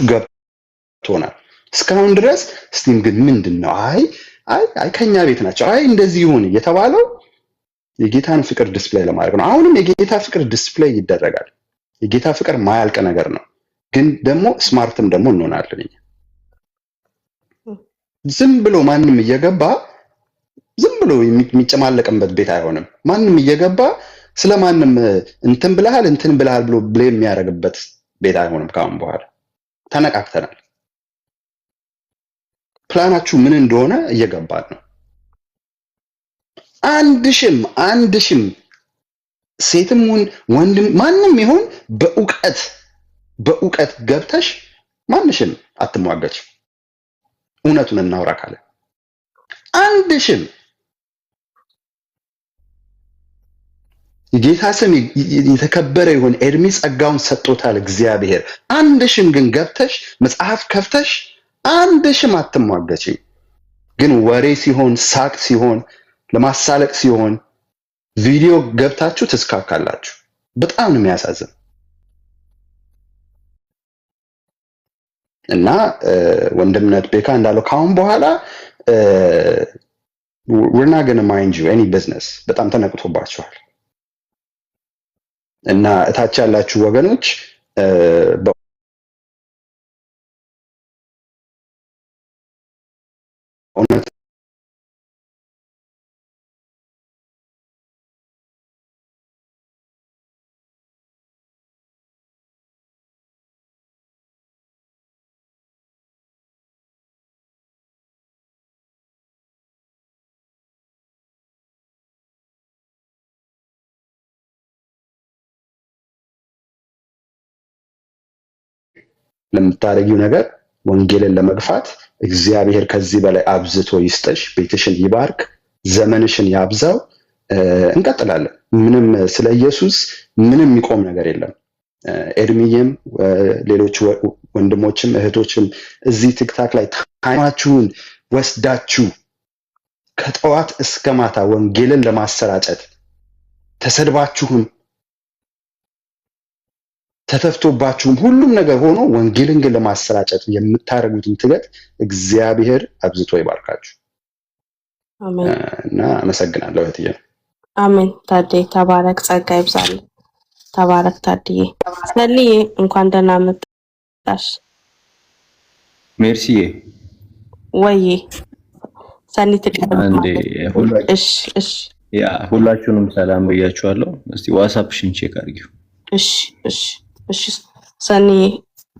ገብቶናል እስካሁን ድረስ ስቲም ግን ምንድነው አይ ከኛ ቤት ናቸው እንደዚህ ይሁን የተባለው የጌታን ፍቅር ዲስፕሌይ ለማድረግ ነው አሁንም የጌታ ፍቅር ዲስፕሌይ ይደረጋል የጌታ ፍቅር ማያልቅ ነገር ነው ግን ደግሞ ስማርትም ደግሞ እንሆናለን ዝም ብሎ ማንም እየገባ ዝም ብሎ የሚጨማለቅበት ቤት አይሆንም ማንም እየገባ ስለማንም እንትን ብለሃል ብሎ ብሌም የሚያደርግበት ቤት አይሆንም ካሁን በኋላ ተነቃቅተናል ፕላናችሁ ምን እንደሆነ እየገባን ነው አንድሽም ሴትም ወንድም ማንም ይሁን በእውቀት ገብተሽ ማንሽም አትሟገች እውነቱን እናውራ ካለ አንድሽም የጌታ ስም የተከበረ ይሁን ኤርሚ ጸጋውን ሰጥቶታል እግዚአብሔር አንድሽም ግን ገብተሽ መጽሐፍ ከፍተሽ አንድሽም አትሟገች ግን ወሬ ሲሆን ሳቅ ሲሆን ለማሳለቅ ሲሆን ቪዲዮ ገብታችሁ ትስካካላችሁ በጣም ነው የሚያሳዝን እና ወንድምነት ቤካ እንዳለው ካሁን በኋላ we're not going to mind you any business በጣም ተነቅቶባችኋል እና እታች ያላችሁ ወገኖች በእውነት ለምታረጊው ነገር ወንጌልን ለመግፋት እግዚአብሔር ከዚህ በላይ አብዝቶ ይስጥሽ ቤትሽን ይባርክ ዘመንሽን ያብዛው እንቀጥላለን ምንም ስለ ኢየሱስ ምንም የሚቆም ነገር የለም ኤርሚዬም ሌሎች ወንድሞችም እህቶችም እዚህ ቲክታክ ላይ ታይማችሁን ወስዳችሁ ከጠዋት እስከ ማታ ወንጌልን ለማሰራጨት ተሰድባችሁም ተተፍቶባችሁም ሁሉም ነገር ሆኖ ወንጌልን ግን ለማሰራጨት የምታደርጉትን ትገት እግዚአብሔር አብዝቶ ይባርካችሁ እና አመሰግናለሁ እህትዬ። አሜን። ታዴ ተባረክ፣ ጸጋ ይብዛል። ተባረክ ታድዬ። ሰልዬ እንኳን ደህና መጣሽ። ሜርሲዬ ወይ ሰኒ ትቀርብ። እሺ እሺ፣ ያ ሁላችሁንም ሰላም ብያችኋለሁ። እስቲ ዋትስአፕሽን ቼክ አድርጊው። እሺ እሺ እሺ። ሰኒ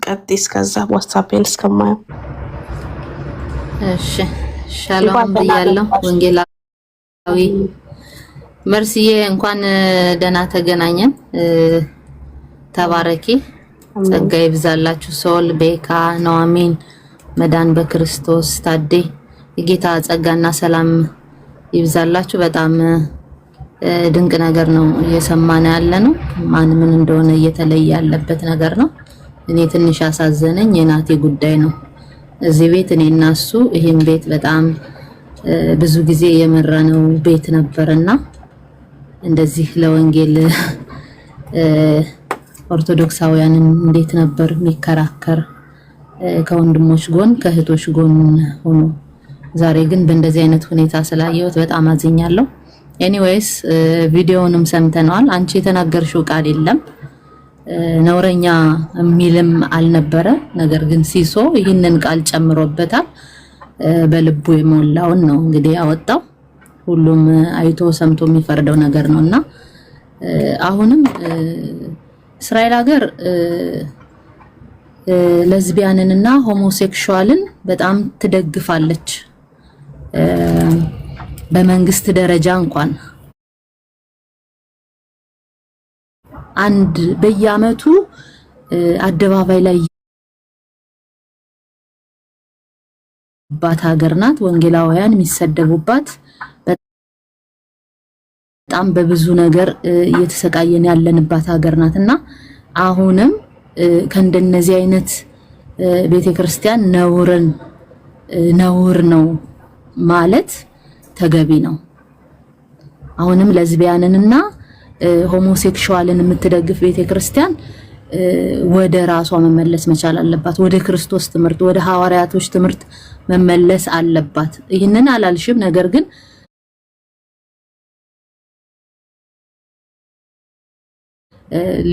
ቀጥይ፣ እስከዛ ዋትስአፕን እስከማየው። እሺ ሻሎም ብያለሁ። ወንጌላዊ መርሲዬ እንኳን ደህና ተገናኘን። ተባረኪ፣ ጸጋ ይብዛላችሁ። ሶል ቤካ፣ ኑአሚን፣ መዳን በክርስቶስ፣ ታዴ የጌታ ጸጋና ሰላም ይብዛላችሁ። በጣም ድንቅ ነገር ነው እየሰማን ያለ ነው። ማን ምን እንደሆነ እየተለየ ያለበት ነገር ነው። እኔ ትንሽ አሳዘነኝ የናቴ ጉዳይ ነው። እዚህ ቤት እኔና እሱ ይሄን ቤት በጣም ብዙ ጊዜ የመራነው ቤት ነበርና እንደዚህ ለወንጌል ኦርቶዶክሳውያንን እንዴት ነበር የሚከራከር ከወንድሞች ጎን ከእህቶች ጎን ሆኖ፣ ዛሬ ግን በእንደዚህ አይነት ሁኔታ ስላየሁት በጣም አዝኛለሁ። ኤኒዌይስ ቪዲዮውንም ሰምተናል። አንቺ የተናገርሽው ቃል የለም ነውረኛ የሚልም አልነበረ። ነገር ግን ሲሶ ይህንን ቃል ጨምሮበታል። በልቡ የሞላውን ነው እንግዲህ ያወጣው። ሁሉም አይቶ ሰምቶ የሚፈርደው ነገር ነውና አሁንም እስራኤል ሀገር ለዝቢያንንና ሆሞሴክሹዋልን በጣም ትደግፋለች። በመንግስት ደረጃ እንኳን አንድ በየአመቱ አደባባይ ላይ ባት ሀገር ናት። ወንጌላውያን የሚሰደቡባት በጣም በብዙ ነገር እየተሰቃየን ያለንባት ሀገር ናትና አሁንም ከእንደነዚህ አይነት ቤተክርስቲያን ነውር ነው ማለት ተገቢ ነው። አሁንም ለዝቢያንንና ሆሞሴክሹዋልን የምትደግፍ ቤተክርስቲያን ወደ ራሷ መመለስ መቻል አለባት። ወደ ክርስቶስ ትምህርት፣ ወደ ሐዋርያቶች ትምህርት መመለስ አለባት። ይህንን አላልሽም። ነገር ግን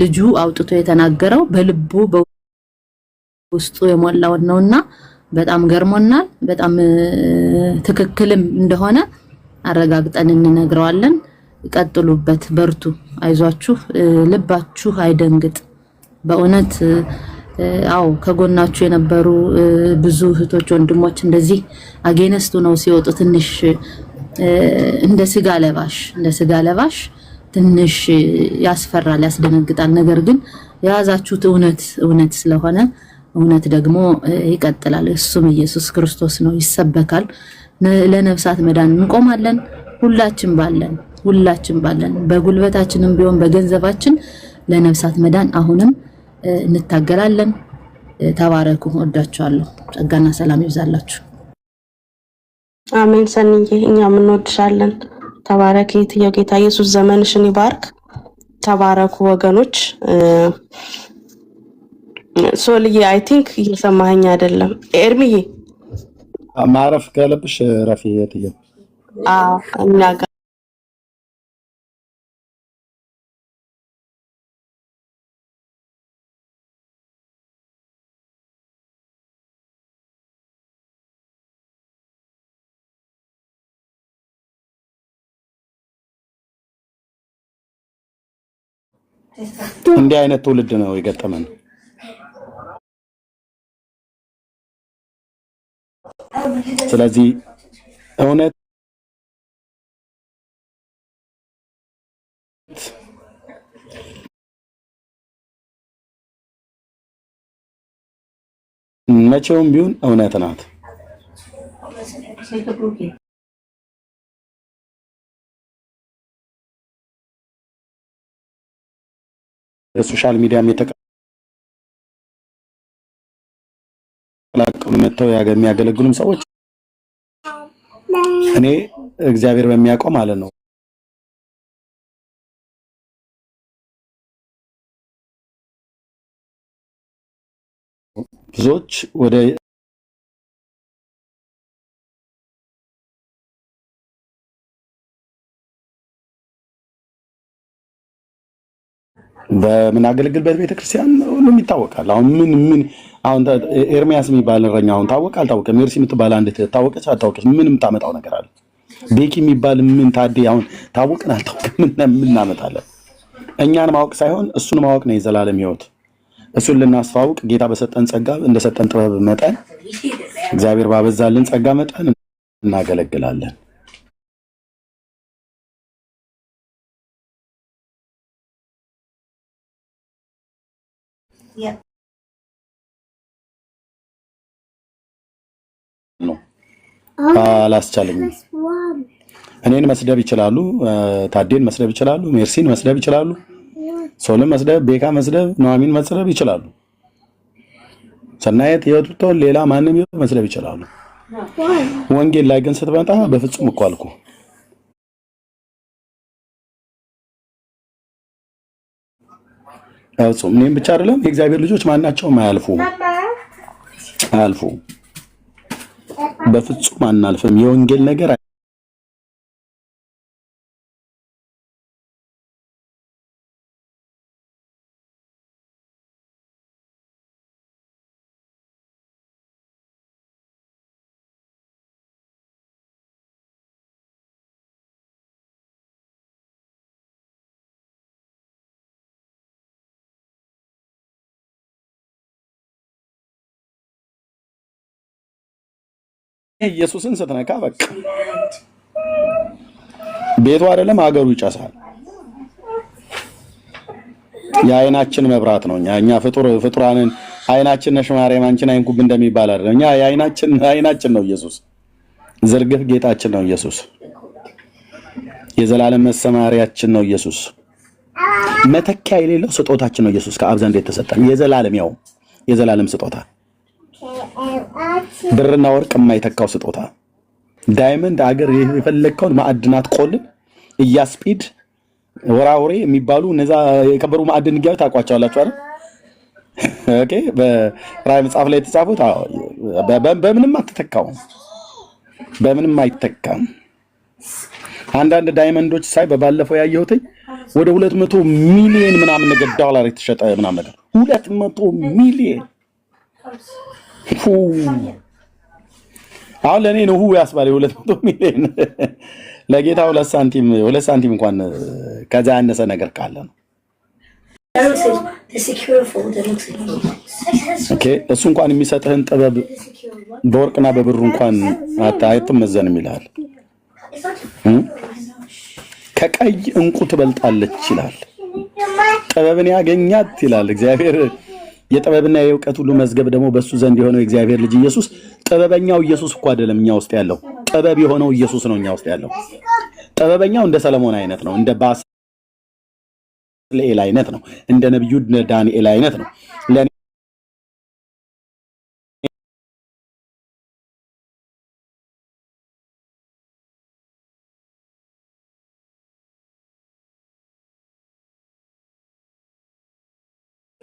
ልጁ አውጥቶ የተናገረው በልቡ በውስጡ የሞላው ነውና በጣም ገርሞናል። በጣም ትክክልም እንደሆነ አረጋግጠን እንነግረዋለን። ቀጥሉበት፣ በርቱ፣ አይዟችሁ፣ ልባችሁ አይደንግጥ። በእውነት አው ከጎናችሁ የነበሩ ብዙ እህቶች ወንድሞች እንደዚህ አጌነስቱ ነው ሲወጡ ትንሽ እንደ ስጋ ለባሽ ትንሽ ያስፈራል፣ ያስደነግጣል። ነገር ግን የያዛችሁት እውነት ስለሆነ እውነት ደግሞ ይቀጥላል። እሱም ኢየሱስ ክርስቶስ ነው፣ ይሰበካል። ለነፍሳት መዳን እንቆማለን። ሁላችን ባለን በጉልበታችንም ቢሆን በገንዘባችን ለነፍሳት መዳን አሁንም እንታገላለን። ተባረኩ። ወዳችኋለሁ። ጸጋና ሰላም ይብዛላችሁ። አሜን። ሰንዬ እኛም እንወድሻለን። ተባረክ። የጌታ ኢየሱስ ዘመንሽን ይባርክ። ተባረኩ ወገኖች። ሶልዬ አይ ቲንክ እየሰማኸኝ አይደለም። ኤርሚዬ ማረፍ ካለብሽ ረፊ የትየ እኛ ጋር እንዲህ አይነት ትውልድ ነው የገጠመን። ስለዚህ እውነት መቼውም ቢሆን እውነት ናት። ሶሻል ሚዲያም መተው የሚያገለግሉም ሰዎች እኔ እግዚአብሔር በሚያውቀው ማለት ነው ብዙዎች ወደ በምናገለግልበት ቤተክርስቲያን ሁሉም ይታወቃል። አሁን አሁን ኤርሚያስ የሚባል እረኛ አሁን ታወቀ አልታወቀም? ሜርሲ የምትባል አንድ ታወቀች አልታወቀች? ምንም ታመጣው ነገር አለ? ቤኪ የሚባል ምን ታዴ አሁን ታወቀን አልታወቀም? ምን እናመጣለን? እኛን ማወቅ ሳይሆን እሱን ማወቅ ነው የዘላለም ሕይወት። እሱን ልናስተዋውቅ ጌታ በሰጠን ጸጋ እንደሰጠን ጥበብ መጠን እግዚአብሔር ባበዛልን ጸጋ መጠን እናገለግላለን። አላስቻለኝም። እኔን መስደብ ይችላሉ፣ ታዴን መስደብ ይችላሉ፣ ሜርሲን መስደብ ይችላሉ፣ ሶልን መስደብ፣ ቤካ መስደብ፣ ኑሐሚን መስደብ ይችላሉ፣ ሰናየት የወጡትን ሌላ ማንም መስደብ ይችላሉ። ወንጌል ላይ ግን ስትመጣ በፍጹም እኮ አልኩ ፍጹም። እኔም ብቻ አይደለም የእግዚአብሔር ልጆች ማናቸውም አያልፉ በፍጹም አናልፍም። የወንጌል ነገር ኢየሱስን ስትነካ በቃ ቤቱ አይደለም ሀገሩ ይጨሳል። የአይናችን መብራት ነው። እኛ ፍጡራንን አይናችን ነሽ ማርያም አንቺን አይንኩብ እንደሚባል አይደለም። እኛ አይናችን ነው ኢየሱስ። ዝርግፍ ጌጣችን ነው ኢየሱስ። የዘላለም መሰማሪያችን ነው ኢየሱስ። መተኪያ የሌለው ስጦታችን ነው ኢየሱስ ከአብ ዘንድ የተሰጠን የዘላለም ስጦታ፣ ብርና ወርቅ የማይተካው ስጦታ፣ ዳይመንድ አገር የፈለግከውን ማዕድናት ቆልን እያስፒድ ወራውሬ የሚባሉ እነዛ የከበሩ ማዕድን ጋር ታቋቸዋላችሁ አይደል? ኦኬ። በራዕይ መጽሐፍ ላይ የተጻፉት በምንም አትተካውም፣ በምንም አይተካም። አንዳንድ ዳይመንዶች ሳይ በባለፈው ያየሁት ወደ 200 ሚሊዮን ምናምን ነገር ዶላር የተሸጠ ምናምን ነገር 200 ሚሊዮን አሁን ለኔ ነው ያስባለው 200 ሚሊዮን ለጌታ 2 ሳንቲም እንኳን ከዛ ያነሰ ነገር ካለ ነው። ኦኬ እሱ እንኳን የሚሰጥህን ጥበብ በወርቅና በብር እንኳን አይተመዘንም ይላል። ከቀይ እንቁ ትበልጣለች ይላል። ጥበብን ያገኛት ይላል እግዚአብሔር። የጥበብና የእውቀት ሁሉ መዝገብ ደግሞ በሱ ዘንድ የሆነው እግዚአብሔር ልጅ ኢየሱስ። ጥበበኛው ኢየሱስ እኮ አይደለም እኛ ውስጥ ያለው፣ ጥበብ የሆነው ኢየሱስ ነው እኛ ውስጥ ያለው። ጥበበኛው እንደ ሰለሞን አይነት ነው፣ እንደ ባስልኤል አይነት ነው፣ እንደ ነብዩ ዳንኤል አይነት ነው።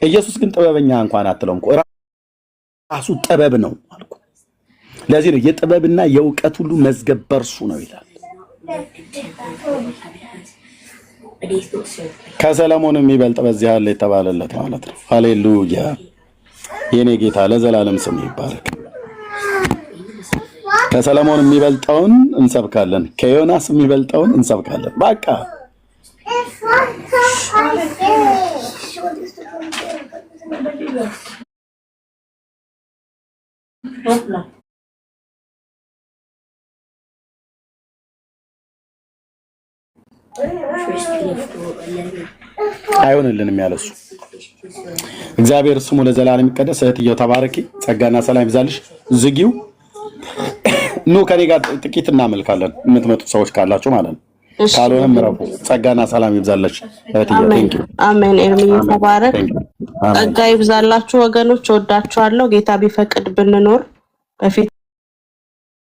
ኢየሱስ ግን ጥበበኛ እንኳን አትለውም እኮ ራሱ ጥበብ ነው አልኩ። ለዚህ ነው የጥበብና የእውቀት ሁሉ መዝገብ በርሱ ነው ይላል። ከሰለሞን የሚበልጥ በዚህ አለ የተባለለት ማለት ነው። ሃሌሉያ! የኔ ጌታ ለዘላለም ስም ይባረክ። ከሰለሞን የሚበልጠውን እንሰብካለን፣ ከዮናስ የሚበልጠውን እንሰብካለን። በቃ አይሆንልንም ያለሱ እግዚአብሔር ስሙ ለዘላለም ይቀደስ። እህትየው ተባረኪ፣ ጸጋና ሰላም ይብዛልሽ። ዝጊው ኑ ከኔ ጋር ጥቂት እናመልካለን፣ የምትመጡ ሰዎች ካላችሁ ማለት ነው። ካልሆነም ምረፉ። ጸጋና ሰላም ይብዛልሽ እህትየው። ቴንኪው። አሜን። ኤርሚዬ ተባረክ። ጸጋ ይብዛላችሁ ወገኖች፣ ወዳችኋለሁ። ጌታ ቢፈቅድ ብንኖር በፊት